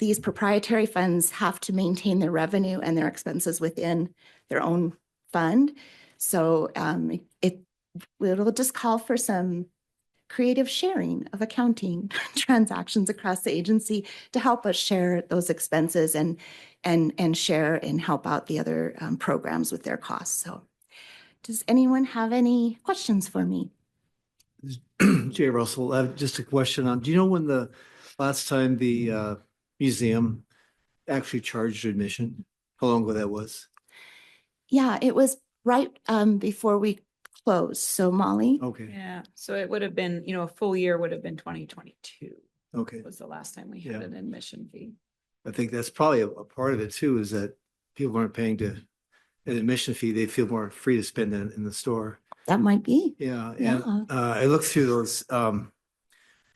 these proprietary funds have to maintain their revenue and their expenses within their own fund. So it'll just call for some creative sharing of accounting transactions across the agency to help us share those expenses and share and help out the other programs with their costs. So does anyone have any questions for me? Jay Russell, just a question on, do you know when the last time the museum actually charged admission? How long ago that was? Yeah, it was right before we closed. So Molly? Okay. Yeah, so it would have been, a full year would have been 2022. Okay. Was the last time we had an admission fee. I think that's probably a part of it too, is that people aren't paying an admission fee. They feel more free to spend in the store. That might be. Yeah. And I looked through those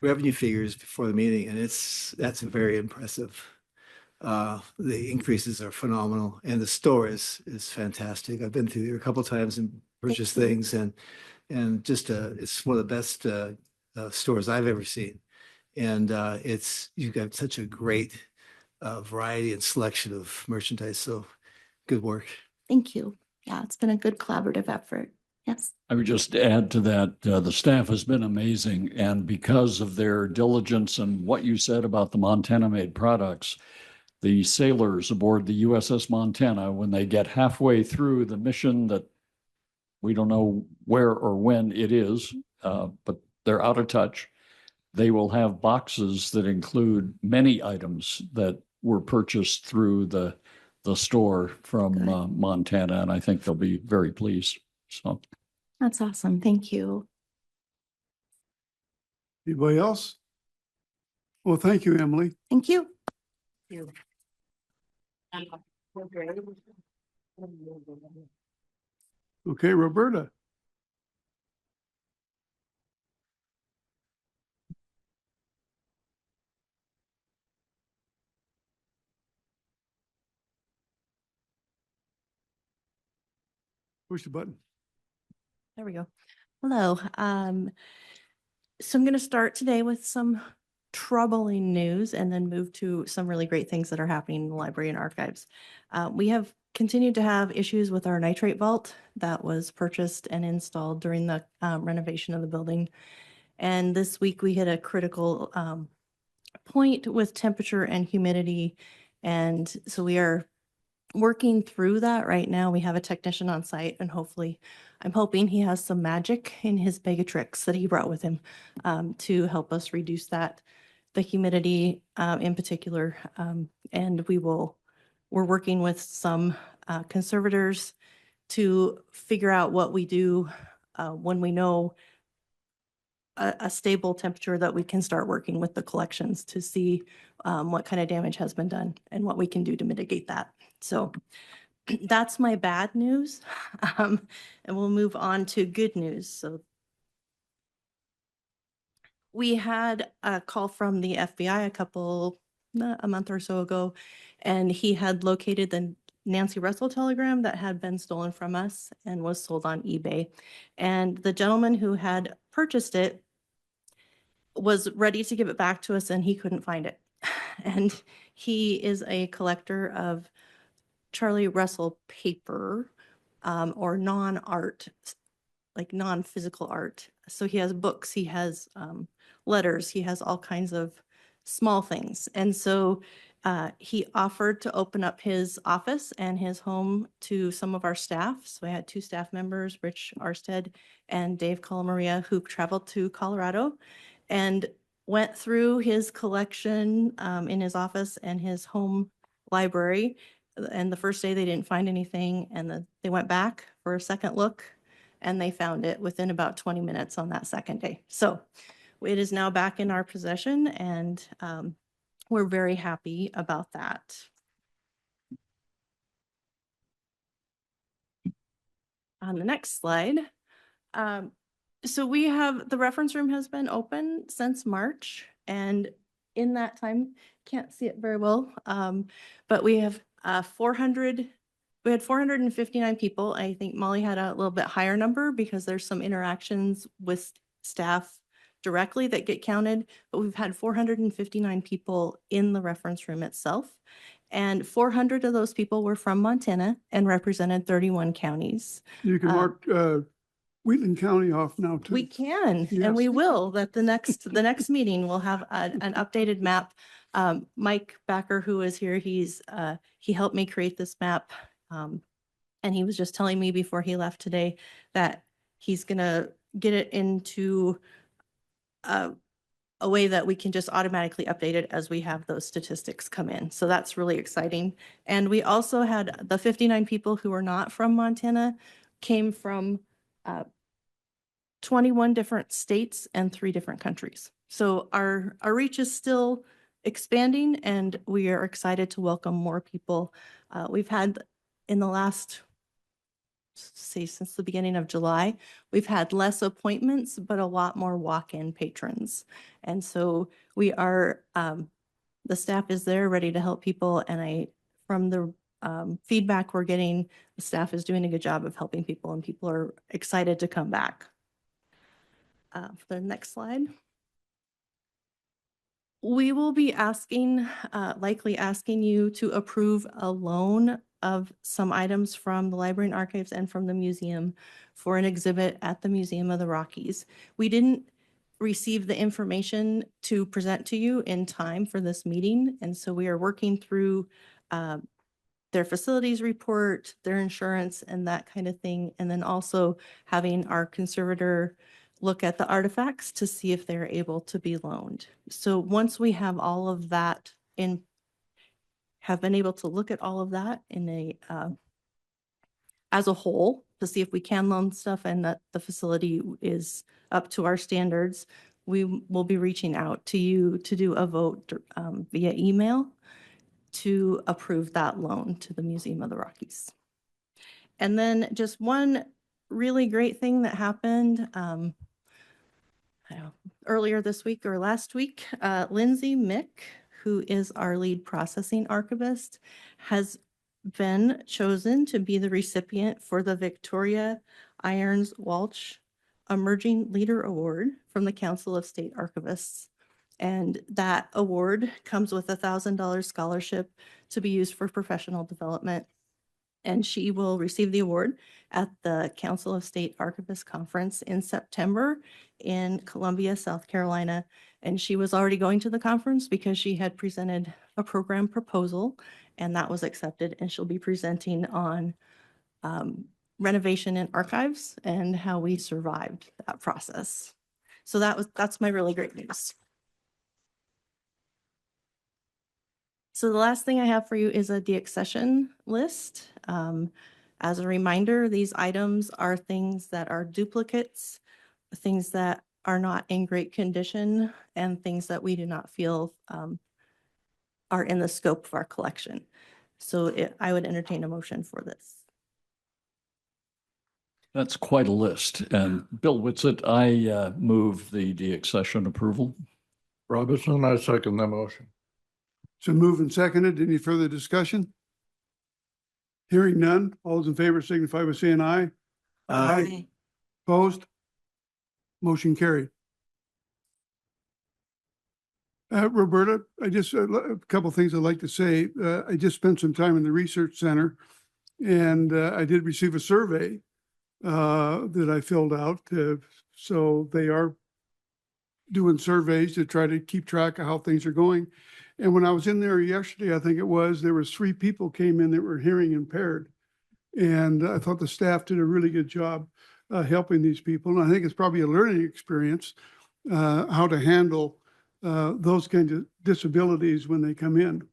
revenue figures before the meeting, and that's very impressive. The increases are phenomenal, and the store is fantastic. I've been through there a couple of times and purchased things, and just it's one of the best stores I've ever seen. And you've got such a great variety and selection of merchandise. So good work. Thank you. Yeah, it's been a good collaborative effort. Yes. I would just add to that, the staff has been amazing. And because of their diligence and what you said about the Montana-made products, the sailors aboard the USS Montana, when they get halfway through the mission that we don't know where or when it is, but they're out of touch, they will have boxes that include many items that were purchased through the store from Montana, and I think they'll be very pleased. So that's awesome. Thank you. Anybody else? Well, thank you, Emily. Thank you. Okay, Roberta. Push the button. There we go. Hello. So I'm going to start today with some troubling news and then move to some really great things that are happening in the library and archives. We have continued to have issues with our nitrate vault that was purchased and installed during the renovation of the building. And this week we hit a critical point with temperature and humidity. And so we are working through that right now. We have a technician on site, and hopefully I'm hoping he has some magic in his bag of tricks that he brought with him to help us reduce the humidity in particular. And we're working with some conservators to figure out what we do when we know a stable temperature, that we can start working with the collections to see what kind of damage has been done and what we can do to mitigate that. So that's my bad news. And we'll move on to good news. So we had a call from the FBI a month or so ago, and he had located Nancy Russell telegram that had been stolen from us and was sold on eBay. And the gentleman who had purchased it was ready to give it back to us and he couldn't find it. And he is a collector of Charlie Russell paper, or non-art, like non-physical art. So he has books, he has letters, he has all kinds of small things. And so he offered to open up his office and his home to some of our staff. So I had 2 staff members, Rich Arstead and Dave Calamaria, who traveled to Colorado and went through his collection in his office and his home library. And the first day they didn't find anything, and they went back for a second look and they found it within about 20 minutes on that second day. So it is now back in our possession, and we're very happy about that. On the next slide, so we have, the reference room has been open since March, and in that time, can't see it very well, but we have 400, we had 459 people. I think Molly had a little bit higher number because there's some interactions with staff directly that get counted, but we've had 459 people in the reference room itself. And 400 of those people were from Montana and represented 31 counties. You can mark Wheatland County off now too. We can, Yes. and we will, that the next meeting will have an updated map. Mike Backer, who is here, he helped me create this map. And he was just telling me before he left today that he's gonna get it into a way that we can just automatically update it as we have those statistics come in. So that's really exciting. And we also had the 59 people who were not from Montana came from 21 different states and 3 different countries. So our reach is still expanding, and we are excited to welcome more people. We've had in the last, say, since the beginning of July, we've had less appointments, but a lot more walk-in patrons. And so we are, the staff is there ready to help people. And from the feedback we're getting, the staff is doing a good job of helping people, and people are excited to come back. For the next slide. We will be asking, likely asking you to approve a loan of some items from the Library and Archives and from the museum for an exhibit at the Museum of the Rockies. We didn't receive the information to present to you in time for this meeting, and so we are working through their facilities report, their insurance, and that kind of thing, and then also having our conservator look at the artifacts to see if they're able to be loaned. So once we have all of that have been able to look at all of that in as a whole to see if we can loan stuff and that the facility is up to our standards, we will be reaching out to you to do a vote via email to approve that loan to the Museum of the Rockies. And then just one really great thing that happened earlier this week or last week, Lindsay Mick, who is our lead processing archivist, has been chosen to be the recipient for the Victoria Irons Walsh Emerging Leader Award from the Council of State Archivists. And that award comes with a $1,000 scholarship to be used for professional development. And she will receive the award at the Council of State Archivists Conference in September in Columbia, South Carolina. And she was already going to the conference because she had presented a program proposal, and that was accepted. And she'll be presenting on renovation in archives and how we survived that process. So that's my really great news. So the last thing I have for you is a deaccession list. As a reminder, these items are things that are duplicates, things that are not in great condition, and things that we do not feel are in the scope of our collection. So I would entertain a motion for this. That's quite a list. And Bill Whitsitt, I move the deaccession approval. Robinson, I second the motion. So moved and seconded. Any further discussion? Hearing none, all those in favor signify by saying aye. Aye. Opposed? Motion carried. Roberta, I just, a couple of things I'd like to say. I just spent some time in the research center and I did receive a survey that I filled out. So they are doing surveys to try to keep track of how things are going. And when I was in there yesterday, I think it was, there was 3 people came in that were hearing impaired. And I thought the staff did a really good job helping these people. And I think it's probably a learning experience how to handle those kinds of disabilities when they come in.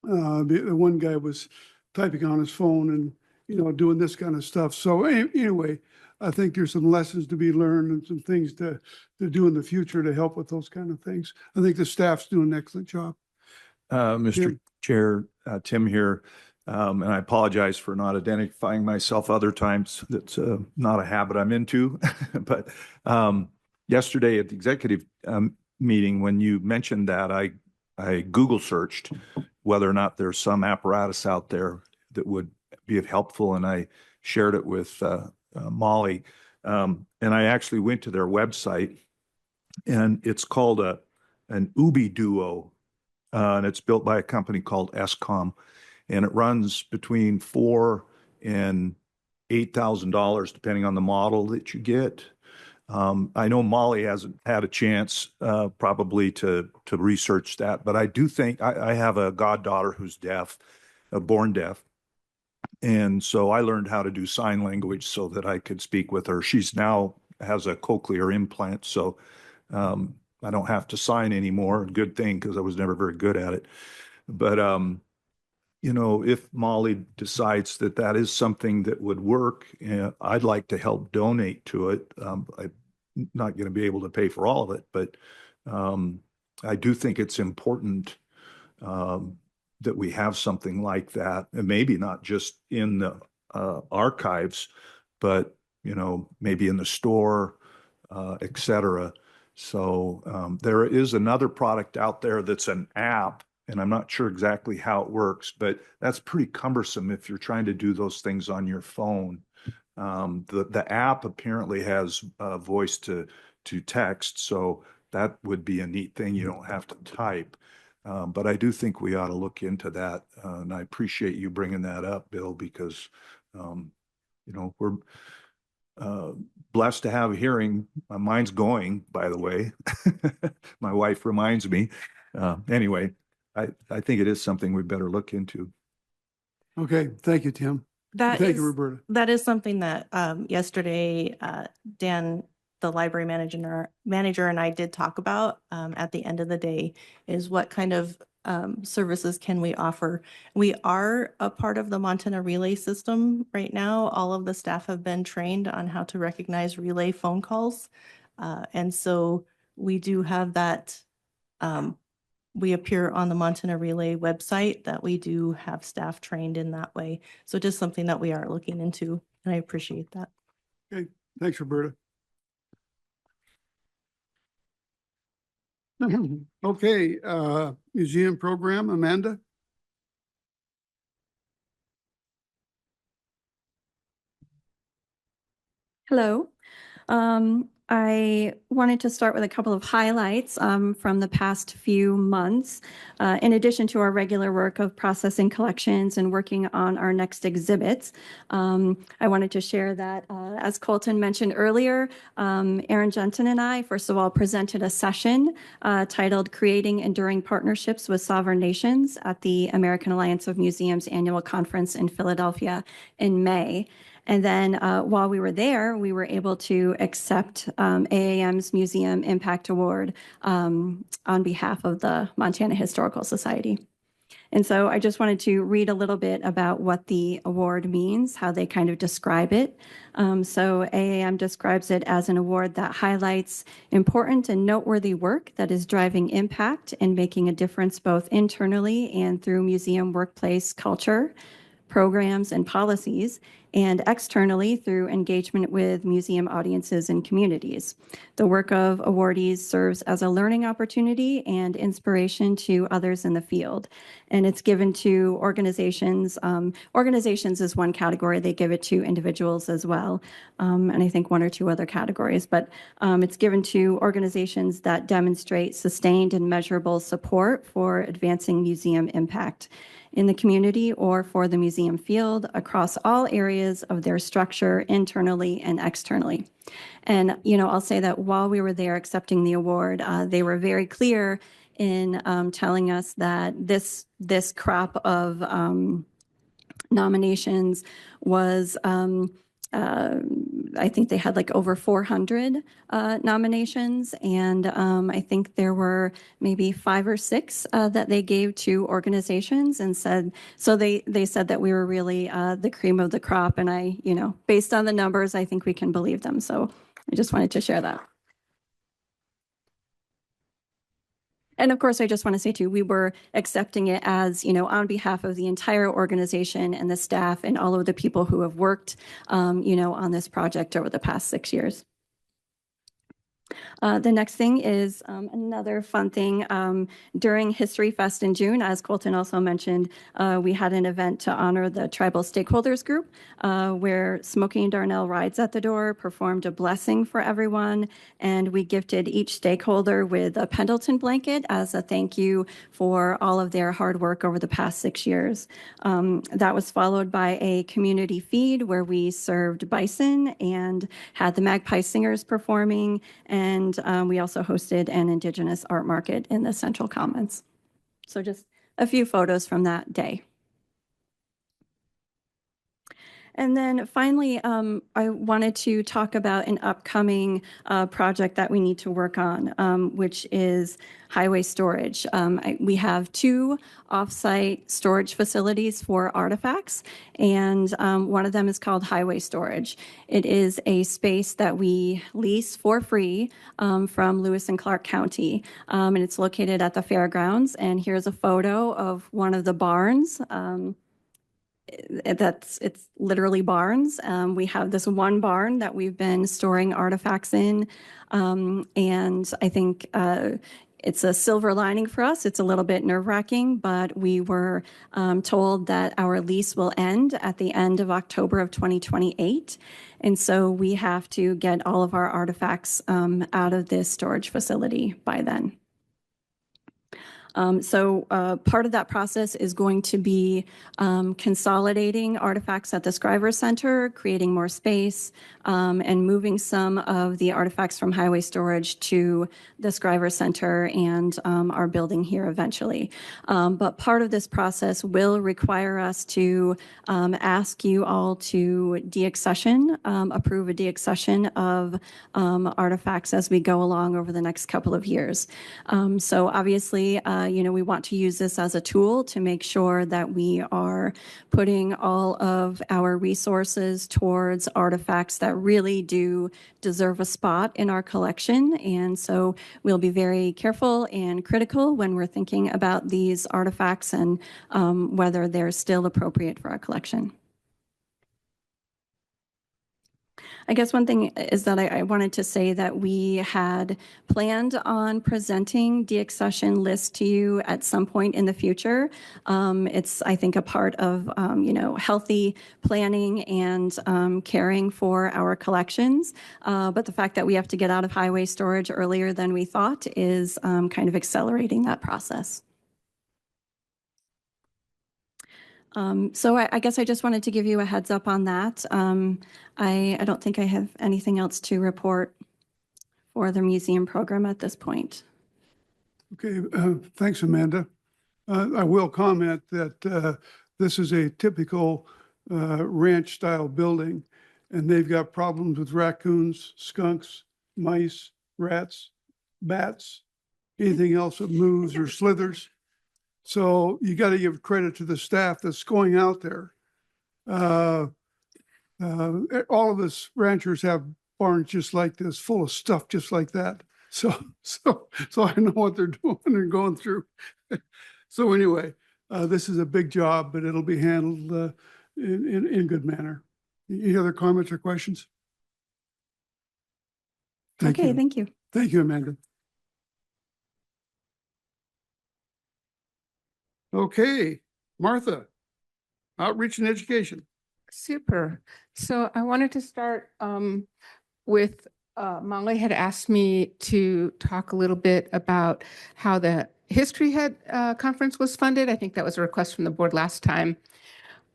The one guy was typing on his phone and, you know, doing this kind of stuff. So anyway, I think there's some lessons to be learned and some things to do in the future to help with those kind of things. I think the staff's doing an excellent job. Mr. Tim. Chair, Tim here. And I apologize for not identifying myself other times. That's not a habit I'm into. But yesterday at the executive meeting, when you mentioned that, I Google searched whether or not there's some apparatus out there that would be helpful, and I shared it with Molly. And I actually went to their website, and it's called an Ubi Duo, and it's built by a company called Escom, and it runs between $4,000 and $8,000 depending on the model that you get. I know Molly hasn't had a chance probably to research that, but I do think I have a goddaughter who's deaf, born deaf. And so I learned how to do sign language so that I could speak with her. She's now has a cochlear implant, so I don't have to sign anymore. Good thing, because I was never very good at it. But you know, if Molly decides that that is something that would work, I'd like to help donate to it. I'm not going to be able to pay for all of it, but I do think it's important that we have something like that, and maybe not just in the archives, but you know, maybe in the store, et cetera. So there is another product out there that's an app, and I'm not sure exactly how it works, but that's pretty cumbersome if you're trying to do those things on your phone. The app apparently has voice to text, so that would be a neat thing. You don't have to type. But I do think we ought to look into that. And I appreciate you bringing that up, Bill, because, you know, we're blessed to have a hearing. My mind's going, by the way. My wife reminds me. Anyway, I think it is something we better look into. Okay, thank you, Tim. Thank you, Roberta. That is something that yesterday Dan, the library manager and I did talk about at the end of the day, is what kind of services can we offer. We are a part of the Montana Relay system right now. All of the staff have been trained on how to recognize relay phone calls. And so we do have that. We appear on the Montana Relay website, that we do have staff trained in that way. So just something that we are looking into, and I appreciate that. Okay, thanks, Roberta. Okay, museum program, Amanda. Hello. I wanted to start with a couple of highlights from the past few months. In addition to our regular work of processing collections and working on our next exhibits, I wanted to share that, as Colton mentioned earlier, Aaron Jensen and I, first of all, presented a session titled Creating Enduring Partnerships with Sovereign Nations at the American Alliance of Museums annual conference in Philadelphia in May. And then while we were there, we were able to accept AAM's Museum Impact Award on behalf of the Montana Historical Society. And so I just wanted to read a little bit about what the award means, how they kind of describe it. So AAM describes it as an award that highlights important and noteworthy work that is driving impact and making a difference both internally and through museum workplace culture, programs, and policies, and externally through engagement with museum audiences and communities. The work of awardees serves as a learning opportunity and inspiration to others in the field. And it's given to organizations. Organizations is one category. They give it to individuals as well. And I think one or two other categories. But it's given to organizations that demonstrate sustained and measurable support for advancing museum impact in the community or for the museum field across all areas of their structure, internally and externally. And, I'll say that while we were there accepting the award, they were very clear in telling us that this crop of nominations was I think they had like over 400 nominations, and I think there were maybe 5 or 6 that they gave to organizations and said, so they said that we were really the cream of the crop, and based on the numbers, I think we can believe them. So I just wanted to share that. And of course, I just want to say too, we were accepting it as, on behalf of the entire organization and the staff and all of the people who have worked, on this project over the past 6 years. The next thing is another fun thing. During History Fest in June, as Colton also mentioned, we had an event to honor the Tribal Stakeholders Group, where Smokey and Darnell Rides at the Door performed a blessing for everyone, and we gifted each stakeholder with a Pendleton blanket as a thank you for all of their hard work over the past 6 years. That was followed by a community feed where we served bison and had the Magpie Singers performing, and we also hosted an Indigenous art market in the Central Commons. So just a few photos from that day. And then finally, I wanted to talk about an upcoming project that we need to work on, which is highway storage. We have 2 offsite storage facilities for artifacts, and one of them is called Highway Storage. It is a space that we lease for free from Lewis and Clark County, and it's located at the fairgrounds. And here's a photo of one of the barns. It's literally barns. We have this one barn that we've been storing artifacts in, and I think it's a silver lining for us. It's a little bit nerve-wracking, but we were told that our lease will end at the end of October of 2028, and so we have to get all of our artifacts out of this storage facility by then. So part of that process is going to be consolidating artifacts at the Scriver Center, creating more space, and moving some of the artifacts from highway storage to the Scriver Center and our building here eventually. But part of this process will require us to ask you all to deaccession, approve a deaccession of artifacts as we go along over the next couple of years. So obviously, we want to use this as a tool to make sure that we are putting all of our resources towards artifacts that really do deserve a spot in our collection. And so we'll be very careful and critical when we're thinking about these artifacts and whether they're still appropriate for our collection. I guess one thing is that I wanted to say that we had planned on presenting deaccession list to you at some point in the future. It's, I think, a part of, healthy planning and caring for our collections. But the fact that we have to get out of highway storage earlier than we thought is kind of accelerating that process. So I guess I just wanted to give you a heads up on that. I don't think I have anything else to report for the museum program at this point. Okay, thanks, Amanda. I will comment that this is a typical ranch-style building, and they've got problems with raccoons, skunks, mice, rats, bats, anything else that moves or slithers. So you got to give credit to the staff that's going out there. All of us ranchers have barns just like this, full of stuff just like that. So I know what they're doing and going through. So anyway, this is a big job, but it'll be handled in good manner. Any other comments or questions? Okay, thank you. Thank you, Amanda. Okay, Martha, outreach and education. Super. So I wanted to start with Molly had asked me to talk a little bit about how the History Head conference was funded. I think that was a request from the board last time.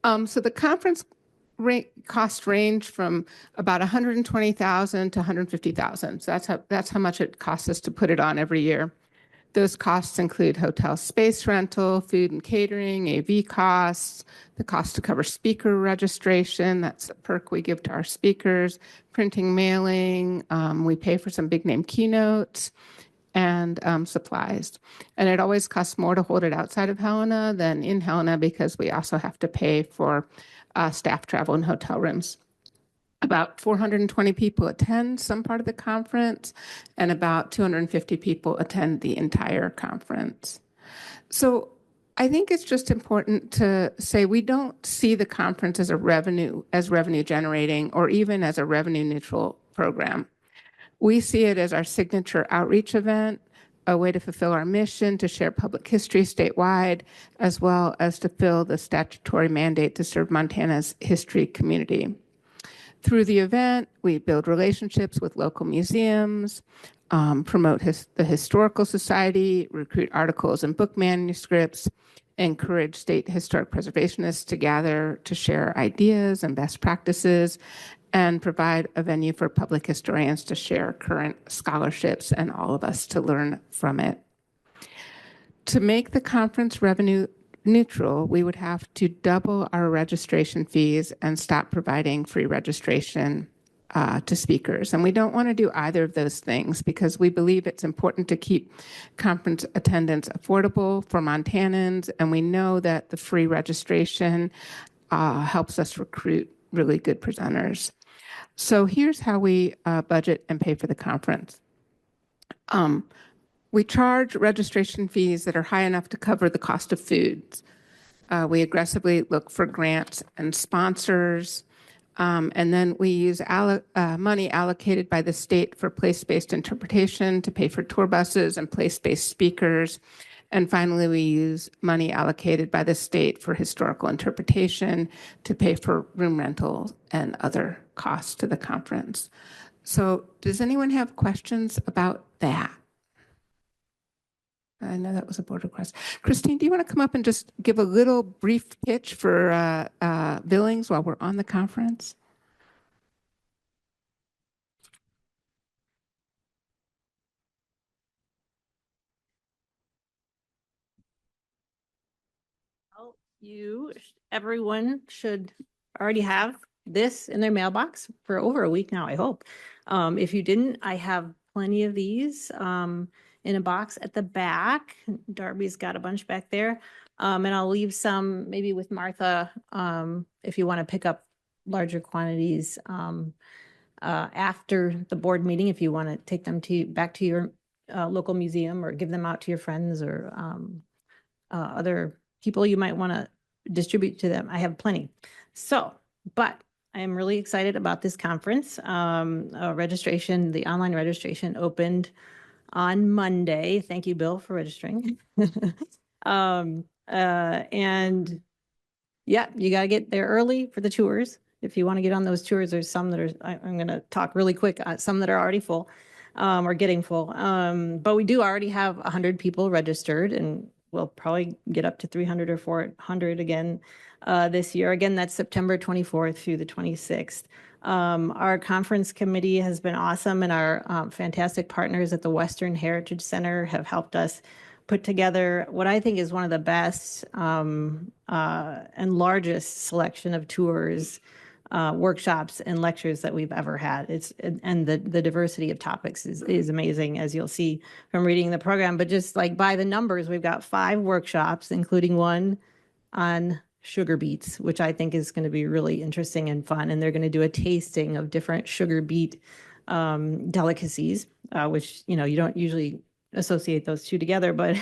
So the conference cost range from about 120,000 to 150,000. So that's how much it costs us to put it on every year. Those costs include hotel space rental, food and catering, AV costs, the cost to cover speaker registration, that's a perk we give to our speakers, printing, mailing, we pay for some big name keynotes, and supplies. And it always costs more to hold it outside of Helena than in Helena because we also have to pay for staff travel and hotel rooms. About 420 people attend some part of the conference, and about 250 people attend the entire conference. So I think it's just important to say we don't see the conference as revenue generating or even as a revenue neutral program. We see it as our signature outreach event, a way to fulfill our mission to share public history statewide, as well as to fill the statutory mandate to serve Montana's history community. Through the event, we build relationships with local museums, promote the Historical Society, recruit articles and book manuscripts, encourage state historic preservationists to gather to share ideas and best practices, and provide a venue for public historians to share current scholarships and all of us to learn from it. To make the conference revenue neutral, we would have to double our registration fees and stop providing free registration to speakers. And we don't want to do either of those things because we believe it's important to keep conference attendance affordable for Montanans. And we know that the free registration helps us recruit really good presenters. So here's how we budget and pay for the conference. We charge registration fees that are high enough to cover the cost of foods. We aggressively look for grants and sponsors. And then we use money allocated by the state for place-based interpretation to pay for tour buses and place-based speakers. And finally, we use money allocated by the state for historical interpretation to pay for room rentals and other costs to the conference. So does anyone have questions about that? I know that was a board request. Christine, do you want to come up and just give a little brief pitch for Billings while we're on the conference? Everyone should already have this in their mailbox for over a week now, I hope. If you didn't, I have plenty of these in a box at the back. Darby's got a bunch back there. And I'll leave some maybe with Martha if you want to pick up larger quantities after the board meeting, if you want to take them back to your local museum or give them out to your friends or other people you might want to distribute to them. I have plenty. So, but I am really excited about this conference. Registration, the online registration opened on Monday. Thank you, Bill, for registering. And yeah, you got to get there early for the tours. If you want to get on those tours, there's some that are, I'm going to talk really quick, some that are already full or getting full. But we do already have 100 people registered, and we'll probably get up to 300 or 400 again this year. Again, that's September 24th through the 26th. Our conference committee has been awesome, and our fantastic partners at the Western Heritage Center have helped us put together what I think is one of the best and largest selection of tours, workshops, and lectures that we've ever had. And the diversity of topics is amazing, as you'll see from reading the program. But just like by the numbers, we've got 5 workshops, including one on sugar beets, which I think is going to be really interesting and fun. And they're going to do a tasting of different sugar beet delicacies, which, you don't usually associate those two together, but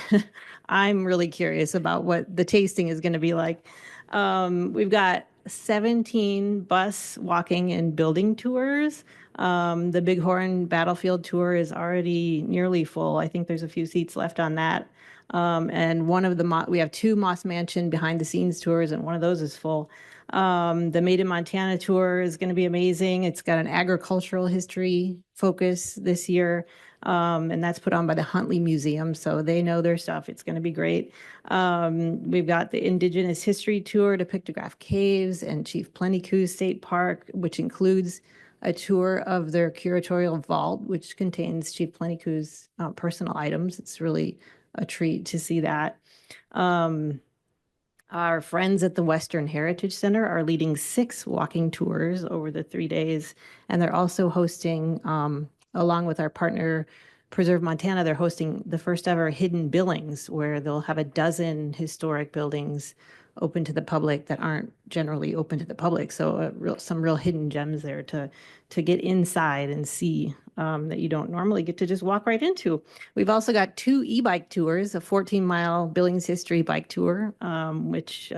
I'm really curious about what the tasting is going to be like. We've got 17 bus, walking, and building tours. The Bighorn Battlefield Tour is already nearly full. I think there's a few seats left on that. And one of the, we have 2 Moss Mansion behind the scenes tours, and one of those is full. The Made in Montana tour is going to be amazing. It's got an agricultural history focus this year. And that's put on by the Huntley Museum, so they know their stuff. It's going to be great. We've got the Indigenous History Tour to Pictograph Caves and Chief Plentycoo State Park, which includes a tour of their curatorial vault, which contains Chief Plentycoo's personal items. It's really a treat to see that. Our friends at the Western Heritage Center are leading 6 walking tours over the 3 days, and they're also hosting, along with our partner Preserve Montana, they're hosting the first ever Hidden Billings, where they'll have a dozen historic buildings open to the public that aren't generally open to the public. So some real hidden gems there to get inside and see that you don't normally get to just walk right into. We've also got 2 e-bike tours, a 14-mile Billings history bike tour, which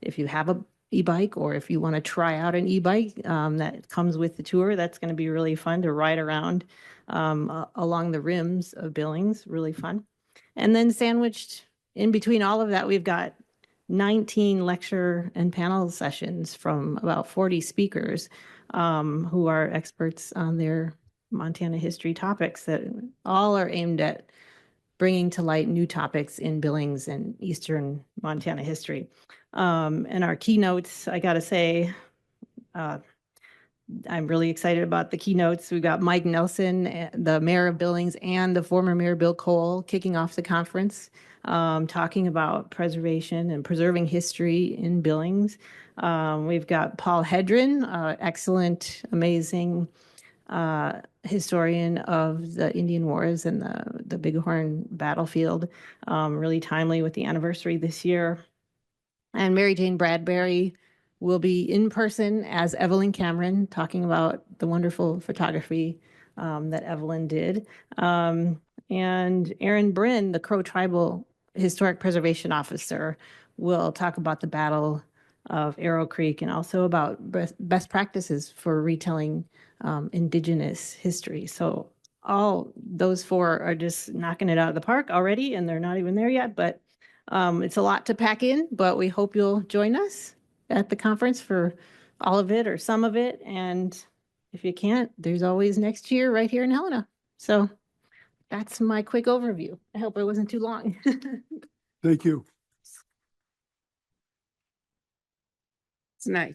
if you have a e-bike or if you want to try out an e-bike that comes with the tour, that's going to be really fun to ride around along the rims of Billings, really fun. And then sandwiched in between all of that, we've got 19 lecture and panel sessions from about 40 speakers who are experts on their Montana history topics that all are aimed at bringing to light new topics in Billings and Eastern Montana history. And our keynotes, I got to say, I'm really excited about the keynotes. We've got Mike Nelson, the mayor of Billings, and the former mayor Bill Cole kicking off the conference, talking about preservation and preserving history in Billings. We've got Paul Hedren, excellent, amazing historian of the Indian Wars and the Bighorn battlefield, really timely with the anniversary this year. And Mary Jane Bradbury will be in person as Evelyn Cameron, talking about the wonderful photography that Evelyn did. And Aaron Bryn, the Crow Tribal Historic Preservation Officer, will talk about the Battle of Arrow Creek and also about best practices for retelling Indigenous history. So all those 4 are just knocking it out of the park already, and they're not even there yet, but it's a lot to pack in, but we hope you'll join us at the conference for all of it or some of it. And if you can't, there's always next year right here in Helena. So that's my quick overview. I hope it wasn't too long. Thank you. It's nice.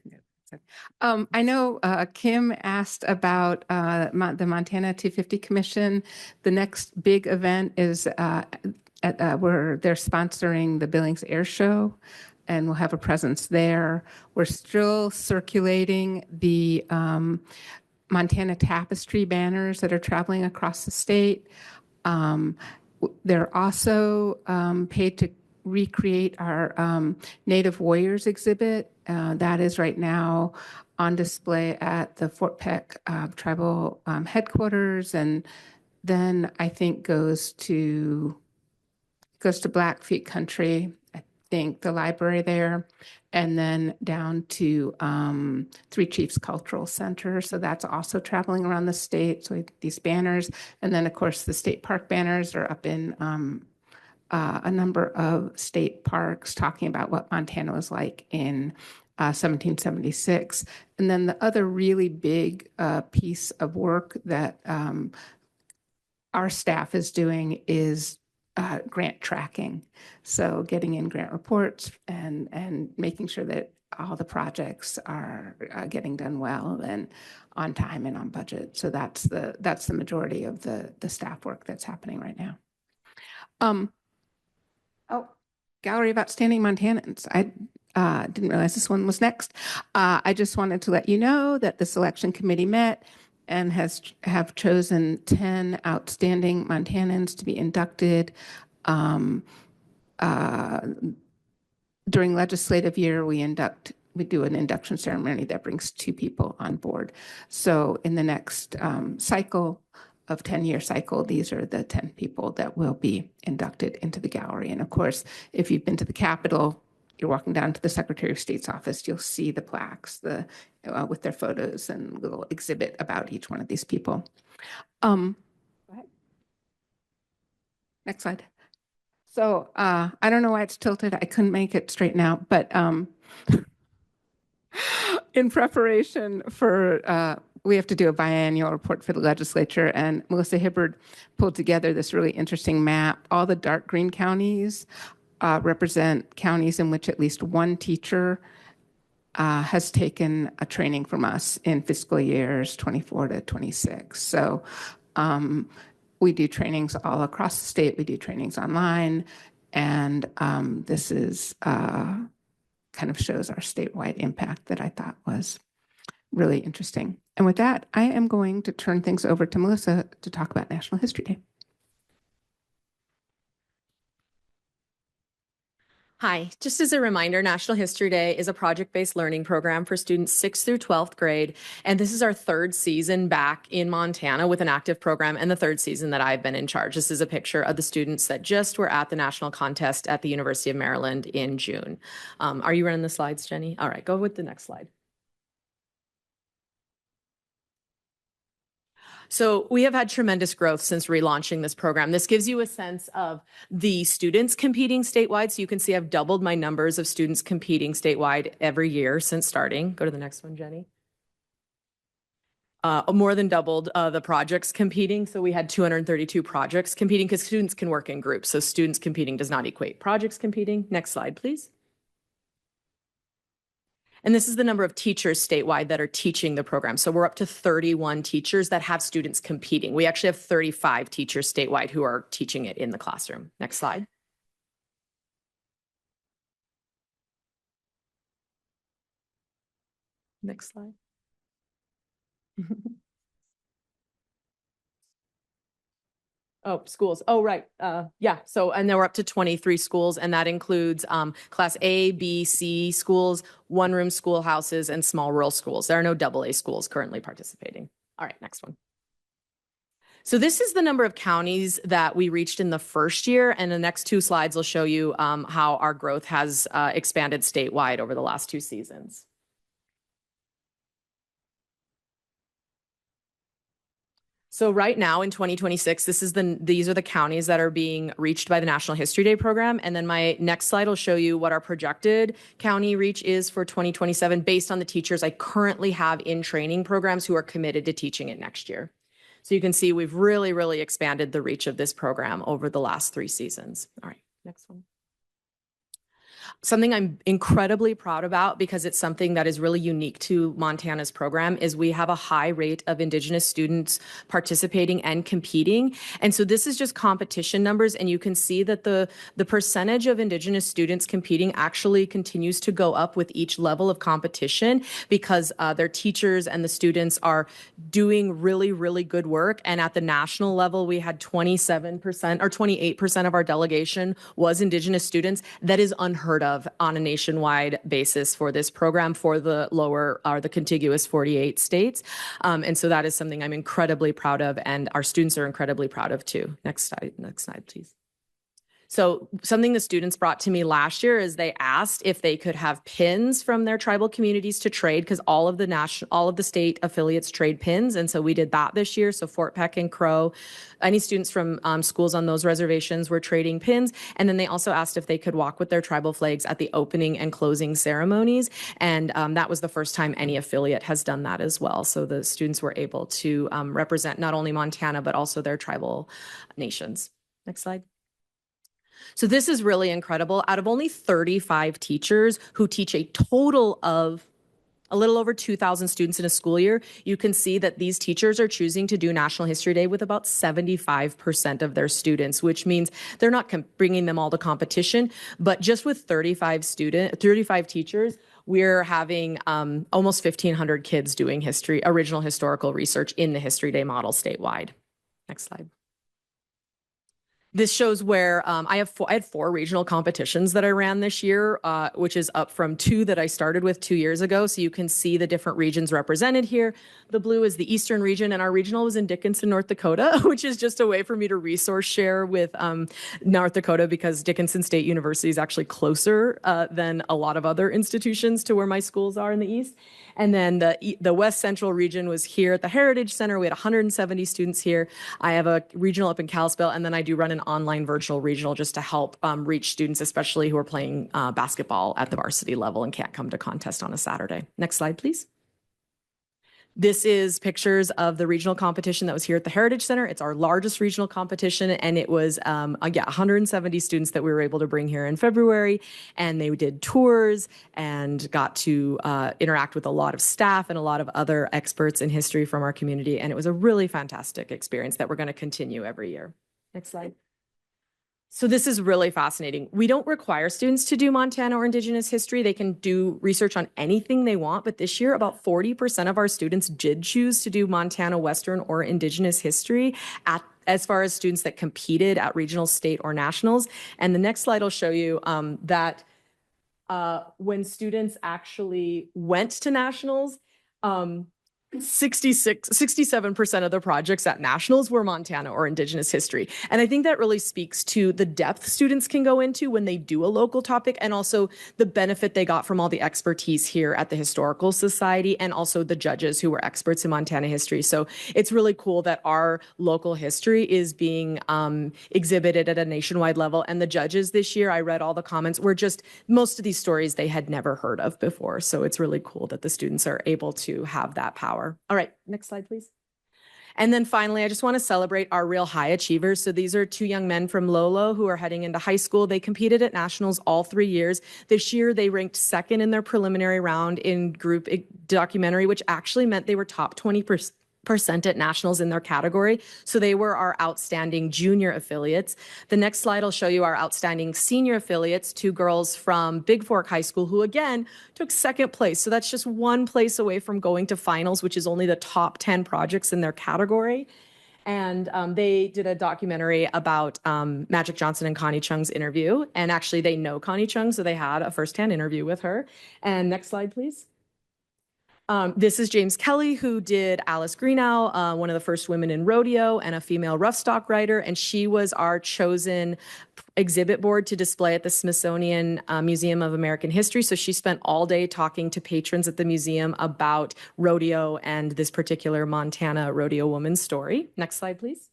I know Kim asked about the Montana 250 Commission. The next big event is where they're sponsoring the Billings Air Show, and we'll have a presence there. We're still circulating the Montana Tapestry banners that are traveling across the state. They're also paid to recreate our Native Warriors exhibit. That is right now on display at the Fort Peck Tribal headquarters, and then I think goes to Blackfeet Country, I think the library there, and then down to Three Chiefs Cultural Center. So that's also traveling around the state. So these banners, and then of course the state park banners are up in a number of state parks talking about what Montana was like in 1776. And then the other really big piece of work that our staff is doing is grant tracking. So getting in grant reports and making sure that all the projects are getting done well and on time and on budget. So that's the majority of the staff work that's happening right now. Gallery of Outstanding Montanans. I didn't realize this one was next. I just wanted to let you know that the selection committee met and have chosen 10 outstanding Montanans to be inducted. During legislative year, we do an induction ceremony that brings 2 people on board. So in the next cycle of 10-year cycle, these are the 10 people that will be inducted into the gallery. And of course, if you've been to the Capitol you're walking down to the Secretary of State's office, you'll see the plaques, with their photos and little exhibit about each one of these people. Go ahead. Next slide. So I don't know why it's tilted. I couldn't make it straighten out, but in preparation for, we have to do a biannual report for the legislature, and Melissa Hibbard pulled together this really interesting map. All the dark green counties represent counties in which at least one teacher has taken a training from us in fiscal years 24 to 26. So we do trainings all across the state. We do trainings online. And this is kind of shows our statewide impact that I thought was really interesting. And with that, I am going to turn things over to Melissa to talk about National History Day. Hi, just as a reminder, National History Day is a project-based learning program for students 6th through 12th grade. And this is our third season back in Montana with an active program, and the third season that I've been in charge. This is a picture of the students that just were at the national contest at the University of Maryland in June. Are you running the slides, Jenny? All right, go with the next slide. So we have had tremendous growth since relaunching this program. This gives you a sense of the students competing statewide. So you can see I've doubled my numbers of students competing statewide every year since starting. Go to the next one, Jenny. More than doubled the projects competing. So we had 232 projects competing because students can work in groups. So students competing does not equate projects competing. Next slide, please. And this is the number of teachers statewide that are teaching the program. So we're up to 31 teachers that have students competing. We actually have 35 teachers statewide who are teaching it in the classroom. Next slide. Next slide. Oh, schools. Oh, right. Yeah. So, and then we're up to 23 schools, and that includes class A, B, C schools, one-room schoolhouses, and small rural schools. There are no AA schools currently participating. All right, next one. So this is the number of counties that we reached in the first year, and the next two slides will show you how our growth has expanded statewide over the last two seasons. So right now in 2026, these are the counties that are being reached by the National History Day program. And then my next slide will show you what our projected county reach is for 2027 based on the teachers I currently have in training programs who are committed to teaching it next year. So you can see we've really, really expanded the reach of this program over the last 3 seasons. All right, next one. Something I'm incredibly proud about, because it's something that is really unique to Montana's program, is we have a high rate of Indigenous students participating and competing. And so this is just competition numbers, and you can see that the percentage of Indigenous students competing actually continues to go up with each level of competition, because their teachers and the students are doing really, really good work. And at the national level, we had 27% or 28% of our delegation was Indigenous students. That is unheard of on a nationwide basis for this program for the lower or the contiguous 48 states. And so that is something I'm incredibly proud of, and our students are incredibly proud of too. Next slide, please. So something the students brought to me last year is they asked if they could have pins from their tribal communities to trade, because all of the state affiliates trade pins. And so we did that this year. So Fort Peck and Crow, any students from schools on those reservations were trading pins. And then they also asked if they could walk with their tribal flags at the opening and closing ceremonies. And that was the first time any affiliate has done that as well. So the students were able to represent not only Montana, but also their tribal nations. Next slide. So this is really incredible. Out of only 35 teachers who teach a total of a little over 2,000 students in a school year, you can see that these teachers are choosing to do National History Day with about 75% of their students, which means they're not bringing them all to competition, but just with 35 teachers, we're having almost 1,500 kids doing original historical research in the History Day model statewide. Next slide. This shows where I had 4 regional competitions that I ran this year, which is up from 2 that I started with 2 years ago. So you can see the different regions represented here. The blue is the Eastern region, and our regional was in Dickinson, North Dakota, which is just a way for me to resource share with North Dakota, because Dickinson State University is actually closer than a lot of other institutions to where my schools are in the East. And then the West Central region was here at the Heritage Center. We had 170 students here. I have a regional up in Kalispell, and then I do run an online virtual regional just to help reach students, especially who are playing basketball at the varsity level and can't come to contest on a Saturday. Next slide, please. This is pictures of the regional competition that was here at the Heritage Center. It's our largest regional competition, and it was 170 students that we were able to bring here in February, and they did tours and got to interact with a lot of staff and a lot of other experts in history from our community, and it was a really fantastic experience that we're going to continue every year. Next slide. So this is really fascinating. We don't require students to do Montana or Indigenous history. They can do research on anything they want, but this year about 40% of our students did choose to do Montana, Western, or Indigenous history as far as students that competed at regional, state, or nationals. And the next slide will show you that when students actually went to nationals, 67% of the projects at nationals were Montana or Indigenous history. And I think that really speaks to the depth students can go into when they do a local topic, and also the benefit they got from all the expertise here at the Historical Society, and also the judges who were experts in Montana history. So it's really cool that our local history is being exhibited at a nationwide level. And the judges this year, I read all the comments, were just, most of these stories they had never heard of before. So it's really cool that the students are able to have that power. All right, next slide, please. And then finally, I just want to celebrate our real high achievers. So these are 2 young men from Lolo who are heading into high school. They competed at nationals all 3 years. This year, they ranked 2nd in their preliminary round in group documentary, which actually meant they were top 20% at nationals in their category. So they were our outstanding junior affiliates. The next slide will show you our outstanding senior affiliates, 2 girls from Big Fork High School, who again took 2nd place. So that's just 1 place away from going to finals, which is only the top 10 projects in their category. And they did a documentary about Magic Johnson and Connie Chung's interview. And actually they know Connie Chung, so they had a firsthand interview with her. And next slide, please. This is James Kelly, who did Alice Greenough, one of the first women in rodeo and a female rough stock rider. And she was our chosen exhibit board to display at the Smithsonian Museum of American History. So she spent all day talking to patrons at the museum about rodeo and this particular Montana rodeo woman's story. Next slide, please.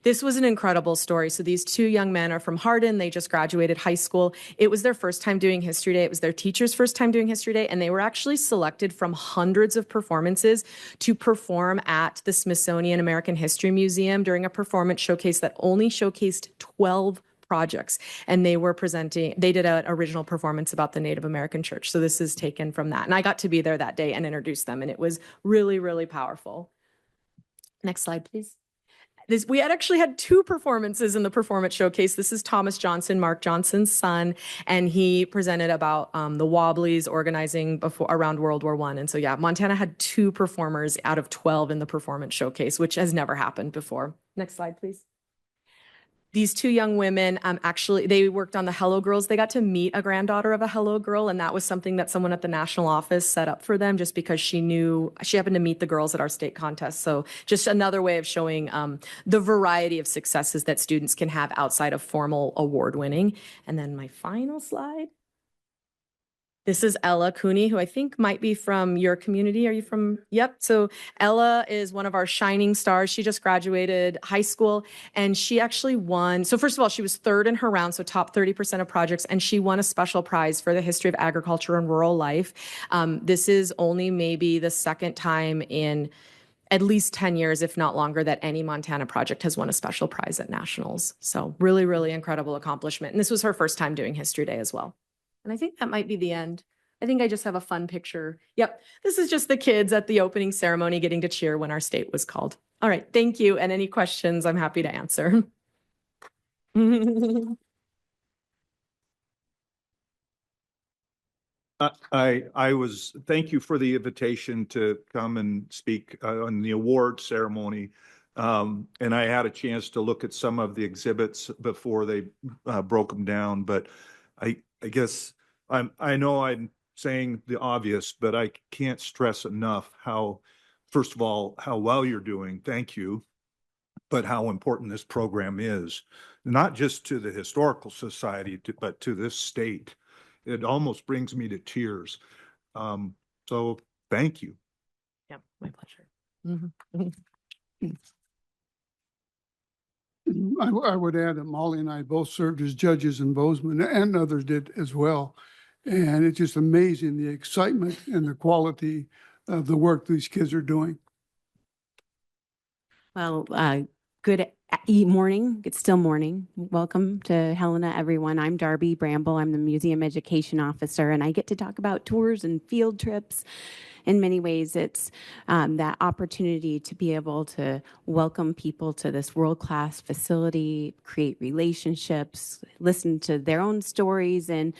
This was an incredible story. So these 2 young men are from Hardin. They just graduated high school. It was their first time doing History Day. It was their teacher's first time doing History Day. And they were actually selected from hundreds of performances to perform at the Smithsonian American History Museum during a performance showcase that only showcased 12 projects. And they did an original performance about the Native American church. So this is taken from that. And I got to be there that day and introduce them. And it was really, really powerful. Next slide, please. We had actually had 2 performances in the performance showcase. This is Thomas Johnson, Mark Johnson's son, and he presented about the Wobblies organizing around World War I. And so, yeah, Montana had 2 performers out of 12 in the performance showcase, which has never happened before. Next slide, please. These 2 young women, actually, they worked on the Hello Girls. They got to meet a granddaughter of a Hello Girl, and that was something that someone at the national office set up for them just because she happened to meet the girls at our state contest. So just another way of showing the variety of successes that students can have outside of formal award winning. And then my final slide. This is Ella Cooney, who I think might be from your community. Are you from? Yep. So Ella is one of our shining stars. She just graduated high school and she actually won. So first of all, she was 3rd in her round, so top 30% of projects, and she won a special prize for the history of agriculture and rural life. This is only maybe the 2nd time in at least 10 years, if not longer, that any Montana project has won a special prize at nationals. So really, really incredible accomplishment. And this was her first time doing History Day as well. And I think that might be the end. I think I just have a fun picture. Yep, this is just the kids at the opening ceremony getting to cheer when our state was called. All right, thank you. And any questions, I'm happy to answer. Thank you for the invitation to come and speak on the award ceremony. And I had a chance to look at some of the exhibits before they broke them down, but I guess I know I'm saying the obvious, but I can't stress enough how, first of all, how well you're doing. Thank you. But how important this program is, not just to the Historical Society, but to this state. It almost brings me to tears. So thank you. Yeah, my pleasure. I would add that Molly and I both served as judges in Bozeman, and others did as well. And it's just amazing the excitement and the quality of the work these kids are doing. Well, good morning. It's still morning. Welcome to Helena, everyone. I'm Darby Bramble. I'm the Museum Education Officer, and I get to talk about tours and field trips. In many ways, it's that opportunity to be able to welcome people to this world-class facility, create relationships, listen to their own stories, and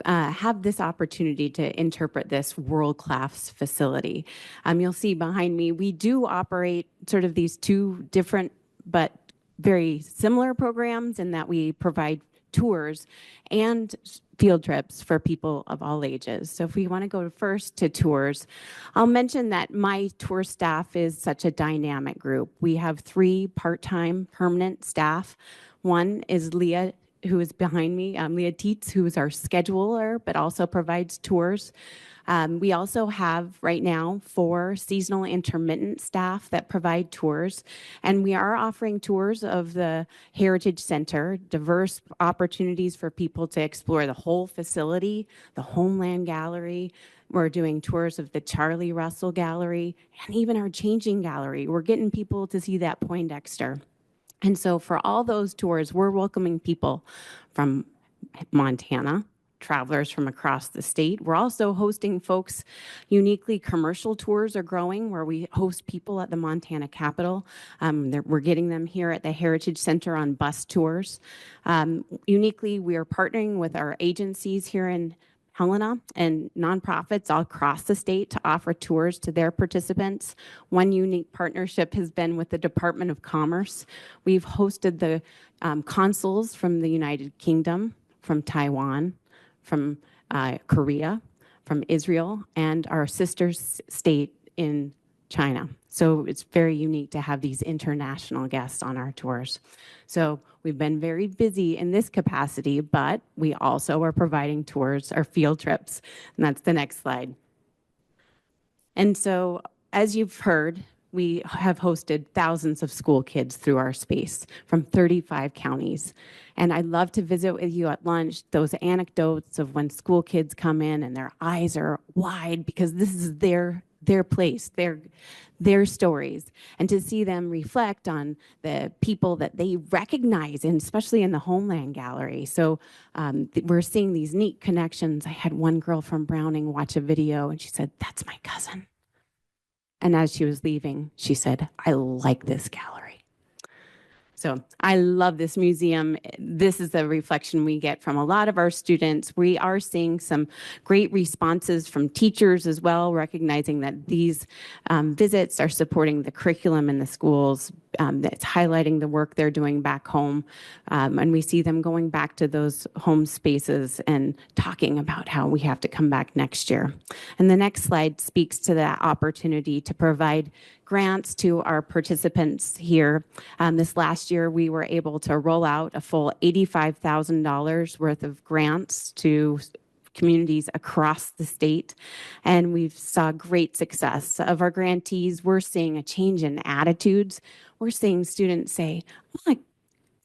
have this opportunity to interpret this world-class facility. You'll see behind me, we do operate sort of these two different but very similar programs in that we provide tours and field trips for people of all ages. So if we want to go first to tours, I'll mention that my tour staff is such a dynamic group. We have 3 part-time permanent staff. One is Leah, who is behind me, Leah Tietz, who is our scheduler, but also provides tours. We also have right now 4 seasonal intermittent staff that provide tours, and we are offering tours of the Heritage Center, diverse opportunities for people to explore the whole facility, the Homeland Gallery. We're doing tours of the Charlie Russell Gallery and even our Changing Gallery. We're getting people to see that Poindexter. And so for all those tours, we're welcoming people from Montana, travelers from across the state. We're also hosting folks, uniquely commercial tours are growing where we host people at the Montana Capitol. We're getting them here at the Heritage Center on bus tours. Uniquely, we are partnering with our agencies here in Helena and nonprofits all across the state to offer tours to their participants. One unique partnership has been with the Department of Commerce. We've hosted the consuls from the United Kingdom, from Taiwan, from Korea, from Israel, and our sister state in China. So it's very unique to have these international guests on our tours. So we've been very busy in this capacity, but we also are providing tours or field trips. And that's the next slide. And so, as you've heard, we have hosted thousands of school kids through our space from 35 counties. And I'd love to visit with you at lunch, those anecdotes of when school kids come in and their eyes are wide because this is their place, their stories, and to see them reflect on the people that they recognize, and especially in the Homeland Gallery. So we're seeing these neat connections. I had one girl from Browning watch a video and she said, "That's my cousin." And as she was leaving, she said, "I like this gallery." So I love this museum. This is a reflection we get from a lot of our students. We are seeing some great responses from teachers as well, recognizing that these visits are supporting the curriculum in the schools. That's highlighting the work they're doing back home. And we see them going back to those home spaces and talking about how we have to come back next year. And the next slide speaks to that opportunity to provide grants to our participants here. This last year, we were able to roll out a full $85,000 worth of grants to communities across the state, and we've saw great success. Of our grantees, we're seeing a change in attitudes. We're seeing students say, "Oh, I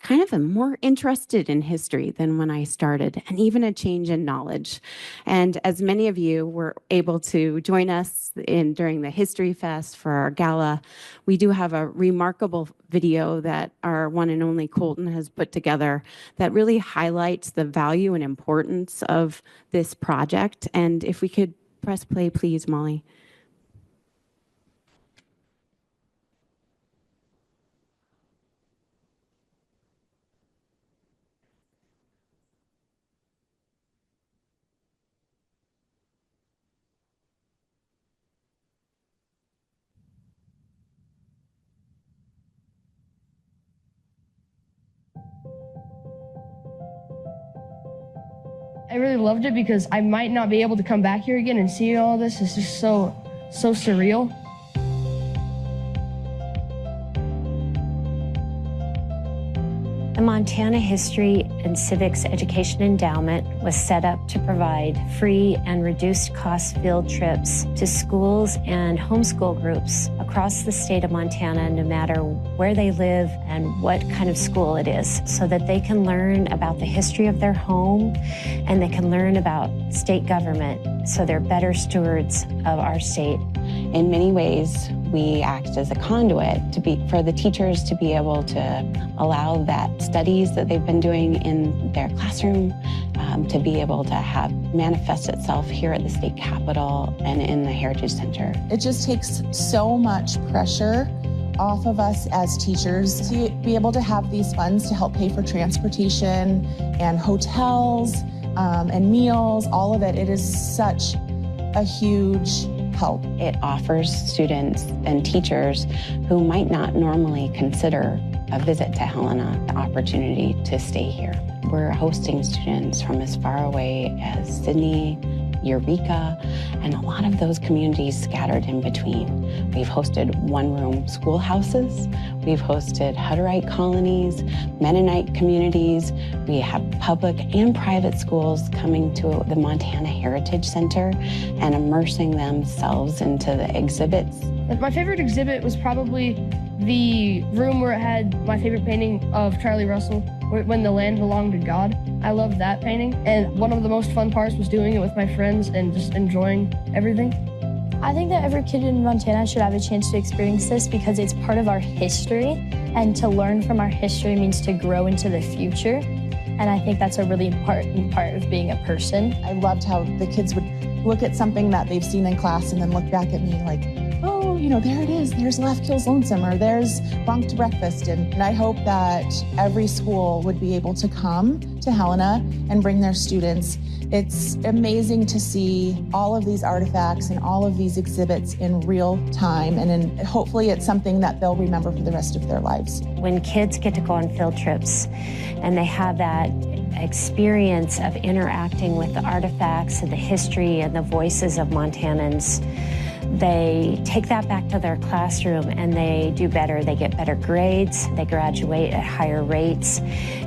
kind of am more interested in history than when I started," and even a change in knowledge. And as many of you were able to join us during the History Fest for our gala, we do have a remarkable video that our one and only Colton has put together that really highlights the value and importance of this project. And if we could press play, please, Molly. I really loved it because I might not be able to come back here again and see all this. It's just so surreal. The Montana History and Civics Education Endowment was set up to provide free and reduced cost field trips to schools and homeschool groups across the state of Montana, no matter where they live and what kind of school it is, so that they can learn about the history of their home and they can learn about state government, so they're better stewards of our state. In many ways, we act as a conduit for the teachers to be able to allow that studies that they've been doing in their classroom to be able to have manifest itself here at the state capitol and in the Heritage Center. It just takes so much pressure off of us as teachers to be able to have these funds to help pay for transportation and hotels and meals, all of it. It is such a huge help. It offers students and teachers who might not normally consider a visit to Helena the opportunity to stay here. We're hosting students from as far away as Sydney, Eureka, and a lot of those communities scattered in between. We've hosted one-room schoolhouses, we've hosted Hutterite colonies, Mennonite communities, we have public and private schools coming to the Montana Heritage Center and immersing themselves into the exhibits. My favorite exhibit was probably the room where it had my favorite painting of Charlie Russell, When the Land Belonged to God. I loved that painting, and one of the most fun parts was doing it with my friends and just enjoying everything. I think that every kid in Montana should have a chance to experience this because it's part of our history, and to learn from our history means to grow into the future. And I think that's a really important part of being a person. I loved how the kids would look at something that they've seen in class and then look back at me like, oh, you know, there it is. There's Laugh Kills Lonesome, or there's Bronx to Breakfast. And I hope that every school would be able to come to Helena and bring their students. It's amazing to see all of these artifacts and all of these exhibits in real time. And hopefully it's something that they'll remember for the rest of their lives. When kids get to go on field trips and they have that experience of interacting with the artifacts and the history and the voices of Montanans, they take that back to their classroom and they do better. They get better grades, they graduate at higher rates,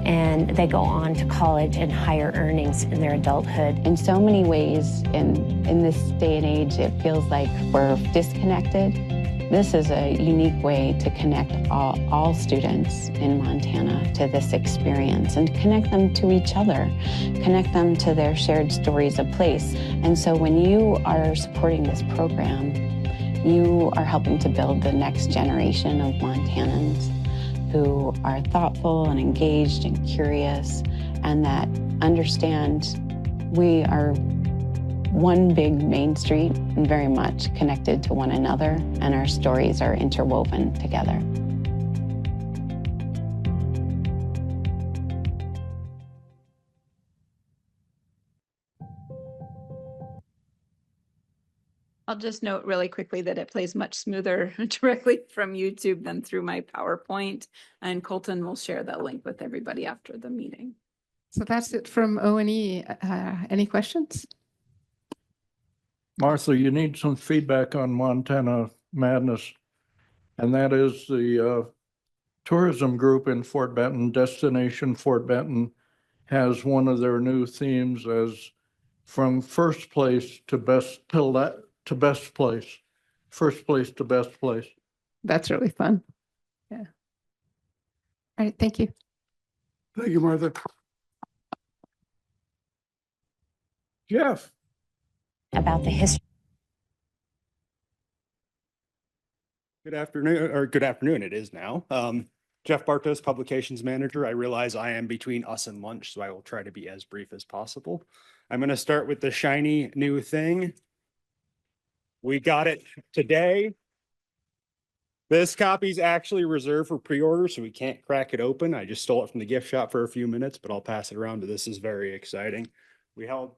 and they go on to college and higher earnings in their adulthood. In so many ways, in this day and age, it feels like we're disconnected. This is a unique way to connect all students in Montana to this experience and connect them to each other, connect them to their shared stories of place. And so when you are supporting this program, you are helping to build the next generation of Montanans who are thoughtful and engaged and curious, and that understand we are one big main street and very much connected to one another, and our stories are interwoven together. I'll just note really quickly that it plays much smoother directly from YouTube than through my PowerPoint, and Colton will share that link with everybody after the meeting. So that's it from O&E. Any questions? Martha, you need some feedback on Montana Madness, and that is the tourism group in Fort Benton, Destination Fort Benton, has one of their new themes as from first place to best place, first place to best place. That's really fun. Yeah. All right, thank you. Thank you, Martha. Jeff. About the history. Good afternoon, it is now. Jeff Bartos, Publications Manager. I realize I am between us and lunch, so I will try to be as brief as possible. I'm going to start with the shiny new thing. We got it today. This copy is actually reserved for pre-order, so we can't crack it open. I just stole it from the gift shop for a few minutes, but I'll pass it around. This is very exciting. We held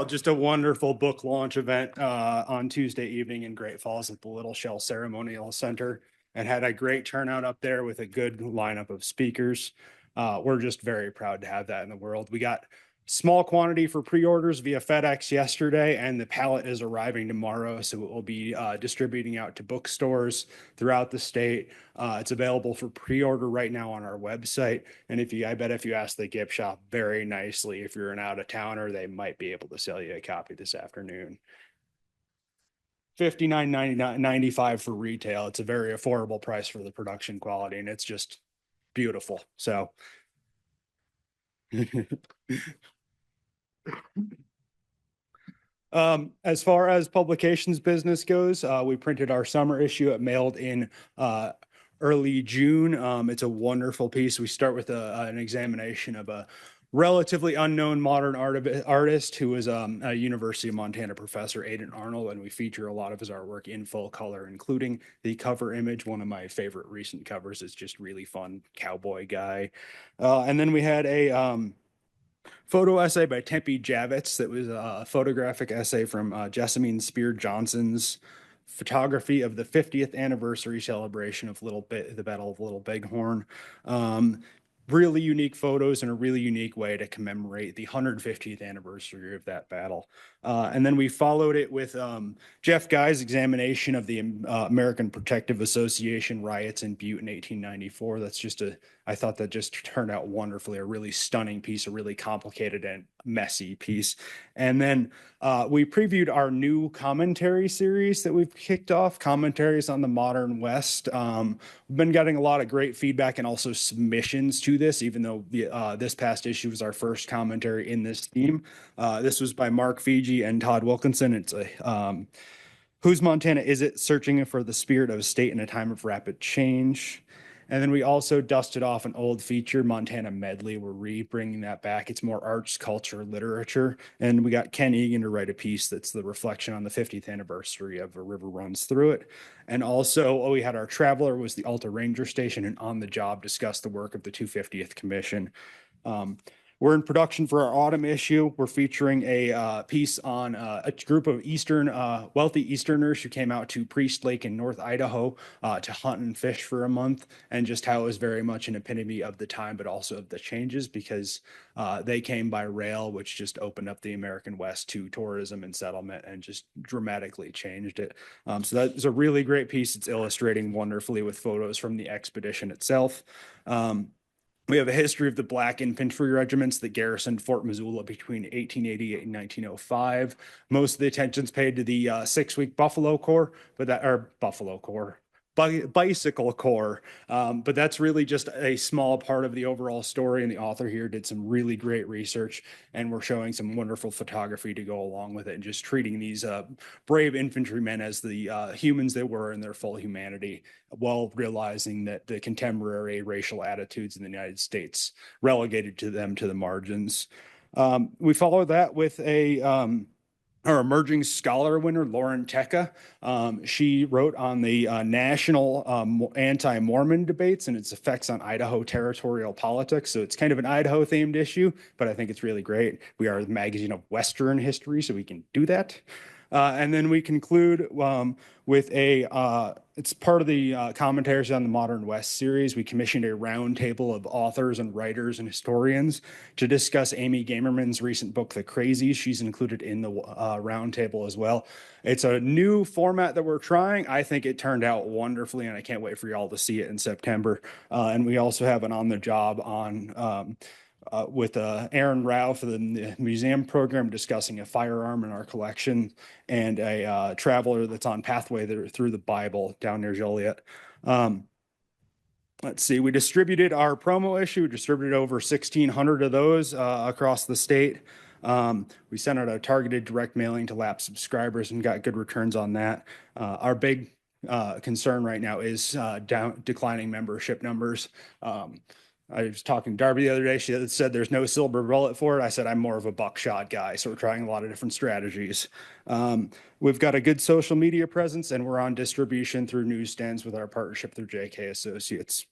just a wonderful book launch event on Tuesday evening in Great Falls at the Little Shell Ceremonial Center, and had a great turnout up there with a good lineup of speakers. we're just very proud to have that in the world. We got small quantity for pre-orders via FedEx yesterday, and the pallet is arriving tomorrow. So it will be distributing out to bookstores throughout the state. It's available for pre-order right now on our website. And I bet if you ask the gift shop very nicely, if you're an out-of-towner, they might be able to sell you a copy this afternoon. $59.95 for retail. It's a very affordable price for the production quality, and it's just beautiful. So as far as publications business goes, we printed our summer issue. It mailed in early June. It's a wonderful piece. We start with an examination of a relatively unknown modern artist who is a University of Montana professor, Aidan Arnold, and we feature a lot of his artwork in full color, including the cover image. One of my favorite recent covers is just really fun cowboy guy. And then we had a photo essay by Tempe Javits that was a photographic essay from Jessamine Spear Johnson's photography of the 50th anniversary celebration of the Battle of Little Bighorn. Really unique photos in a really unique way to commemorate the 150th anniversary of that battle. And then we followed it with Jeff Guy's examination of the American Protective Association riots in Butte in 1894. I thought that just turned out wonderfully, a really stunning piece, a really complicated and messy piece. And then we previewed our new commentary series that we've kicked off, Commentaries on the Modern West. We've been getting a lot of great feedback and also submissions to this, even though this past issue was our first commentary in this theme. This was by Mark Fiji and Todd Wilkinson. It's a Whose Montana Is It? Searching for the Spirit of a State in a Time of Rapid Change. And then we also dusted off an old feature, Montana Medley. We're bringing that back. It's more arts, culture, literature. And we got Ken Egan to write a piece that's the reflection on the 50th anniversary of A River Runs Through It. And also we had our Traveler was the Alta Ranger Station, and On the Job discussed the work of the 250th Commission. We're in production for our autumn issue. We're featuring a piece on a group of wealthy Easterners who came out to Priest Lake in North Idaho to hunt and fish for a month, and just how it was very much an epitome of the time, but also of the changes, because they came by rail, which just opened up the American West to tourism and settlement and just dramatically changed it. So that is a really great piece. It's illustrating wonderfully with photos from the expedition itself. We have a history of the Black Infantry regiments that garrisoned Fort Missoula between 1888 and 1905. Most of the attention's paid to the 6-week Bicycle Corps, but that's really just a small part of the overall story. And the author here did some really great research, and we're showing some wonderful photography to go along with it, and just treating these brave infantrymen as the humans they were in their full humanity, while realizing that the contemporary racial attitudes in the United States relegated them to the margins. We follow that with our emerging scholar winner, Lauren Tecca. She wrote on the national anti-Mormon debates and its effects on Idaho territorial politics. So it's kind of an Idaho themed issue, but I think it's really great. We are the magazine of Western history, so we can do that. And then we conclude with it's part of the Commentaries on the Modern West series. We commissioned a roundtable of authors and writers and historians to discuss Amy Gamerman's recent book, The Crazies. She's included in the roundtable as well. It's a new format that we're trying. I think it turned out wonderfully, and I can't wait for y'all to see it in September. And we also have an On the Job with Aaron Rao for the museum program, discussing a firearm in our collection, and a traveler that's on Pathway Through the Bible down near Joliet. Let's see, we distributed our promo issue, distributed over 1,600 of those across the state. We sent out a targeted direct mailing to lapsed subscribers and got good returns on that. Our big concern right now is declining membership numbers. I was talking to Darby the other day. She said there's no silver bullet for it. I said I'm more of a buckshot guy, so we're trying a lot of different strategies. We've got a good social media presence, and we're on distribution through newsstands with our partnership through JK Associates.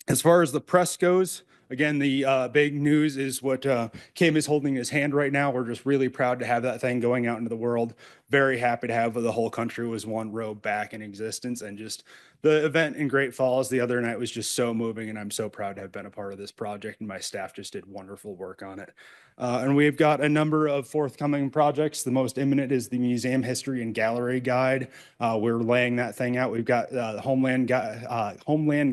As far as the press goes, again, the big news is what Kim is holding in his hand right now. We're just really proud to have that thing going out into the world. Very happy to have the whole country was one road back in existence, and just the event in Great Falls the other night was just so moving, and I'm so proud to have been a part of this project, and my staff just did wonderful work on it. And we've got a number of forthcoming projects. The most imminent is the Museum History and Gallery Guide. We're laying that thing out. We've got the Homeland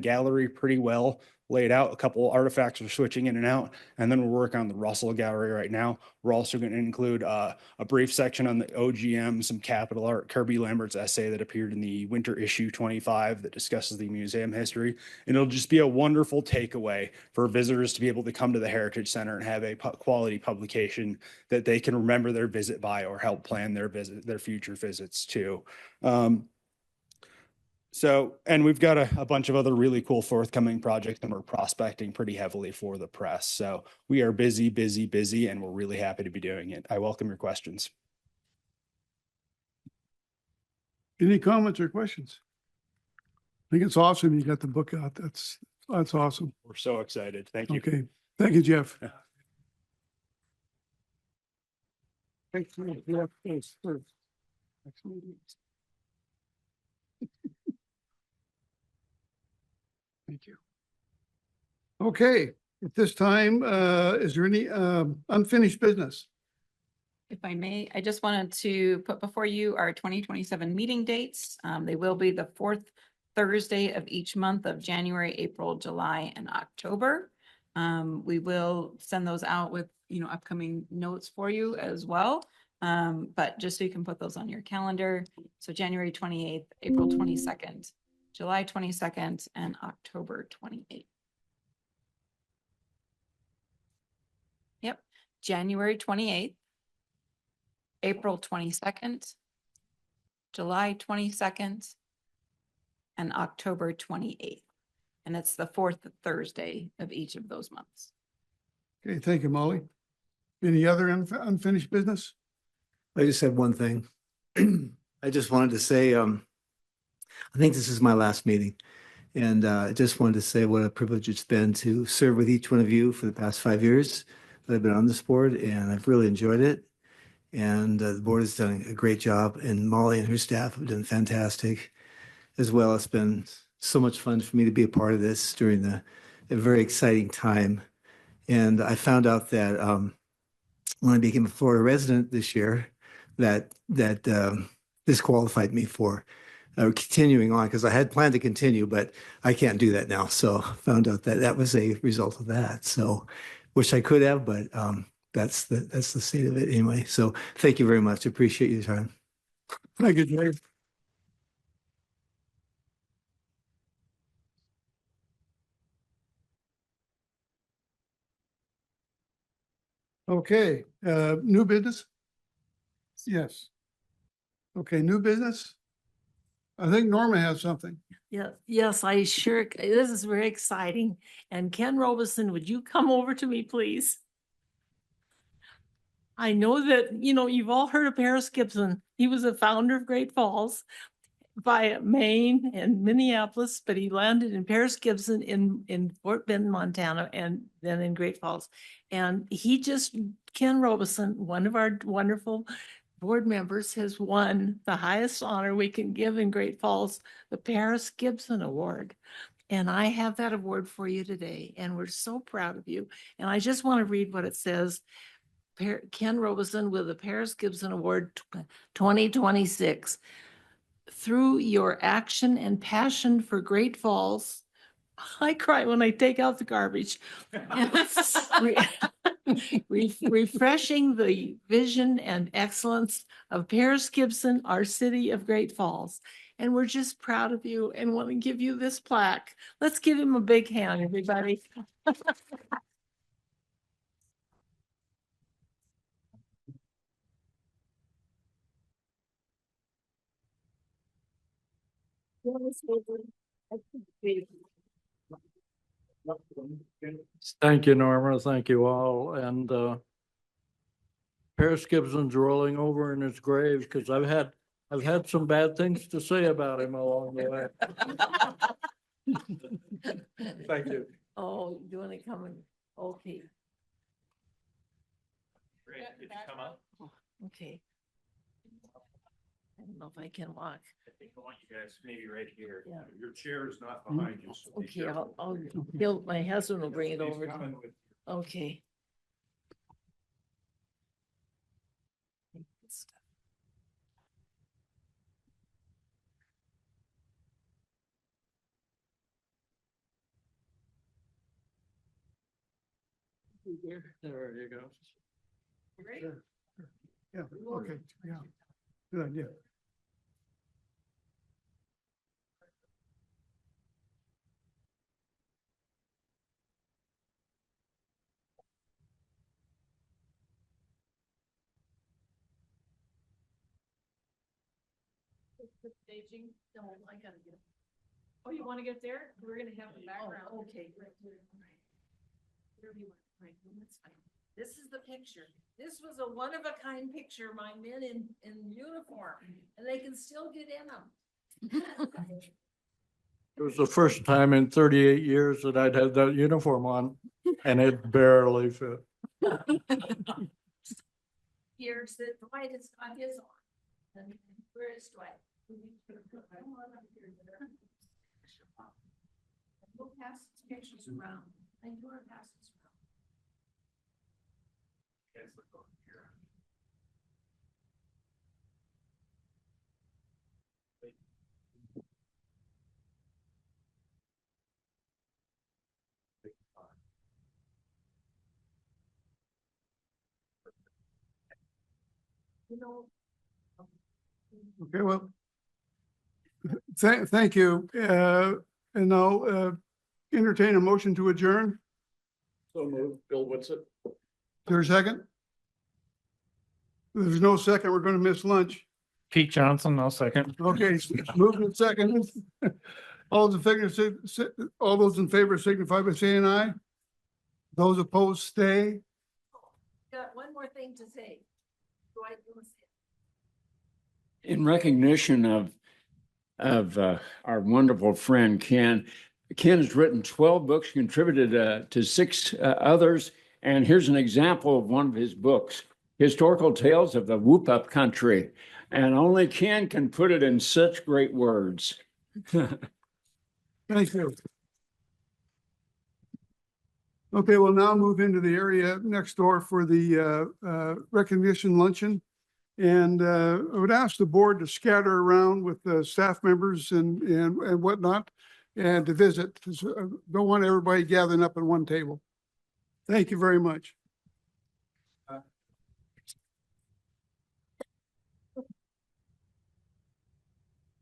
Gallery pretty well laid out. A couple artifacts are switching in and out, and then we're working on the Russell Gallery right now. We're also going to include a brief section on the OGM, some capital art, Kirby Lambert's essay that appeared in the winter issue 25 that discusses the museum history. And it'll just be a wonderful takeaway for visitors to be able to come to the Heritage Center and have a quality publication that they can remember their visit by, or help plan their future visits to. And we've got a bunch of other really cool forthcoming projects, and we're prospecting pretty heavily for the press. So we are busy, busy, busy, and we're really happy to be doing it. I welcome your questions. Any comments or questions? I think it's awesome you got the book out. That's awesome. We're so excited. Thank you. Okay. Thank you, Jeff. Thanks. Jeff. Thanks. Thank you. Okay, at this time, is there any unfinished business? If I may, I just wanted to put before you our 2027 meeting dates. They will be the fourth Thursday of each month of January, April, July, and October. We will send those out with, upcoming notes for you as well. But just so you can put those on your calendar. So January 28th, April 22nd, July 22nd, and October 28th. Yep, January 28th, April 22nd, July 22nd, and October 28th. And it's the fourth Thursday of each of those months. Okay, thank you, Molly. Any other unfinished business? I just had one thing. I just wanted to say, I think this is my last meeting. And I just wanted to say what a privilege it's been to serve with each one of you for the past 5 years that I've been on this board, and I've really enjoyed it. And the board has done a great job, and Molly and her staff have done fantastic as well. It's been so much fun for me to be a part of this during a very exciting time. And I found out that when I became a Florida resident this year, that disqualified me for continuing on, because I had planned to continue, but I can't do that now. So found out that that was a result of that. So wish I could have, but that's the state of it anyway. So thank you very much. Appreciate your time. Thank you, Dave. Okay, new business? Yes. Okay, new business? I think Norma has something. Yeah, yes, I sure, this is very exciting. And Ken Robeson, would you come over to me, please? I know that, you've all heard of Paris Gibson. He was a founder of Great Falls by Maine and Minneapolis, but he landed in Paris Gibson in Fort Benton, Montana, and then in Great Falls. And Ken Robeson, one of our wonderful board members, has won the highest honor we can give in Great Falls, the Paris Gibson Award. And I have that award for you today, and we're so proud of you. And I just want to read what it says. Ken Robeson with the Paris Gibson Award 2026. Through your action and passion for Great Falls, I cry when I take out the garbage. Refreshing the vision and excellence of Paris Gibson, our city of Great Falls. And we're just proud of you and want to give you this plaque. Let's give him a big hand, everybody. Thank you, Norma. Thank you all. And Paris Gibson's rolling over in his grave because I've had some bad things to say about him along the way. Thank you. Oh, you want to come and, okay, Great. Did you come up? okay. I don't know if I can walk. I think I want you guys maybe right here. Yeah. Your chair is not behind you. So be Okay, careful. my husband will bring it He's over. coming with you. Okay. There you go. Sure. Yeah, okay, yeah. Good idea. Staging, no, I gotta get. Oh, you wanna get there? We're gonna have the background. Okay. Whatever you want. Right, well, that's fine. This is the picture. This was a one of a kind picture, my men in uniform, and they can still get in them. It was the first time in 38 years that I'd had that uniform on and it barely fit. Here's the Dwight has got his on. And where is Dwight? We'll pass these pictures around. I do our passes around. Guys, look over here. You know. Okay, well, thank you. And I'll entertain a motion to adjourn. So moved. Bill Witsit. Is there a second? If there's no second, we're going to miss lunch. Pete Johnson, I'll second. Okay, moving in second. All those in favor signify by saying aye. Those opposed, stay. Got one more thing to say. Dwight, you want to say? In recognition of our wonderful friend Ken. Ken has written 12 books, contributed to 6 others, and here's an example of one of his books, Historical Tales of the Whoop Up Country. And only Ken can put it in such great words. Thank you. Okay, we'll now move into the area next door for the recognition luncheon. And I would ask the board to scatter around with the staff members and whatnot and to visit. 'Cause I don't want everybody gathering up at one table. Thank you very much.